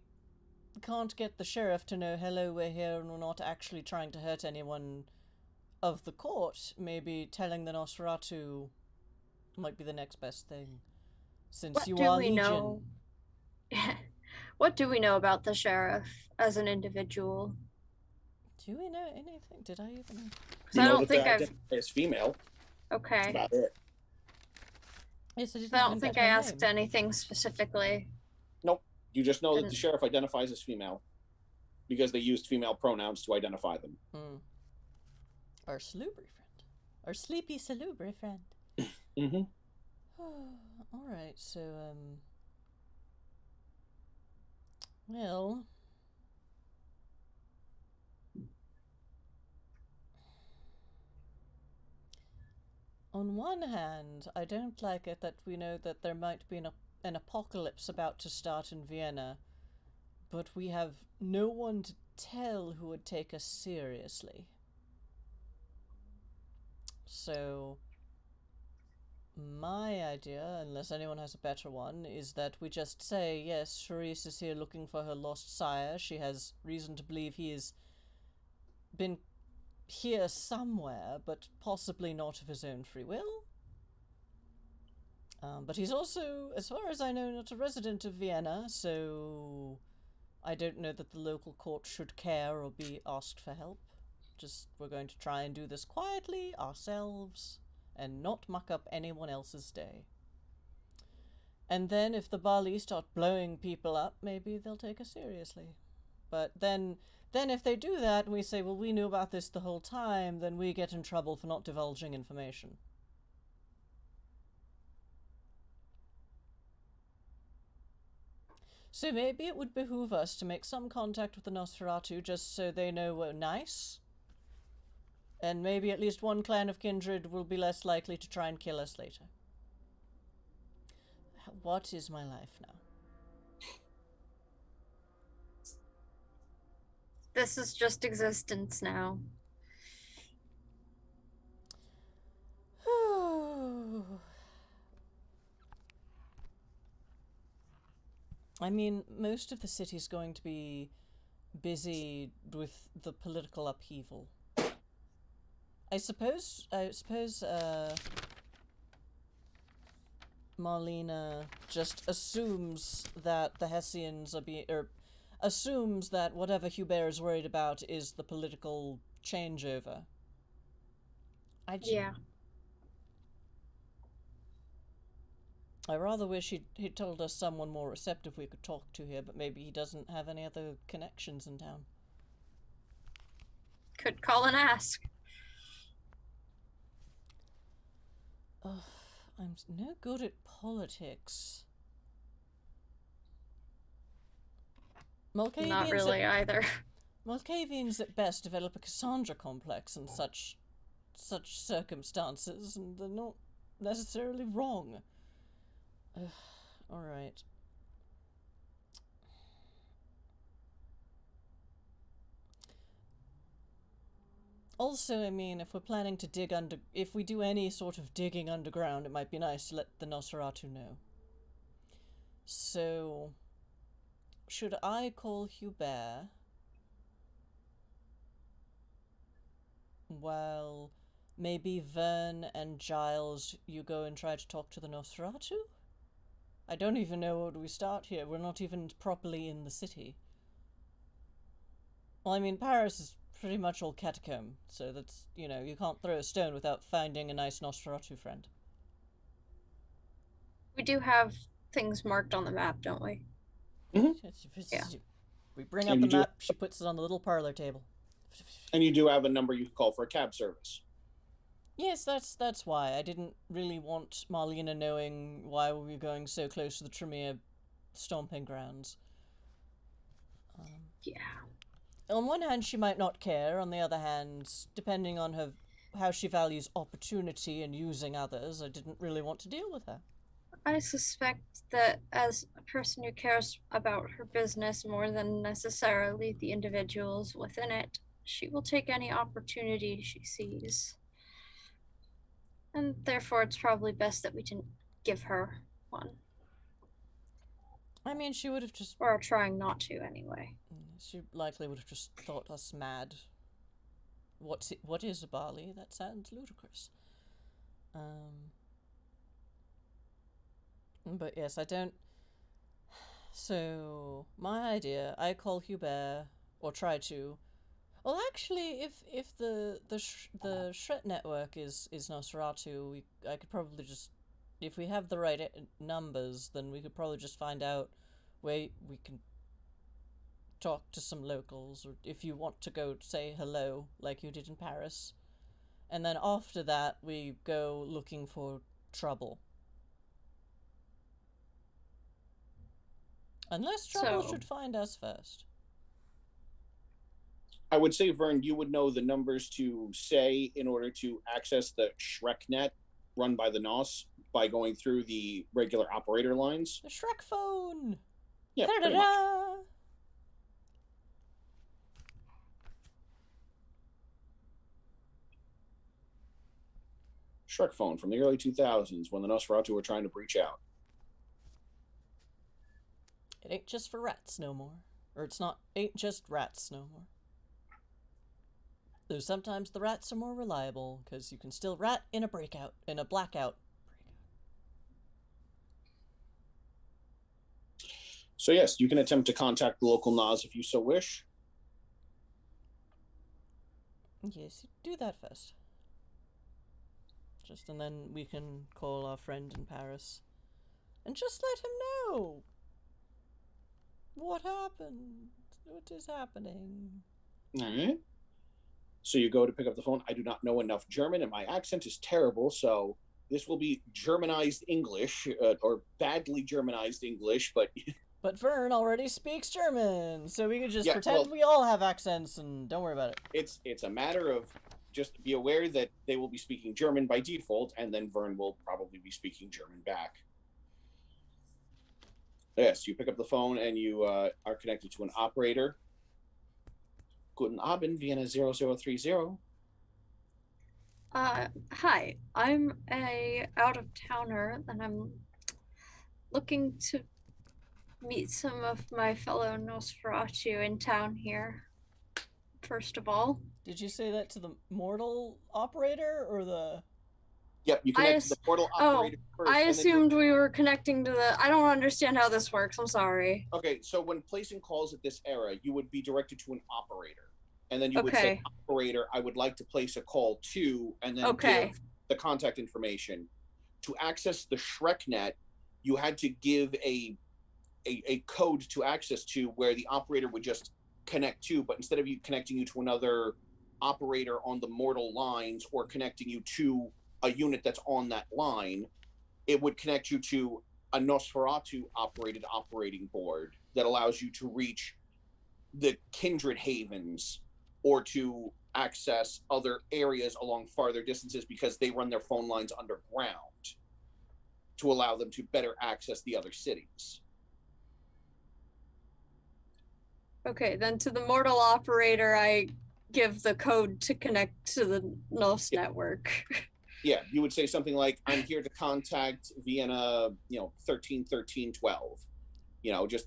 [SPEAKER 1] can't get the sheriff to know, hello, we're here and we're not actually trying to hurt anyone of the court, maybe telling the Nosferatu might be the next best thing. Since
[SPEAKER 2] what
[SPEAKER 1] you
[SPEAKER 2] do
[SPEAKER 1] are
[SPEAKER 2] we
[SPEAKER 1] Legion.
[SPEAKER 2] Know? What do we know about the sheriff as an individual?
[SPEAKER 1] Do we know anything? Did I even...
[SPEAKER 2] I don't think I've...
[SPEAKER 3] As female.
[SPEAKER 2] Okay.
[SPEAKER 3] That's about it.
[SPEAKER 1] Yes, I
[SPEAKER 2] don't think I asked anything specifically.
[SPEAKER 3] Nope. You just know that the sheriff identifies as female. Because they used female pronouns to identify them.
[SPEAKER 1] Our salubri friend. Our sleepy salubri friend.
[SPEAKER 3] Mm-hmm.
[SPEAKER 1] Alright, so, well... On one hand, I don't like it that we know that there might be an apocalypse about to start in Vienna, but we have no one to tell who would take us seriously. So, my idea, unless anyone has a better one, is that we just say, yes, Charisse is here looking for her lost sire. She has reason to believe he has been here somewhere, but possibly not of his own free will. But he's also, as far as I know, not a resident of Vienna, so I don't know that the local court should care or be asked for help. Just, we're going to try and do this quietly, ourselves, and not muck up anyone else's day. And then if the Bali start blowing people up, maybe they'll take us seriously. But then if they do that and we say, well, we knew about this the whole time, then we get in trouble for not divulging information. So maybe it would behoove us to make some contact with the Nosferatu just so they know we're nice. And maybe at least one clan of kindred will be less likely to try and kill us later. What is my life now?
[SPEAKER 2] This is just existence now.
[SPEAKER 1] I mean, most of the city's going to be busy with the political upheaval. I suppose, Marlena just assumes that the Hessians are assumes that whatever Hubert is worried about is the political changeover.
[SPEAKER 2] Yeah.
[SPEAKER 1] I rather wish he'd told us someone more receptive we could talk to here, but maybe he doesn't have any other connections in town.
[SPEAKER 2] Could call and ask.
[SPEAKER 1] Ugh, I'm no good at politics.
[SPEAKER 2] Not really either.
[SPEAKER 1] Malkavians at best develop a Cassandra complex in such circumstances, and they're not necessarily wrong. Alright. Also, I mean, if we're planning to if we do any sort of digging underground, it might be nice to let the Nosferatu know. So, should I call Hubert? Well, maybe Vern and Giles, you go and try to talk to the Nosferatu? I don't even know where do we start here. We're not even properly in the city. Well, I mean, Paris is pretty much all catacomb, so that's, you know, you can't throw a stone without finding a nice Nosferatu friend.
[SPEAKER 2] We do have things marked on the map, don't we?
[SPEAKER 1] Yeah. We bring up the map, she puts it on the little parlor table.
[SPEAKER 3] And you do have a number you can call for a cab service.
[SPEAKER 1] Yes, that's why. I didn't really want Marlena knowing why we were going so close to the Tremere stomping grounds.
[SPEAKER 2] Yeah.
[SPEAKER 1] On one hand, she might not care. On the other hand, depending on how she values opportunity and using others, I didn't really want to deal with her.
[SPEAKER 2] I suspect that as a person who cares about her business more than necessarily the individuals within it, she will take any opportunity she sees. And therefore, it's probably best that we didn't give her one.
[SPEAKER 1] I mean, she would have just...
[SPEAKER 2] Or are trying not to, anyway.
[SPEAKER 1] She likely would have just thought us mad. What is a Bali? That sounds ludicrous. But yes, I don't... So, my idea, I call Hubert, or try to... Well, actually, if the Shret network is Nosferatu, I could probably just... If we have the right numbers, then we could probably just find out where we can talk to some locals, or if you want to go say hello, like you did in Paris. And then after that, we go looking for trouble. Unless trouble should find us first.
[SPEAKER 3] I would say, Vern, you would know the numbers to say in order to access the ShrekNet run by the NOS by going through the regular operator lines.
[SPEAKER 1] The Shrek phone!
[SPEAKER 3] Yeah, pretty much. Shrek phone from the early 2000s when the Nosferatu were trying to breach out.
[SPEAKER 1] It ain't just for rats no more. Or ain't just rats no more. Though sometimes the rats are more reliable, because you can still rat in a blackout.
[SPEAKER 3] So yes, you can attempt to contact the local Nas if you so wish.
[SPEAKER 1] Yes, do that first. And then we can call our friend in Paris. And just let him know. What happened? What is happening?
[SPEAKER 3] Alright. So you go to pick up the phone. I do not know enough German, and my accent is terrible, so this will be Germanized English, or badly Germanized English, but...
[SPEAKER 1] But Vern already speaks German, so we could just pretend
[SPEAKER 3] well,
[SPEAKER 1] we all have accents and don't worry about it.
[SPEAKER 3] It's a matter of just be aware that they will be speaking German by default, and then Vern will probably be speaking German back. Yes, you pick up the phone and you are connected to an operator. Guten Abend, Vienna 0030.
[SPEAKER 2] Hi. I'm a out-of-towner, and I'm looking to meet some of my fellow Nosferatu in town here. First of all.
[SPEAKER 1] Did you say that to the mortal operator or the...
[SPEAKER 3] Yep, you connect to the portal operator first.
[SPEAKER 2] I assumed we were connecting to the... I don't understand how this works. I'm sorry.
[SPEAKER 3] Okay, so when placing calls at this era, you would be directed to an operator. And then you would say, operator, I would like to place a call to, and then give the contact information. To access the ShrekNet, you had to give a code to access to where the operator would just connect to, but instead of you connecting you to another operator on the mortal lines or connecting you to a unit that's on that line, it would connect you to a Nosferatu operated operating board that allows you to reach the kindred havens or to access other areas along farther distances because they run their phone lines underground to allow them to better access the other cities.
[SPEAKER 2] Okay, then to the mortal operator, I give the code to connect to the Nos network.
[SPEAKER 3] Yeah, you would say something like, I'm here to contact Vienna, 131312. Just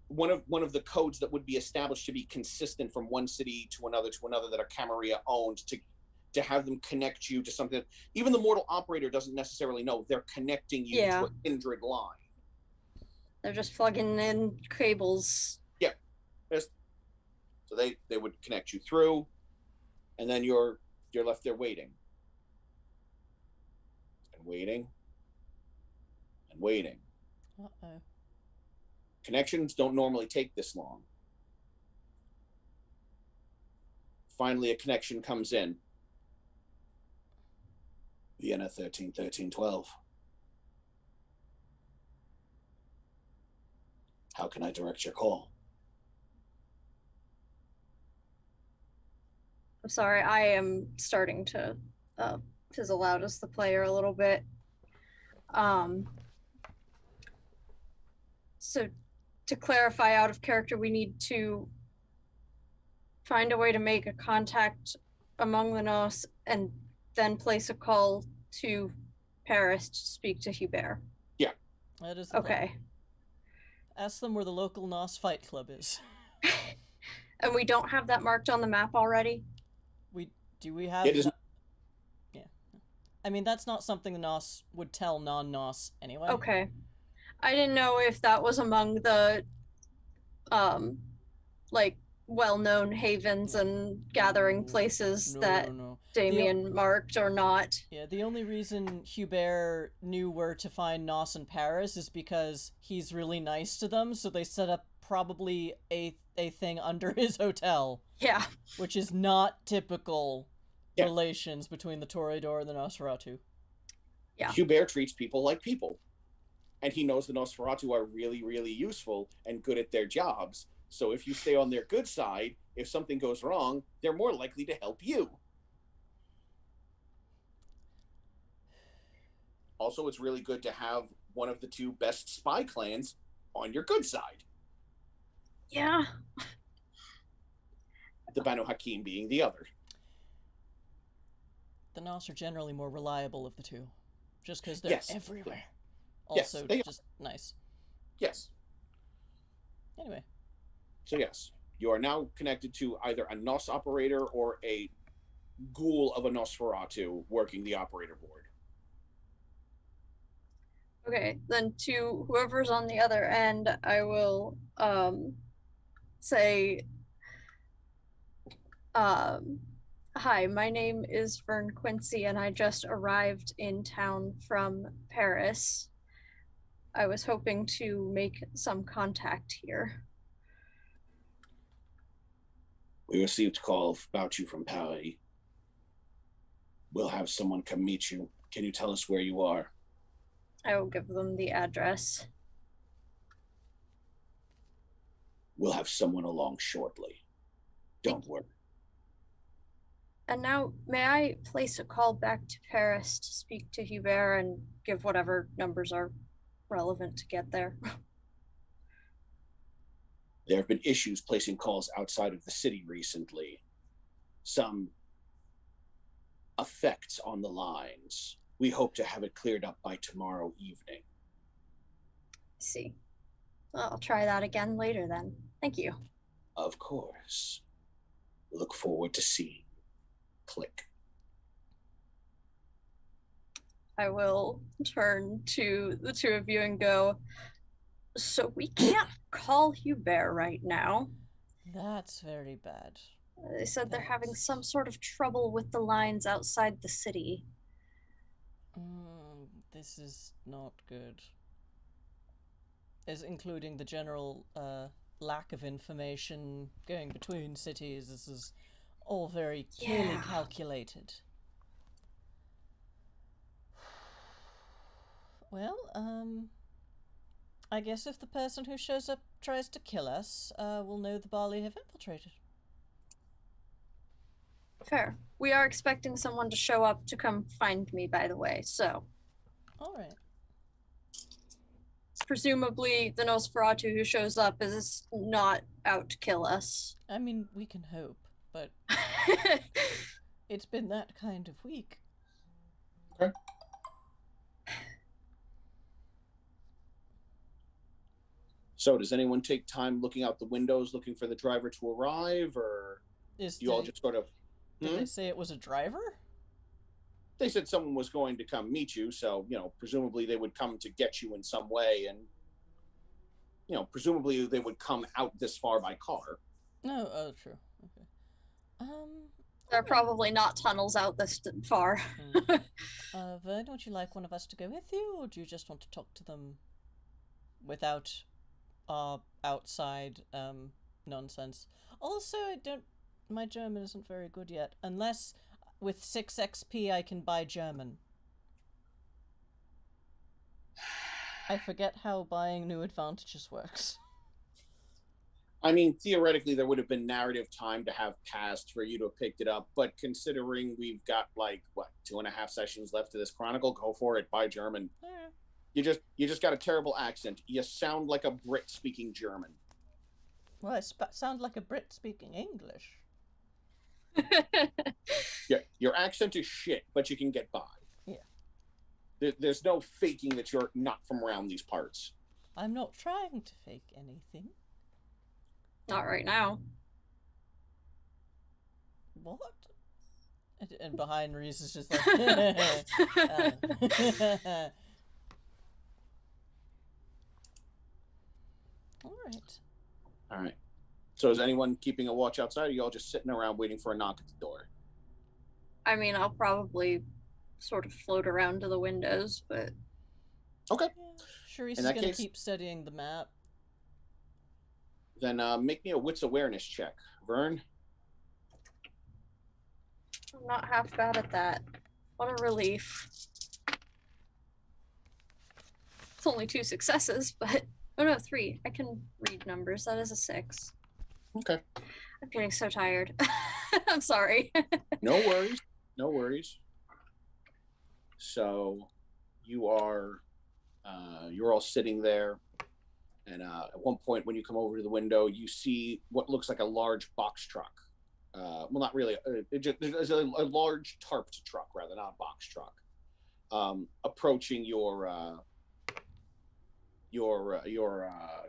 [SPEAKER 3] one of the codes that would be established to be consistent from one city to another that a Camarilla owned to have them connect you to something. Even the mortal operator doesn't necessarily know. They're connecting you to a kindred line.
[SPEAKER 2] They're just plugging in cables.
[SPEAKER 3] Yeah. So they would connect you through, and then you're left there waiting. And waiting. And waiting.
[SPEAKER 1] Uh-oh.
[SPEAKER 3] Connections don't normally take this long. Finally, a connection comes in. Vienna 131312. How can I direct your call?
[SPEAKER 2] I'm sorry, I am starting to fizzle out as the player a little bit. So to clarify, out of character, we need to find a way to make a contact among the Nos and then place a call to Paris to speak to Hubert.
[SPEAKER 3] Yeah.
[SPEAKER 1] That is the
[SPEAKER 2] okay.
[SPEAKER 1] Plan. Ask them where the local Nos fight club is.
[SPEAKER 2] And we don't have that marked on the map already?
[SPEAKER 1] Do we have... Yeah. I mean, that's not something the Nos would tell non-Nos anyway.
[SPEAKER 2] Okay. I didn't know if that was among the, well-known havens and gathering places that Damien marked or not.
[SPEAKER 1] Yeah, the only reason Hubert knew where to find Nos in Paris is because he's really nice to them, so they set up probably a thing under his hotel.
[SPEAKER 2] Yeah.
[SPEAKER 1] Which is not typical relations between the Toreador and the Nosferatu.
[SPEAKER 2] Yeah.
[SPEAKER 3] Hubert treats people like people. And he knows the Nosferatu are really, really useful and good at their jobs. So if you stay on their good side, if something goes wrong, they're more likely to help you. Also, it's really good to have one of the two best spy clans on your good side.
[SPEAKER 2] Yeah.
[SPEAKER 3] The Banu Hakim being the other.
[SPEAKER 1] The Nos are generally more reliable of the two. Just because they're everywhere. Also, just nice.
[SPEAKER 3] Yes.
[SPEAKER 1] Anyway.
[SPEAKER 3] So yes, you are now connected to either a Nos operator or a ghoul of a Nosferatu working the operator board.
[SPEAKER 2] Okay, then to whoever's on the other end, I will say, hi, my name is Vern Quincy, and I just arrived in town from Paris. I was hoping to make some contact here.
[SPEAKER 3] We received a call about you from Paris. We'll have someone come meet you. Can you tell us where you are?
[SPEAKER 2] I will give them the address.
[SPEAKER 3] We'll have someone along shortly. Don't worry.
[SPEAKER 2] And now, may I place a call back to Paris to speak to Hubert and give whatever numbers are relevant to get there?
[SPEAKER 3] There have been issues placing calls outside of the city recently. Some effects on the lines. We hope to have it cleared up by tomorrow evening.
[SPEAKER 2] I see. Well, I'll try that again later then. Thank you.
[SPEAKER 3] Of course. Look forward to seeing. Click.
[SPEAKER 2] I will turn to the two of you and go, so we can't call Hubert right now.
[SPEAKER 1] That's very bad.
[SPEAKER 2] They said they're having some sort of trouble with the lines outside the city.
[SPEAKER 1] This is not good. As including the general lack of information going between cities. This is all very clearly calculated. Well, I guess if the person who shows up tries to kill us, we'll know the Bali have infiltrated.
[SPEAKER 2] Fair. We are expecting someone to show up to come find me, by the way, so.
[SPEAKER 1] Alright.
[SPEAKER 2] Presumably, the Nosferatu who shows up is not out to kill us.
[SPEAKER 1] I mean, we can hope, but it's been that kind of week.
[SPEAKER 3] Okay. So, does anyone take time looking out the windows, looking for the driver to arrive, or you all just sort of...
[SPEAKER 1] Did they say it was a driver?
[SPEAKER 3] They said someone was going to come meet you, so, presumably they would come to get you in some way, and, presumably they would come out this far by car.
[SPEAKER 1] No, oh, true. Okay.
[SPEAKER 2] There are probably not tunnels out this far.
[SPEAKER 1] Vern, would you like one of us to go with you, or do you just want to talk to them without outside nonsense? Also, my German isn't very good yet, unless with 6 XP I can buy German. I forget how buying new advantages works.
[SPEAKER 3] I mean, theoretically, there would have been narrative time to have passed for you to have picked it up, but considering we've got, 2.5 sessions left of this chronicle, go for it, buy German.
[SPEAKER 1] Yeah.
[SPEAKER 3] You just got a terrible accent. You sound like a Brit speaking German.
[SPEAKER 1] Well, I sound like a Brit speaking English.
[SPEAKER 3] Yeah, your accent is shit, but you can get by.
[SPEAKER 1] Yeah.
[SPEAKER 3] There's no faking that you're not from around these parts.
[SPEAKER 1] I'm not trying to fake anything.
[SPEAKER 2] Not right now.
[SPEAKER 1] What? And behind Reese is just like...
[SPEAKER 3] Alright. So is anyone keeping a watch outside, or are you all just sitting around waiting for a knock at the door?
[SPEAKER 2] I mean, I'll probably sort of float around to the windows, but...
[SPEAKER 3] Okay.
[SPEAKER 1] Yeah, Sharice is going to keep studying the map.
[SPEAKER 3] Then make me a wits awareness check. Vern?
[SPEAKER 2] I'm not half bad at that. What a relief. It's only 2 successes, but... Oh no, 3. I can read numbers. That is a 6.
[SPEAKER 3] Okay.
[SPEAKER 2] I'm getting so tired. I'm sorry.
[SPEAKER 3] No worries. No worries. So you are you're all sitting there, and at one point when you come over to the window, you see what looks like a large box truck. Well, not really. There's a large tarped truck, rather, not a box truck, approaching your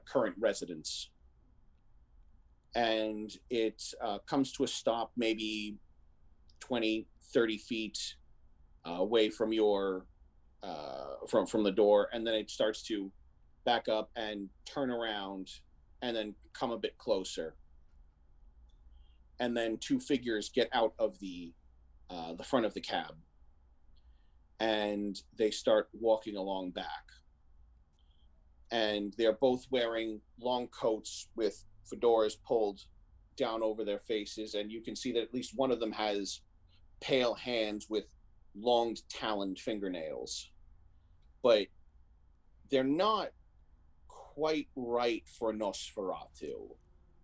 [SPEAKER 3] current residence, and it comes to a stop maybe 20-30 feet away from your from the door, and then it starts to back up and turn around and then come a bit closer. And then two figures get out of the front of the cab, and they start walking along back. And they're both wearing long coats with fedoras pulled down over their faces, and you can see that at least one of them has pale hands with long taloned fingernails. But they're not quite right for Nosferatu.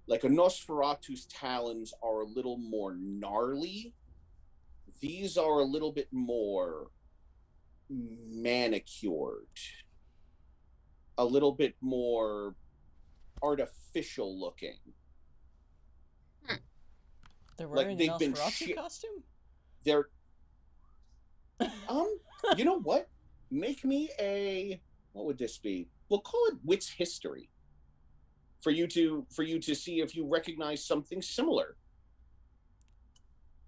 [SPEAKER 3] Like, a Nosferatu's talons are a little more gnarly. These are a little bit more manicured, a little bit more artificial looking.
[SPEAKER 1] They're wearing
[SPEAKER 3] Like, they've
[SPEAKER 1] a
[SPEAKER 3] been
[SPEAKER 1] Nosferatu costume?
[SPEAKER 3] They're you know what? Make me a, what would this be? We'll call it Wit's History. For you to see if you recognize something similar.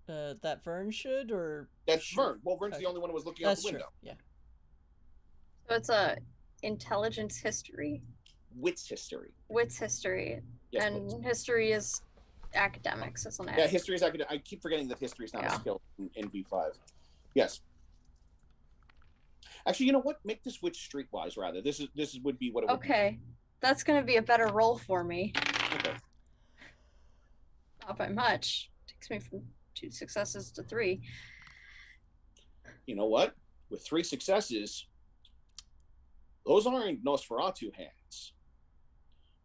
[SPEAKER 1] That Vern should, or
[SPEAKER 3] That's Vern. Well, Vern's the only one who was looking out the window.
[SPEAKER 1] True. Yeah.
[SPEAKER 2] So it's a intelligence history.
[SPEAKER 3] Wit's History.
[SPEAKER 2] Wit's history.
[SPEAKER 3] Yes,
[SPEAKER 2] and
[SPEAKER 3] please.
[SPEAKER 2] History is academics, isn't it?
[SPEAKER 3] Yeah, history is academic. I keep forgetting that history is not a skill in V5. Yes. Actually, you know what? Make this Witch Streetwise rather. This would be what it would be.
[SPEAKER 2] Okay. That's gonna be a better roll for me.
[SPEAKER 3] Okay.
[SPEAKER 2] Not by much. Takes me from 2 successes to 3.
[SPEAKER 3] You know what? With 3 successes, those aren't Nosferatu hands.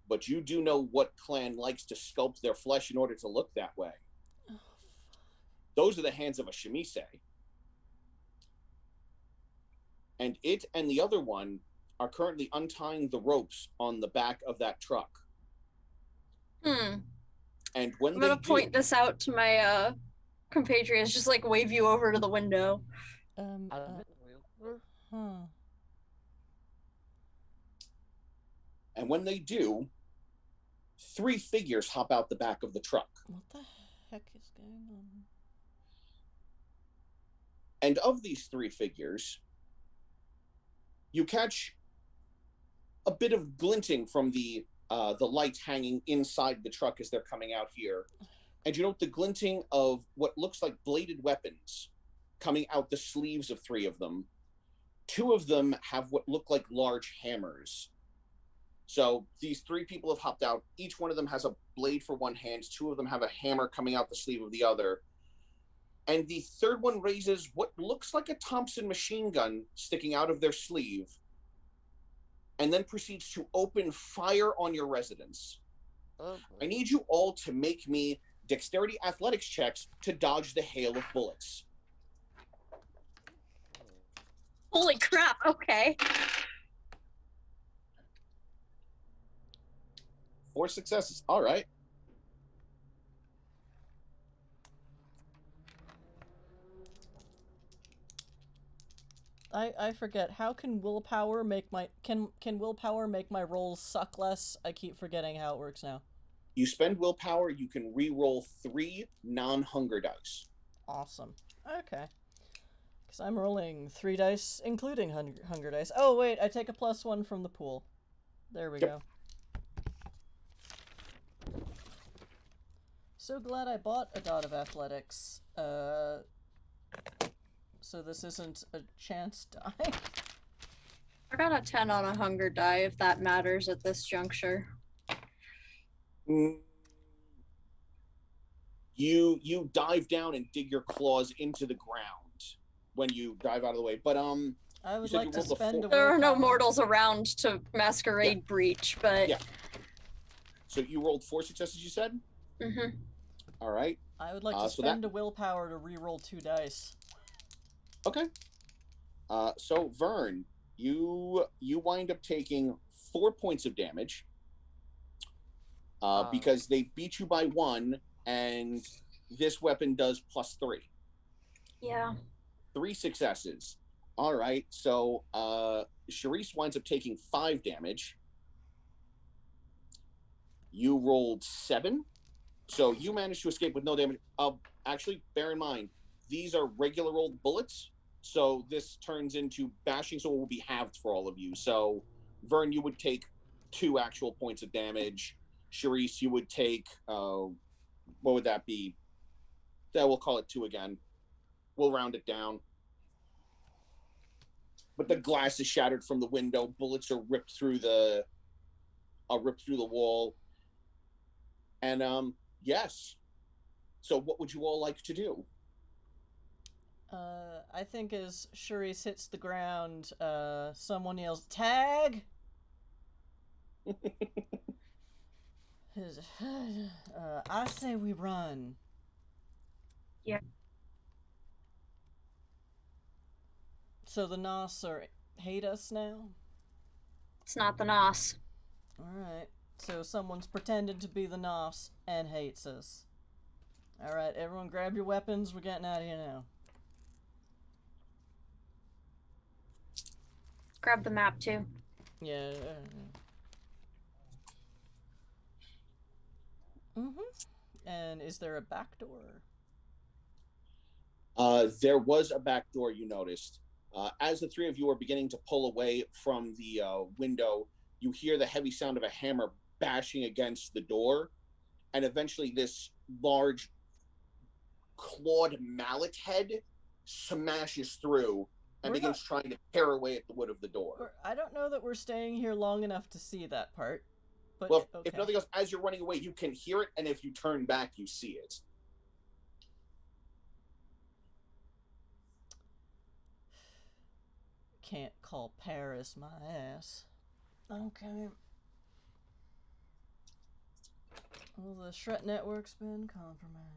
[SPEAKER 3] But you do know what clan likes to sculpt their flesh in order to look that way.
[SPEAKER 1] Oh,
[SPEAKER 3] Those are the hands of a chemise. And it and the other one are currently untying the ropes on the back of that truck. And when
[SPEAKER 2] I'm gonna point this out to my compatriots, just like wave you over to the window.
[SPEAKER 1] Huh.
[SPEAKER 3] And when they do, 3 figures hop out the back of the truck.
[SPEAKER 1] What the heck is going on?
[SPEAKER 3] And of these 3 figures, you catch a bit of glinting from the lights hanging inside the truck as they're coming out here. And you note the glinting of what looks like bladed weapons coming out the sleeves of 3 of them. 2 of them have what look like large hammers. So these 3 people have hopped out. Each one of them has a blade for one hand. 2 of them have a hammer coming out the sleeve of the other. And the third one raises what looks like a Thompson machine gun sticking out of their sleeve, and then proceeds to open fire on your residence. I need you all to make me dexterity athletics checks to dodge the hail of bullets.
[SPEAKER 2] Holy crap, okay.
[SPEAKER 3] 4 successes. All right.
[SPEAKER 1] I forget. How can willpower make my can willpower make my rolls suck less? I keep forgetting how it works now.
[SPEAKER 3] You spend willpower, you can re-roll 3 non-hunger dice.
[SPEAKER 1] Awesome. Okay. Because I'm rolling 3 dice, including hunger dice. Oh wait, I take a +1 from the pool. There we go. So glad I bought a dot of athletics. So this isn't a chance die.
[SPEAKER 2] I got a 10 on a hunger die, if that matters at this juncture.
[SPEAKER 3] You dive down and dig your claws into the ground when you dive out of the way. But
[SPEAKER 1] I would like to spend a
[SPEAKER 2] There are no
[SPEAKER 1] willpower.
[SPEAKER 2] mortals around to masquerade breach, but
[SPEAKER 3] Yeah. So you rolled 4 successes, you said?
[SPEAKER 2] Mhm.
[SPEAKER 3] All right.
[SPEAKER 1] I would like to spend a willpower to re-roll 2 dice.
[SPEAKER 3] Okay. So Vern, you wind up taking 4 points of damage because they beat you by 1, and this weapon does +3.
[SPEAKER 2] Yeah.
[SPEAKER 3] 3 successes. All right. So Charisse winds up taking 5 damage. You rolled 7, so you managed to escape with no damage. Actually, bear in mind, these are regular old bullets. So this turns into bashing, so it will be halved for all of you. So, Vern, you would take 2 actual points of damage. Charisse, you would take, what would that be? Yeah, we'll call it 2 again. We'll round it down. But the glass is shattered from the window. Bullets are ripped through the wall. And yes. So what would you all like to do?
[SPEAKER 1] I think as Charisse hits the ground, someone yells, "Tag!" I say we run.
[SPEAKER 2] Yeah.
[SPEAKER 1] So the Nos hate us now?
[SPEAKER 2] It's not the Nos.
[SPEAKER 1] Alright. So someone's pretended to be the Nos and hates us. Alright, everyone grab your weapons. We're getting out of here now.
[SPEAKER 2] Grab the map too.
[SPEAKER 1] Yeah. And is there a back door?
[SPEAKER 3] There was a back door, you noticed. As the 3 of you are beginning to pull away from the window, you hear the heavy sound of a hammer bashing against the door, and eventually this large clawed mallet head smashes through and begins trying to tear away at the wood of the door.
[SPEAKER 1] I don't know that we're staying here long enough to see that part. But
[SPEAKER 3] well,
[SPEAKER 1] okay.
[SPEAKER 3] If nothing else, as you're running away, you can hear it, and if you turn back, you see it.
[SPEAKER 1] Can't call Paris my ass. Okay. Well, the Shret network's been compromised.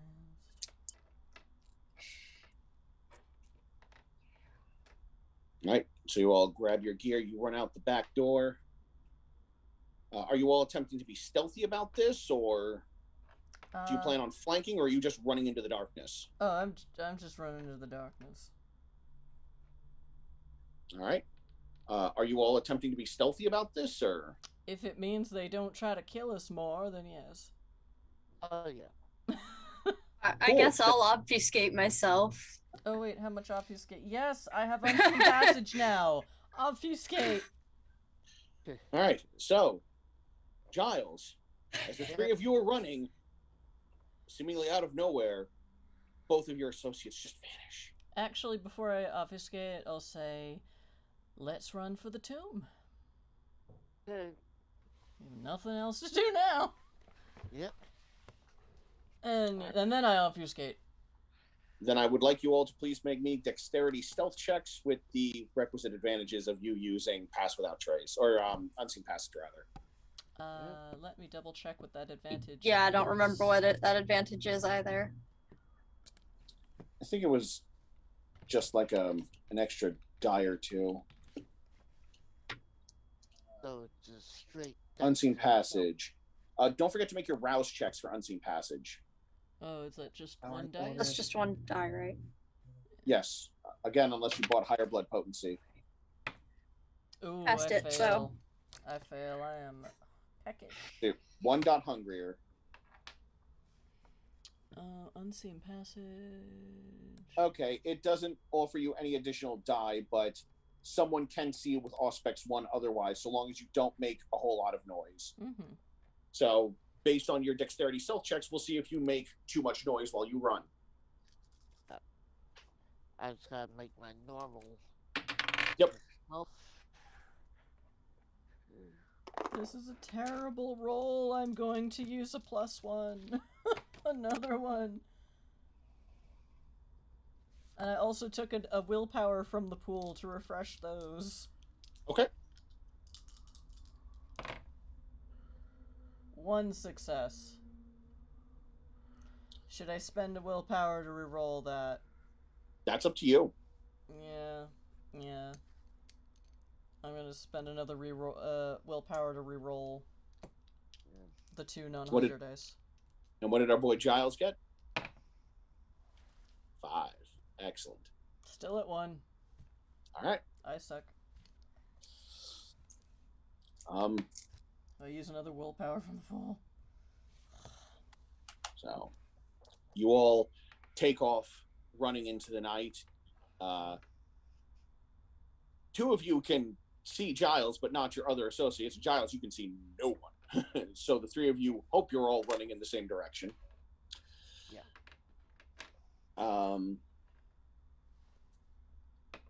[SPEAKER 3] All right, so you all grab your gear, you run out the back door. Are you all attempting to be stealthy about this, or do you plan on flanking, or are you just running into the darkness?
[SPEAKER 1] Oh, I'm just running into the darkness.
[SPEAKER 3] All right. Are you all attempting to be stealthy about this, or?
[SPEAKER 1] If it means they don't try to kill us more, then yes.
[SPEAKER 4] Oh, yeah.
[SPEAKER 2] I guess I'll obfuscate myself.
[SPEAKER 1] Oh, wait, how much obfuscate? Yes, I have unseen passage now. Obfuscate.
[SPEAKER 3] All right, so, Giles, as the 3 of you are running, seemingly out of nowhere, both of your associates just vanish.
[SPEAKER 1] Actually, before I obfuscate, I'll say, let's run for the tomb. Nothing else to do now.
[SPEAKER 4] Yep.
[SPEAKER 1] And then I obfuscate.
[SPEAKER 3] Then I would like you all to please make me dexterity stealth checks with the requisite advantages of you using pass without trace, or unseen passage rather.
[SPEAKER 1] Let me double check what that advantage
[SPEAKER 2] Yeah, I don't remember what that advantage is either.
[SPEAKER 3] I think it was just like an extra die or 2.
[SPEAKER 4] So it's just straight
[SPEAKER 3] Unseen passage. Don't forget to make your rouse checks for unseen passage.
[SPEAKER 1] Oh, is that just one die?
[SPEAKER 2] That's just one die, right?
[SPEAKER 3] Yes. Again, unless you bought higher blood potency.
[SPEAKER 1] Ooh,
[SPEAKER 2] Passed
[SPEAKER 1] I
[SPEAKER 2] it,
[SPEAKER 1] fail.
[SPEAKER 2] so.
[SPEAKER 1] I fail. I am peckish.
[SPEAKER 3] Okay, 1 dot hungrier.
[SPEAKER 1] Unseen passage.
[SPEAKER 3] Okay, it doesn't offer you any additional die, but someone can see with Auspex 1 otherwise, so long as you don't make a whole lot of noise.
[SPEAKER 1] Mm-hmm.
[SPEAKER 3] So, based on your dexterity stealth checks, we'll see if you make too much noise while you run.
[SPEAKER 4] I just gotta make my normal.
[SPEAKER 3] Yep.
[SPEAKER 4] Stealth.
[SPEAKER 1] This is a terrible roll. I'm going to use a +1. Another one. And I also took a willpower from the pool to refresh those.
[SPEAKER 3] Okay.
[SPEAKER 1] 1 success. Should I spend a willpower to reroll that?
[SPEAKER 3] That's up to you.
[SPEAKER 1] Yeah. I'm gonna spend another willpower to reroll the 2 non-hunter dice.
[SPEAKER 3] And what did our boy Giles get? 5. Excellent.
[SPEAKER 1] Still at 1.
[SPEAKER 3] All right.
[SPEAKER 1] I suck. I use another willpower from the pool.
[SPEAKER 3] So, you all take off running into the night. two of you can see Giles, but not your other associates. Giles, you can see no one. So the three of you hope you're all running in the same direction.
[SPEAKER 4] Yeah.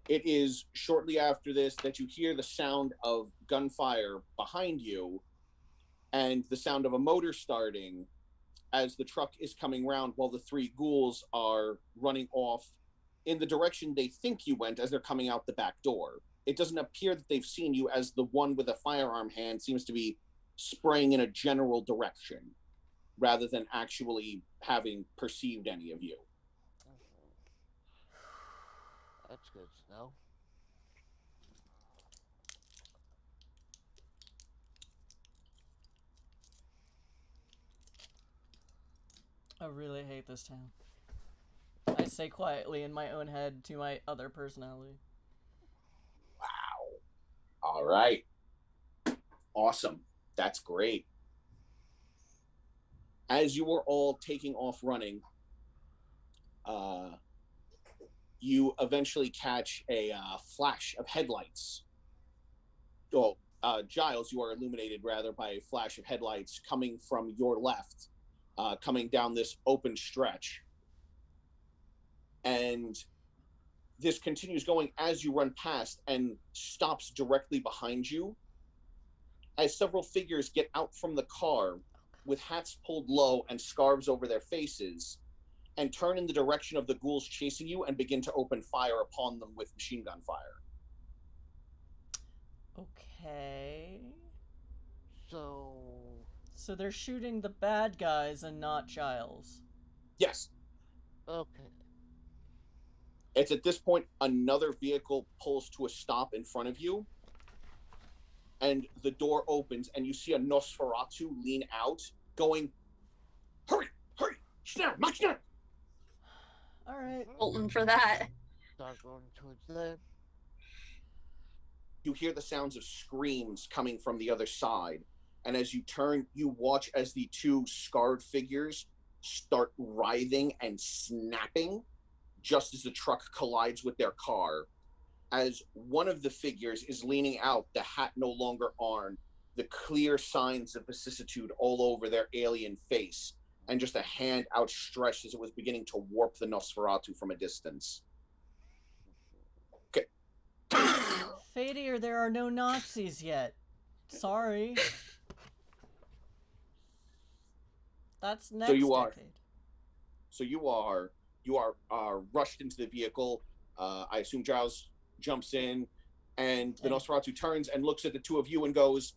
[SPEAKER 3] It is shortly after this that you hear the sound of gunfire behind you and the sound of a motor starting as the truck is coming round while the three ghouls are running off in the direction they think you went as they're coming out the back door. It doesn't appear that they've seen you, as the one with a firearm hand seems to be spraying in a general direction rather than actually having perceived any of you.
[SPEAKER 4] That's good to know.
[SPEAKER 1] I really hate this town. I say quietly in my own head to my other personality.
[SPEAKER 3] Wow. All right. Awesome. That's great. As you are all taking off running, you eventually catch a flash of headlights. Oh, Giles, you are illuminated rather by a flash of headlights coming from your left, coming down this open stretch. And this continues going as you run past and stops directly behind you as several figures get out from the car with hats pulled low and scarves over their faces and turn in the direction of the ghouls chasing you and begin to open fire upon them with machine gun fire.
[SPEAKER 1] Okay. So they're shooting the bad guys and not Giles.
[SPEAKER 3] Yes.
[SPEAKER 4] Okay.
[SPEAKER 3] It's at this point another vehicle pulls to a stop in front of you, and the door opens, and you see a Nosferatu lean out, going, "Hurry, hurry, schnell, mach schnell!"
[SPEAKER 1] All right.
[SPEAKER 2] Bolton for that.
[SPEAKER 4] Start going towards them.
[SPEAKER 3] You hear the sounds of screams coming from the other side, and as you turn, you watch as the two scarred figures start writhing and snapping just as the truck collides with their car. As one of the figures is leaning out, the hat no longer on, the clear signs of vicissitude all over their alien face, and just a hand outstretched as it was beginning to warp the Nosferatu from a distance. Okay.
[SPEAKER 1] Fadier, there are no Nazis yet. Sorry. That's next decade.
[SPEAKER 3] So you are rushed into the vehicle. I assume Giles jumps in, and the Nosferatu turns and looks at the two of you and goes,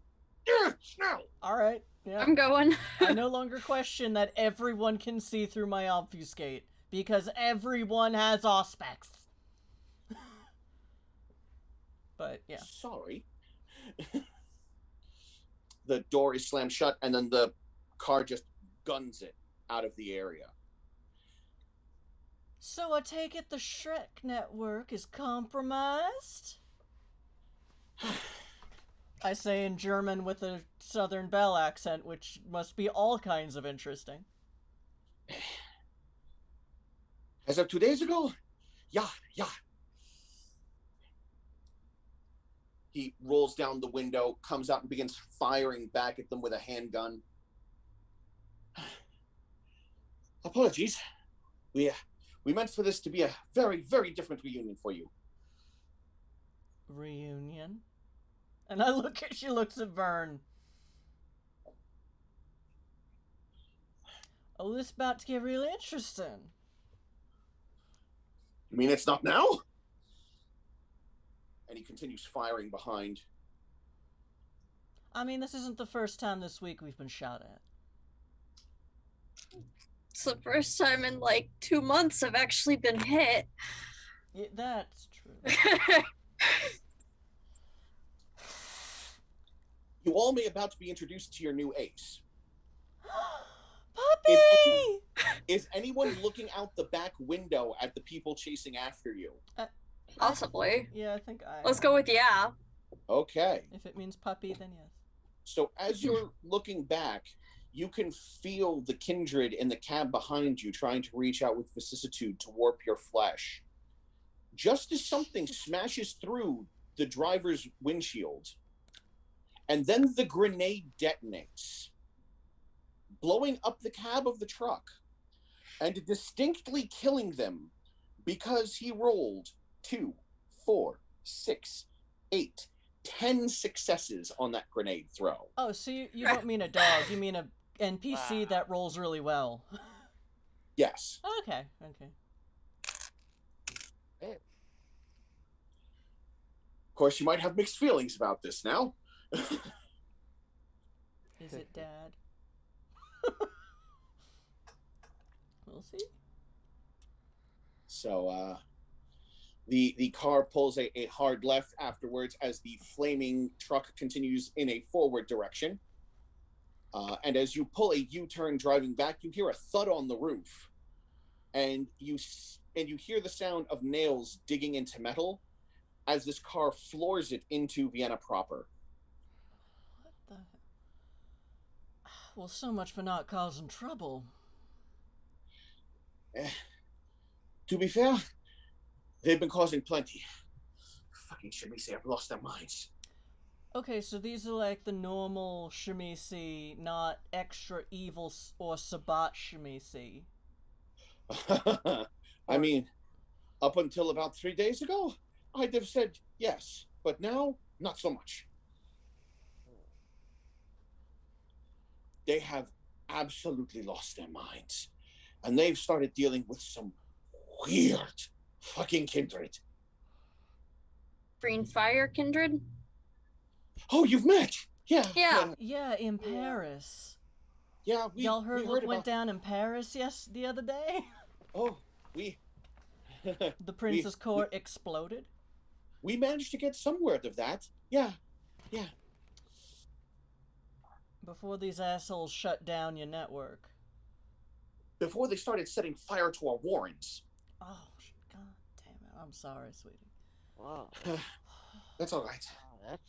[SPEAKER 3] "Yeah, now."
[SPEAKER 1] All right. Yeah.
[SPEAKER 2] I'm going.
[SPEAKER 1] I no longer question that everyone can see through my obfuscate, because everyone has auspex. But, yeah.
[SPEAKER 3] Sorry. The door is slammed shut, and then the car just guns it out of the area.
[SPEAKER 1] So I take it the Shrek network is compromised? I say in German with a Southern Belle accent, which must be all kinds of interesting.
[SPEAKER 3] As of 2 days ago? Yeah. He rolls down the window, comes out and begins firing back at them with a handgun. Apologies. We meant for this to be a very, very different reunion for you.
[SPEAKER 1] Reunion? And she looks at Vern. Oh, this is about to get really interesting.
[SPEAKER 3] You mean it's not now? And he continues firing behind.
[SPEAKER 1] I mean, this isn't the first time this week we've been shot at.
[SPEAKER 2] It's the first time in like 2 months I've actually been hit.
[SPEAKER 1] Yeah, that's true.
[SPEAKER 3] You all may about to be introduced to your new ace.
[SPEAKER 1] Puppy!
[SPEAKER 3] Is anyone looking out the back window at the people chasing after you?
[SPEAKER 2] Possibly.
[SPEAKER 1] Yeah, I think I...
[SPEAKER 2] Let's go with yeah.
[SPEAKER 3] Okay.
[SPEAKER 1] If it means puppy, then yes.
[SPEAKER 3] So as you're looking back, you can feel the kindred in the cab behind you trying to reach out with vicissitude to warp your flesh. Just as something smashes through the driver's windshield, and then the grenade detonates, blowing up the cab of the truck and distinctly killing them because he rolled 2, 4, 6, 8, 10 successes on that grenade throw.
[SPEAKER 1] Oh, so you don't mean a dog, you mean a NPC that rolls really well.
[SPEAKER 3] Yes.
[SPEAKER 1] Okay.
[SPEAKER 4] Hey,
[SPEAKER 3] Of course, you might have mixed feelings about this now.
[SPEAKER 1] Is it Dad? We'll see.
[SPEAKER 3] So, the car pulls a hard left afterwards as the flaming truck continues in a forward direction. And as you pull a U-turn driving back, you hear a thud on the roof, and you hear the sound of nails digging into metal as this car floors it into Vienna proper.
[SPEAKER 1] What the? Well, so much for not causing trouble.
[SPEAKER 3] To be fair, they've been causing plenty. Fucking Shemisi have lost their minds.
[SPEAKER 1] Okay, so these are like the normal Shemisi, not extra evil or Sabat Shemisi.
[SPEAKER 3] I mean, up until about 3 days ago, I'd have said yes, but now, not so much. They have absolutely lost their minds, and they've started dealing with some weird fucking kindred.
[SPEAKER 2] Green Fire Kindred?
[SPEAKER 3] Oh, you've met?
[SPEAKER 2] Yeah.
[SPEAKER 1] Yeah, in Paris.
[SPEAKER 3] Yeah,
[SPEAKER 1] Y'all heard what went
[SPEAKER 3] about...
[SPEAKER 1] down in Paris the other day?
[SPEAKER 3] Oh, we...
[SPEAKER 1] The Prince's Court exploded?
[SPEAKER 3] We managed to get some word of that. Yeah.
[SPEAKER 1] Before these assholes shut down your network.
[SPEAKER 3] Before they started setting fire to our warrens.
[SPEAKER 1] Oh, god damn it. I'm sorry, sweetie.
[SPEAKER 4] wow.
[SPEAKER 3] That's all right.
[SPEAKER 4] That's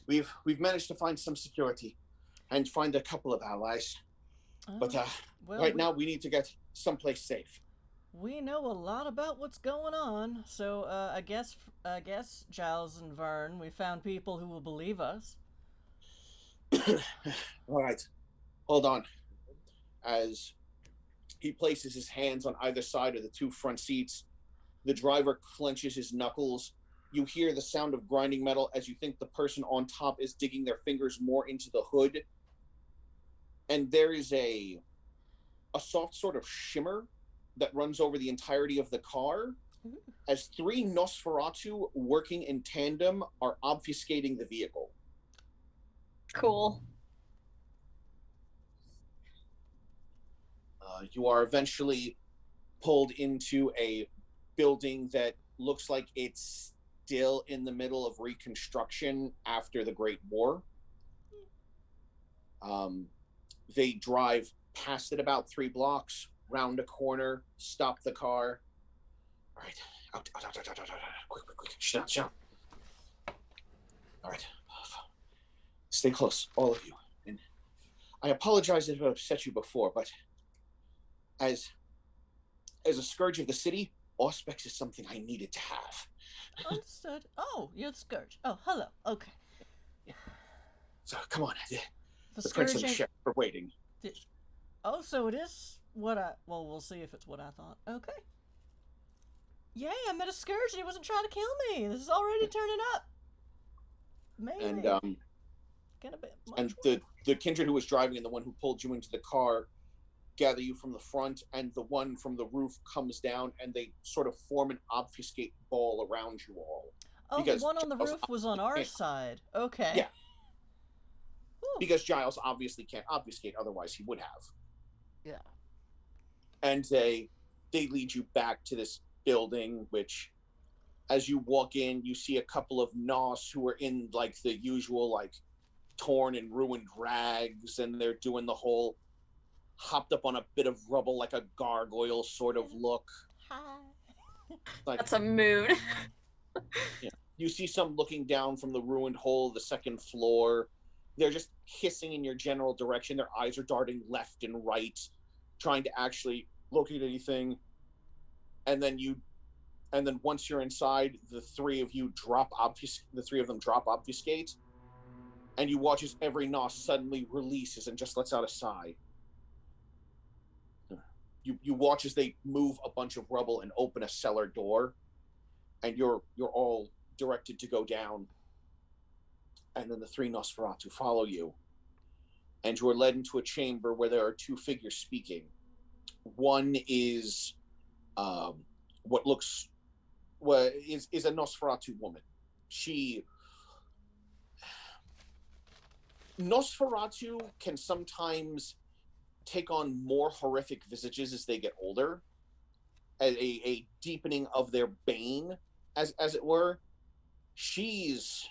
[SPEAKER 3] We've managed to find some security and find a couple of allies. But
[SPEAKER 1] well,
[SPEAKER 3] right now we need to get someplace safe.
[SPEAKER 1] We know a lot about what's going on, so I guess Giles and Vern, we found people who will believe us.
[SPEAKER 3] All right, hold on. As he places his hands on either side of the two front seats, the driver clenches his knuckles. You hear the sound of grinding metal as you think the person on top is digging their fingers more into the hood. And there is a soft sort of shimmer that runs over the entirety of the car as 3 Nosferatu working in tandem are obfuscating the vehicle.
[SPEAKER 2] Cool.
[SPEAKER 3] You are eventually pulled into a building that looks like it's still in the middle of reconstruction after the Great War. They drive past it about 3 blocks, round a corner, stop the car. All right, out. Quick. Shut up. All right. Stay close, all of you. And I apologize if I've upset you before, but as a scourge of the city, Auspex is something I needed to have.
[SPEAKER 1] Understood. Oh, you're the Scourge. Oh, hello. Okay.
[SPEAKER 3] So come on,
[SPEAKER 1] The
[SPEAKER 3] the Prince and
[SPEAKER 1] Scourge
[SPEAKER 3] the
[SPEAKER 1] ain't...
[SPEAKER 3] Sheriff are waiting.
[SPEAKER 1] Oh, so it is what I... Well, we'll see if it's what I thought. Okay. Yay, I met a Scourge and he wasn't trying to kill me. This is already turning up. Maybe.
[SPEAKER 3] And
[SPEAKER 1] Gonna be
[SPEAKER 3] and the kindred who was driving and the one who pulled you into the car gather you from the front, and the one from the roof comes down, and they sort of form an obfuscate ball around you all.
[SPEAKER 1] Oh, the one on the roof was on our side. Okay.
[SPEAKER 3] Yeah.
[SPEAKER 1] Ooh.
[SPEAKER 3] Because Giles obviously can't obfuscate, otherwise he would have.
[SPEAKER 4] yeah.
[SPEAKER 3] And they lead you back to this building, which, as you walk in, you see a couple of Nos who are in like the usual like torn and ruined rags, and they're doing the whole hopped up on a bit of rubble like a gargoyle sort of look.
[SPEAKER 1] Hi.
[SPEAKER 3] Like,
[SPEAKER 2] That's a mood.
[SPEAKER 3] yeah. You see some looking down from the ruined hole of the second floor. They're just hissing in your general direction. Their eyes are darting left and right, trying to actually locate anything. And then you And then once you're inside, the three of them drop obfuscate, and you watch as every Nos suddenly releases and just lets out a sigh. You watch as they move a bunch of rubble and open a cellar door, and you're all directed to go down. And then the three Nosferatu follow you, and you are led into a chamber where there are two figures speaking. One is what looks is a Nosferatu woman. Nosferatu can sometimes take on more horrific visages as they get older, a deepening of their bane, as it were. She's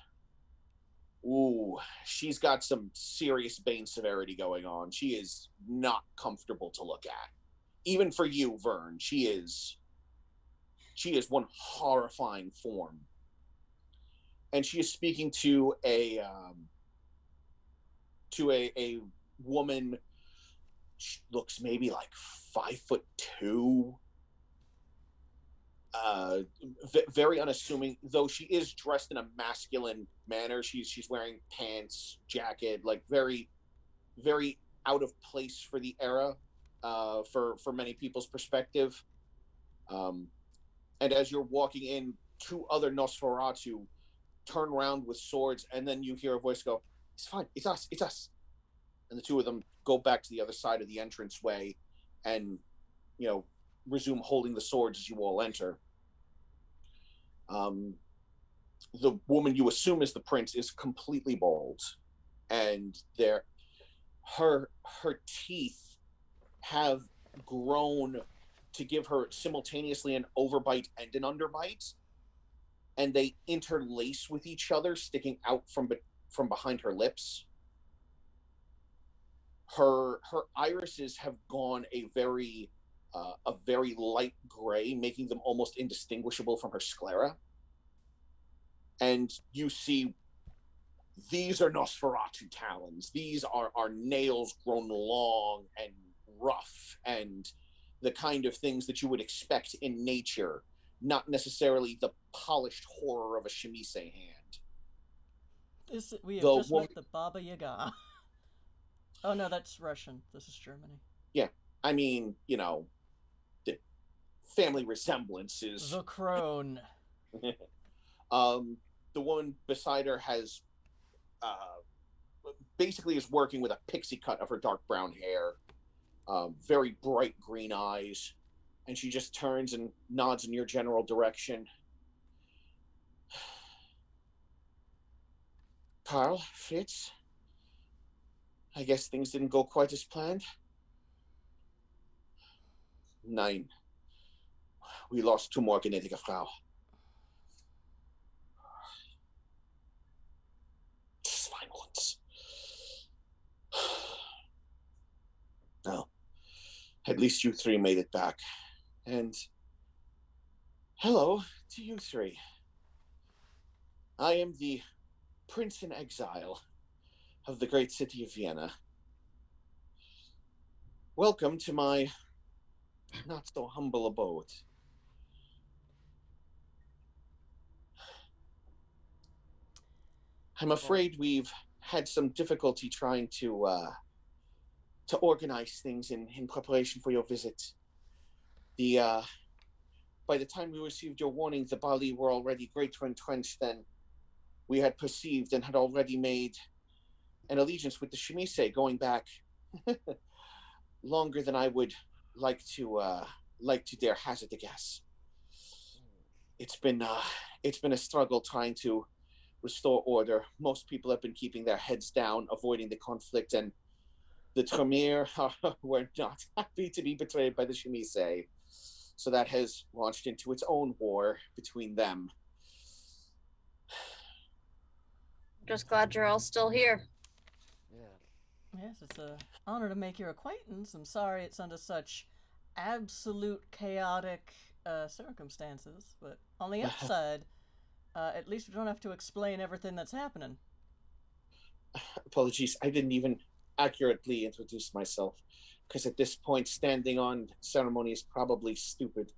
[SPEAKER 3] got some serious bane severity going on. She is not comfortable to look at. Even for you, Vern, she is one horrifying form. And she is speaking to a woman. She looks maybe like 5'2", very unassuming, though she is dressed in a masculine manner. She's wearing pants, jacket, like very, very out of place for the era, for many people's perspective. And as you're walking in, two other Nosferatu turn around with swords, and then you hear a voice go, "It's fine, it's us." And the two of them go back to the other side of the entranceway and, resume holding the swords as you all enter. The woman you assume is the prince is completely bald, and her teeth have grown to give her simultaneously an overbite and an underbite, and they interlace with each other, sticking out from behind her lips. Her irises have gone a very light gray, making them almost indistinguishable from her sclera. And you see, these are Nosferatu talons. These are nails grown long and rough, and the kind of things that you would expect in nature, not necessarily the polished horror of a chemise hand.
[SPEAKER 1] We have just met the Baba Yaga. Oh no, that's Russian. This is Germany.
[SPEAKER 3] Yeah, I mean, the family resemblance is
[SPEAKER 1] the crone.
[SPEAKER 3] The woman beside her has basically is working with a pixie cut of her dark brown hair, very bright green eyes, and she just turns and nods in your general direction. Carl, Fritz, I guess things didn't go quite as planned. 9. We lost 2 more gnädige Frau. Just fine once. Well, at least you 3 made it back. And hello to you 3. I am the Prince in Exile of the great city of Vienna. Welcome to my not so humble abode. I'm afraid we've had some difficulty trying to organize things in preparation for your visit. By the time we received your warning, the Bali were already greatly entrenched. Then we had perceived and had already made an allegiance with the Chemise, going back longer than I would like to dare hazard a guess. It's been a struggle trying to restore order. Most people have been keeping their heads down, avoiding the conflict, and the Tremere were not happy to be betrayed by the Chemise. So that has launched into its own war between them.
[SPEAKER 2] Just glad you're all still here.
[SPEAKER 4] Yeah.
[SPEAKER 1] Yes, it's an honor to make your acquaintance. I'm sorry it's under such absolute chaotic circumstances, but on the upside, at least we don't have to explain everything that's happening.
[SPEAKER 3] Apologies, I didn't even accurately introduce myself, because at this point, standing on ceremony is probably stupid.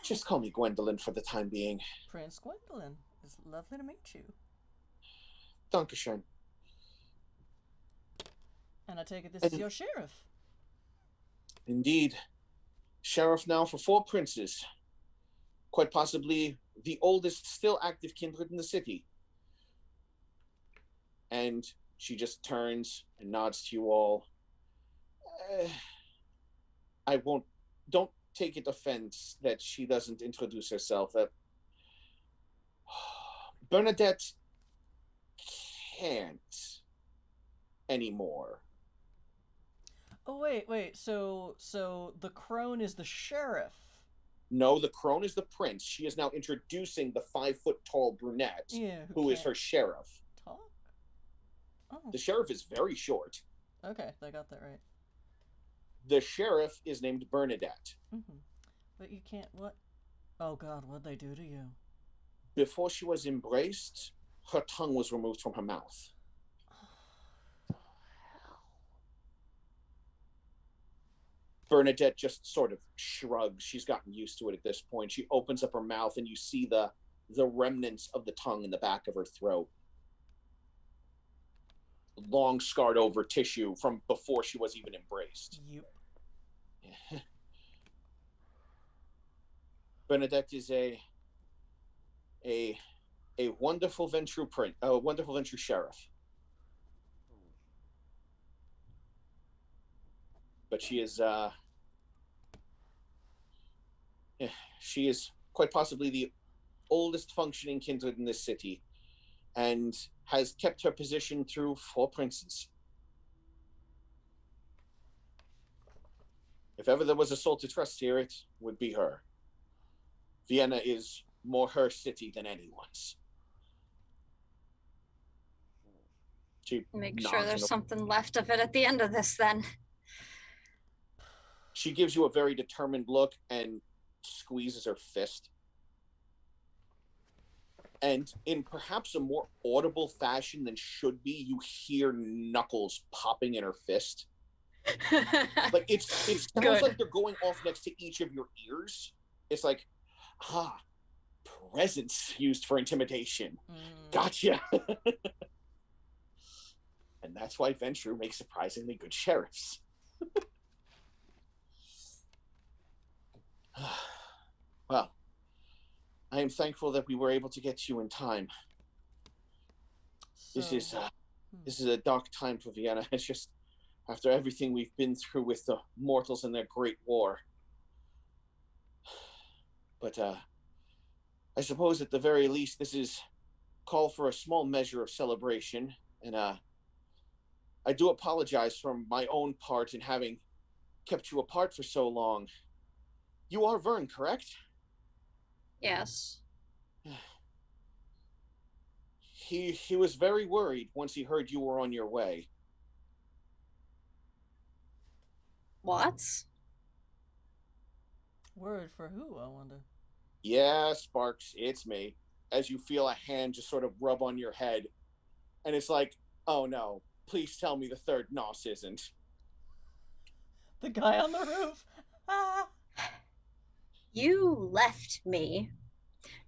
[SPEAKER 3] Just call me Gwendolyn for the time being.
[SPEAKER 1] Prince Gwendolyn. It's lovely to meet you.
[SPEAKER 3] Dankeschön.
[SPEAKER 1] And I take it this is your sheriff.
[SPEAKER 3] Indeed. Sheriff now for 4 princes. Quite possibly the oldest still active kindred in the city. And she just turns and nods to you all. Don't take it offense that she doesn't introduce herself. Bernadette can't anymore.
[SPEAKER 1] Oh wait. So the crone is the sheriff.
[SPEAKER 3] No, the crone is the prince. She is now introducing the 5-foot-tall brunette, who is her sheriff.
[SPEAKER 1] Talk? Oh.
[SPEAKER 3] The sheriff is very short.
[SPEAKER 1] Okay, I got that right.
[SPEAKER 3] The sheriff is named Bernadette.
[SPEAKER 1] Mm-hmm. But you can't. What? Oh God, what'd they do to you?
[SPEAKER 3] Before she was embraced, her tongue was removed from her mouth. Bernadette just sort of shrugs. She's gotten used to it at this point. She opens up her mouth and you see the remnants of the tongue in the back of her throat. Long scarred over tissue from before she was even embraced.
[SPEAKER 1] Yep.
[SPEAKER 3] Bernadette is a wonderful Ventru prince, a wonderful Ventru sheriff. But she is quite possibly the oldest functioning kindred in this city, and has kept her position through 4 princes. If ever there was a soul to trust here, it would be her. Vienna is more her city than anyone's. She
[SPEAKER 2] Make sure there's something left of it at the end of this, then.
[SPEAKER 3] She gives you a very determined look and squeezes her fist. And in perhaps a more audible fashion than should be, you hear knuckles popping in her fist. Like it sounds
[SPEAKER 2] Good.
[SPEAKER 3] like they're going off next to each of your ears. It's like, presence used for intimidation. Gotcha. And that's why Ventru makes surprisingly good sheriffs. Well, I am thankful that we were able to get you in time.
[SPEAKER 1] So,
[SPEAKER 3] This is a dark time for Vienna. It's just after everything we've been through with the mortals and their great war. But I suppose at the very least this is call for a small measure of celebration, and I do apologize for my own part in having kept you apart for so long. You are Vern, correct?
[SPEAKER 2] Yes.
[SPEAKER 3] He was very worried once he heard you were on your way.
[SPEAKER 2] What?
[SPEAKER 1] Word for who, I wonder?
[SPEAKER 3] Yeah, Sparks, it's me. As you feel a hand just sort of rub on your head. And it's like, oh no, please tell me the third Nos isn't.
[SPEAKER 1] The guy on the roof! Ah!
[SPEAKER 2] You left me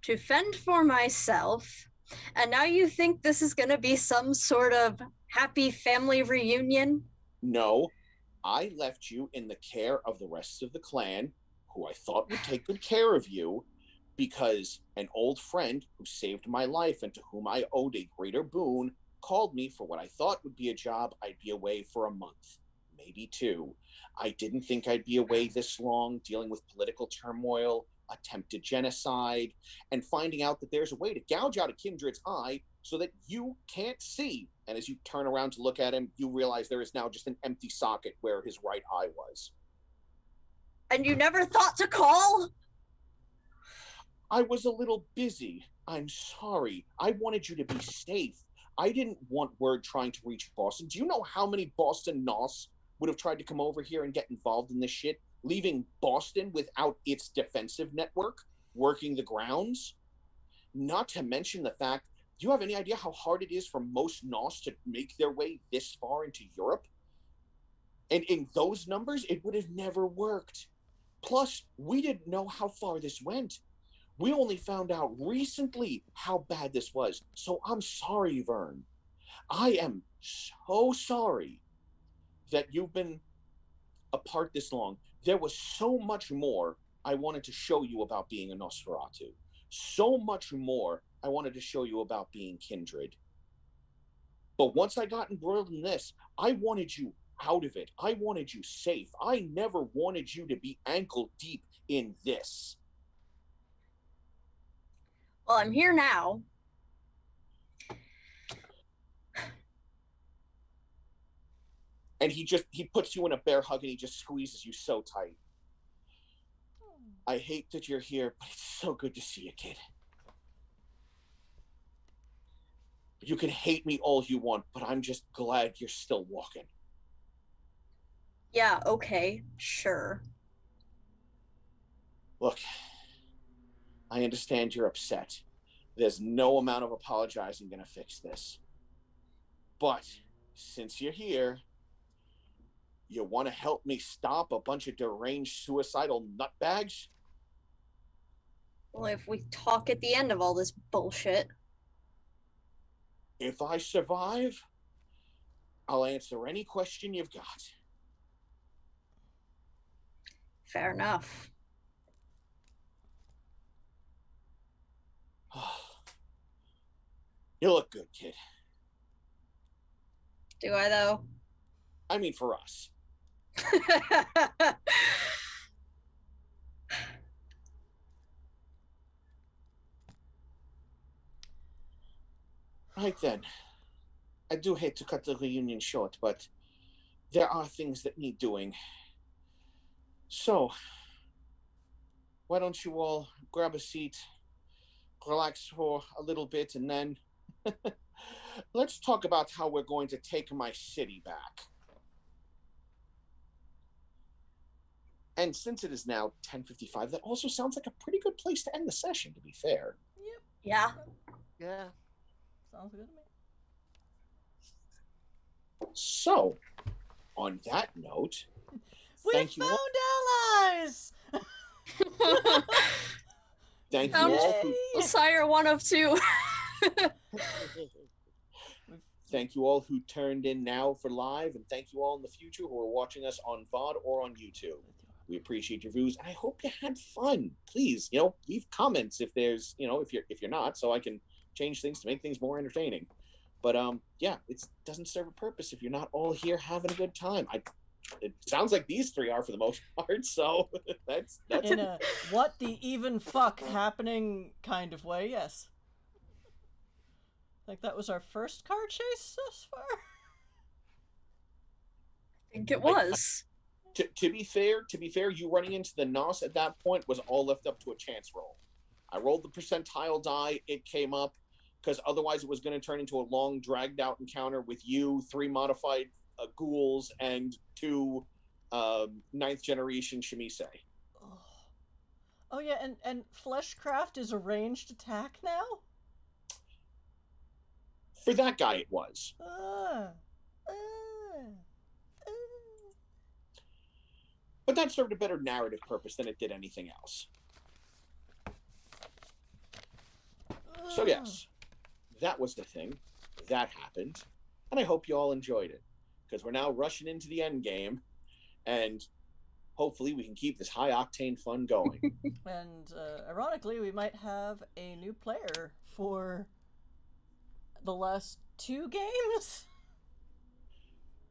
[SPEAKER 2] to fend for myself, and now you think this is going to be some sort of happy family reunion?
[SPEAKER 3] No, I left you in the care of the rest of the clan, who I thought would take good care of you, because an old friend who saved my life and to whom I owed a greater boon called me for what I thought would be a job. I'd be away for a month, maybe 2. I didn't think I'd be away this long, dealing with political turmoil, attempted genocide, and finding out that there's a way to gouge out a kindred's eye so that you can't see. And as you turn around to look at him, you realize there is now just an empty socket where his right eye was.
[SPEAKER 2] And you never thought to call?
[SPEAKER 3] I was a little busy. I'm sorry. I wanted you to be safe. I didn't want word trying to reach Boston. Do you know how many Boston Nos would have tried to come over here and get involved in this shit, leaving Boston without its defensive network working the grounds? Not to mention the fact, do you have any idea how hard it is for most Nos to make their way this far into Europe? And in those numbers, it would have never worked. Plus, we didn't know how far this went. We only found out recently how bad this was. So I'm sorry, Vern. I am so sorry that you've been apart this long. There was so much more I wanted to show you about being a Nosferatu. So much more I wanted to show you about being kindred. But once I got embroiled in this, I wanted you out of it. I wanted you safe. I never wanted you to be ankle deep in this.
[SPEAKER 2] Well, I'm here now.
[SPEAKER 3] And he puts you in a bear hug and he just squeezes you so tight. I hate that you're here, but it's so good to see you, kid. You can hate me all you want, but I'm just glad you're still walking.
[SPEAKER 2] Yeah, okay, sure.
[SPEAKER 3] Look, I understand you're upset. There's no amount of apologizing gonna fix this. But since you're here, you want to help me stop a bunch of deranged suicidal nutbags?
[SPEAKER 2] Well, if we talk at the end of all this bullshit.
[SPEAKER 3] If I survive, I'll answer any question you've got.
[SPEAKER 2] Fair enough.
[SPEAKER 3] You look good, kid.
[SPEAKER 2] Do I, though?
[SPEAKER 3] I mean, for us. Right then. I do hate to cut the reunion short, but there are things that need doing. So, why don't you all grab a seat, relax for a little bit, and then let's talk about how we're going to take my city back. And since it is now 10:55, that also sounds like a pretty good place to end the session, to be fair.
[SPEAKER 1] Yep.
[SPEAKER 2] Yeah.
[SPEAKER 4] Yeah.
[SPEAKER 1] Sounds good to me.
[SPEAKER 3] So, on that note,
[SPEAKER 1] We
[SPEAKER 3] thank you
[SPEAKER 1] found
[SPEAKER 3] all.
[SPEAKER 1] allies!
[SPEAKER 3] Thank you
[SPEAKER 2] Found
[SPEAKER 3] all who,
[SPEAKER 1] Yay!
[SPEAKER 2] Sire 1 of 2.
[SPEAKER 3] thank you all who turned in now for live, and thank you all in the future who are watching us on VOD or on YouTube. We appreciate your views, and I hope you had fun. Please, leave comments if there's, if you're not, so I can change things to make things more entertaining. But yeah, it doesn't serve a purpose if you're not all here having a good time. It sounds like these three are for the most part, so that's
[SPEAKER 1] In a what the even fuck happening kind of way, yes. Like that was our first car chase thus far?
[SPEAKER 2] I think it was.
[SPEAKER 3] To be fair, you running into the Nos at that point was all left up to a chance roll. I rolled the percentile die, it came up, because otherwise it was going to turn into a long, dragged-out encounter with you, 3 modified ghouls, and 2 9th-generation Shamisei.
[SPEAKER 1] Oh yeah, and Fleshcraft is a ranged attack now?
[SPEAKER 3] For that guy, it was. But that served a better narrative purpose than it did anything else. So yes, that was the thing. That happened. And I hope you all enjoyed it. Because we're now rushing into the end game. And hopefully we can keep this high-octane fun going.
[SPEAKER 1] And ironically, we might have a new player for the last 2 games.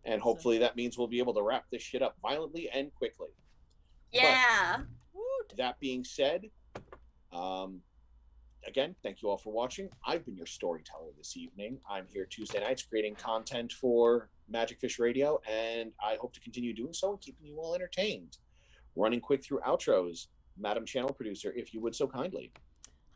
[SPEAKER 3] And hopefully that means we'll be able to wrap this shit up violently and quickly.
[SPEAKER 2] Yeah.
[SPEAKER 3] But that being said, again, thank you all for watching. I've been your storyteller this evening. I'm here Tuesday nights creating content for Magic Fish Radio, and I hope to continue doing so and keeping you all entertained. Running quick through outros, Madam Channel Producer, if you would so kindly.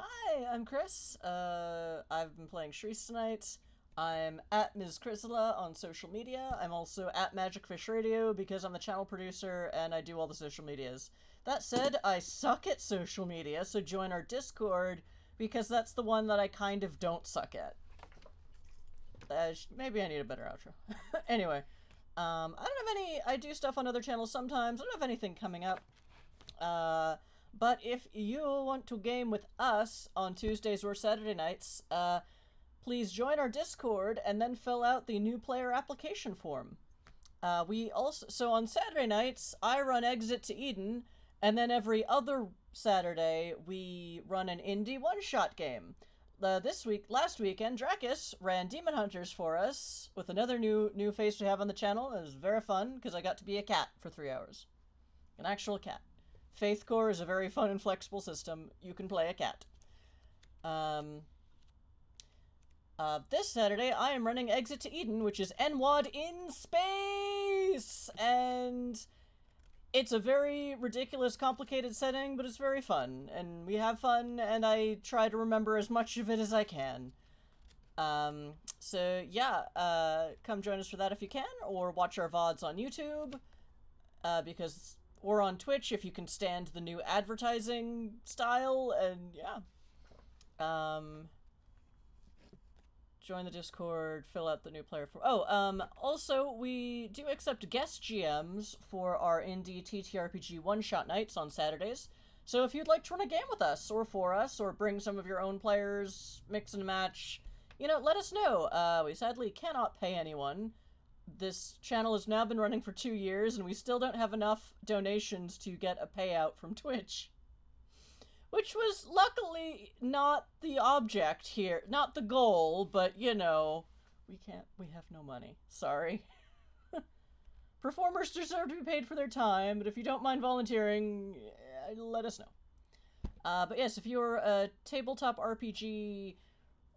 [SPEAKER 1] Hi, I'm Chris. I've been playing Shreese tonight. I'm at Ms. Chrysela on social media. I'm also at Magic Fish Radio because I'm the channel producer and I do all the social medias. That said, I suck at social media, so join our Discord because that's the one that I kind of don't suck at. Maybe I need a better outro. Anyway, I don't have any... I do stuff on other channels sometimes. I don't have anything coming up. But if you want to game with us on Tuesdays or Saturday nights, please join our Discord and then fill out the new player application form. So on Saturday nights, I run Exit to Eden, and then every other Saturday, we run an indie one-shot game. Last weekend, Dracus ran Demon Hunters for us with another new face we have on the channel. It was very fun because I got to be a cat for 3 hours. An actual cat. Faith Core is a very fun and flexible system. You can play a cat. This Saturday, I am running Exit to Eden, which is NWAD in space! And it's a very ridiculous, complicated setting, but it's very fun. And we have fun, and I try to remember as much of it as I can. So yeah, come join us for that if you can, or watch our VODs on YouTube, or on Twitch if you can stand the new advertising style, and yeah. Join the Discord, fill out the new player form. Also, we do accept guest GMs for our indie TTRPG one-shot nights on Saturdays. So if you'd like to run a game with us, or for us, or bring some of your own players, mix and match, let us know. We sadly cannot pay anyone. This channel has now been running for 2 years, and we still don't have enough donations to get a payout from Twitch. Which was luckily not the object here. Not the goal, but, we have no money. Sorry. Performers deserve to be paid for their time, but if you don't mind volunteering, let us know. But yes, if you're a tabletop RPG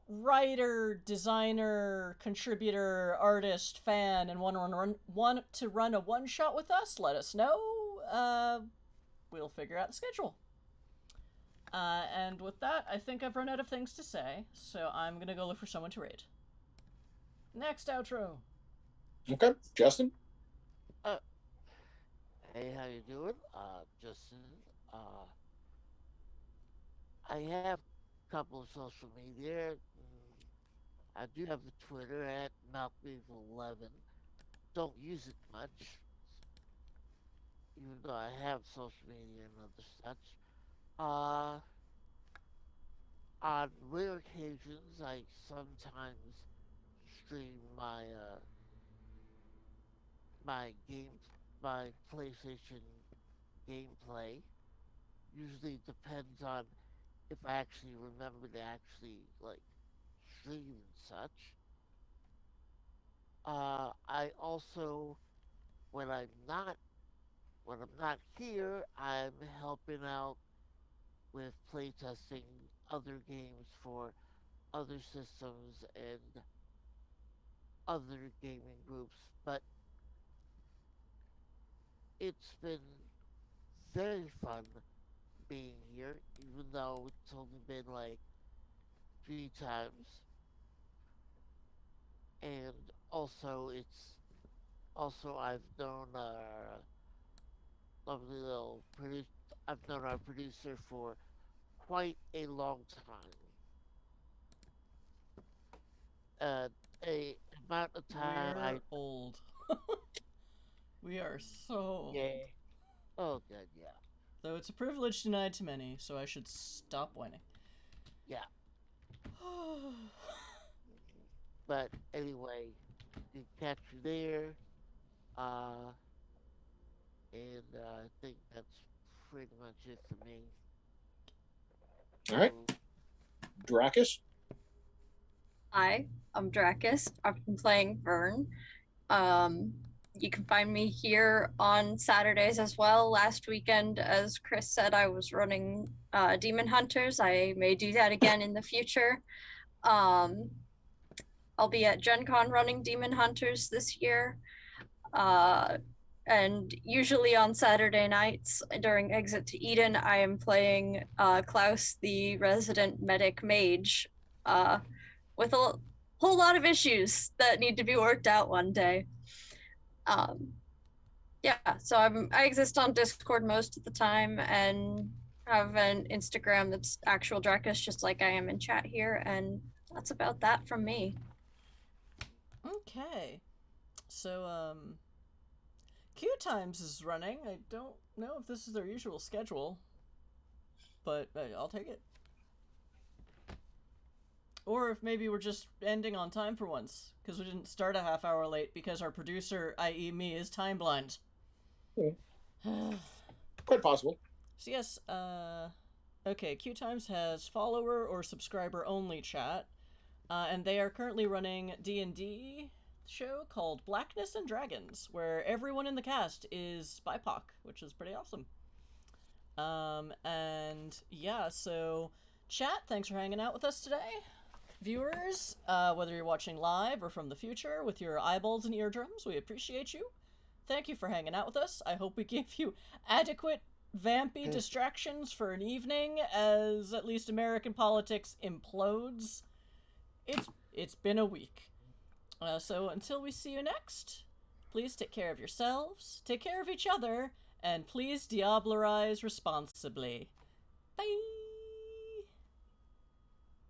[SPEAKER 1] writer, designer, contributor, artist, fan, and want to run a one-shot with us, let us know. We'll figure out the schedule. And with that, I think I've run out of things to say, so I'm gonna go look for someone to raid. Next outro.
[SPEAKER 3] Okay, Justin?
[SPEAKER 4] Hey, how you doing? Justin. I have a couple of social media. I do have a Twitter at Malcolm11. Don't use it much, even though I have social media and other such. On rare occasions, I sometimes stream my PlayStation gameplay. Usually depends on if I actually remember to actually stream and such. I also, when I'm not here, I'm helping out with playtesting other games for other systems and other gaming groups, but it's been very fun being here, even though it's only been 3 times. And also, I've known our lovely little I've known our producer for quite a long time. A amount of time
[SPEAKER 1] We're old. We are so
[SPEAKER 4] yeah. Oh good, yeah.
[SPEAKER 1] Though it's a privilege denied to many, so I should stop whining.
[SPEAKER 4] Yeah. But anyway, you catch you there. And I think that's pretty much it for me.
[SPEAKER 3] All right. Dracus?
[SPEAKER 2] Hi, I'm Dracus. I've been playing Vern. You can find me here on Saturdays as well. Last weekend, as Chris said, I was running Demon Hunters. I may do that again in the future. I'll be at Gen Con running Demon Hunters this year. And usually on Saturday nights during Exit to Eden, I am playing Klaus, the resident medic mage, with a whole lot of issues that need to be worked out one day. Yeah, so I exist on Discord most of the time and have an Instagram that's actual Dracus, just like I am in chat here, and that's about that from me.
[SPEAKER 1] Okay. So, Queue Times is running. I don't know if this is their usual schedule, but I'll take it. Or if maybe we're just ending on time for once, because we didn't start a half hour late because our producer, i.e. me, is time blind.
[SPEAKER 3] Quite possible.
[SPEAKER 1] So yes, okay, Queue Times has follower or subscriber only chat, and they are currently running D&D show called Blackness and Dragons, where everyone in the cast is BIPOC, which is pretty awesome. And yeah, so chat, thanks for hanging out with us today. Viewers, whether you're watching live or from the future with your eyeballs and eardrums, we appreciate you. Thank you for hanging out with us. I hope we gave you adequate vampy distractions for an evening as at least American politics implodes. It's been a week. So until we see you next, please take care of yourselves, take care of each other, and please diablerize responsibly. Bye!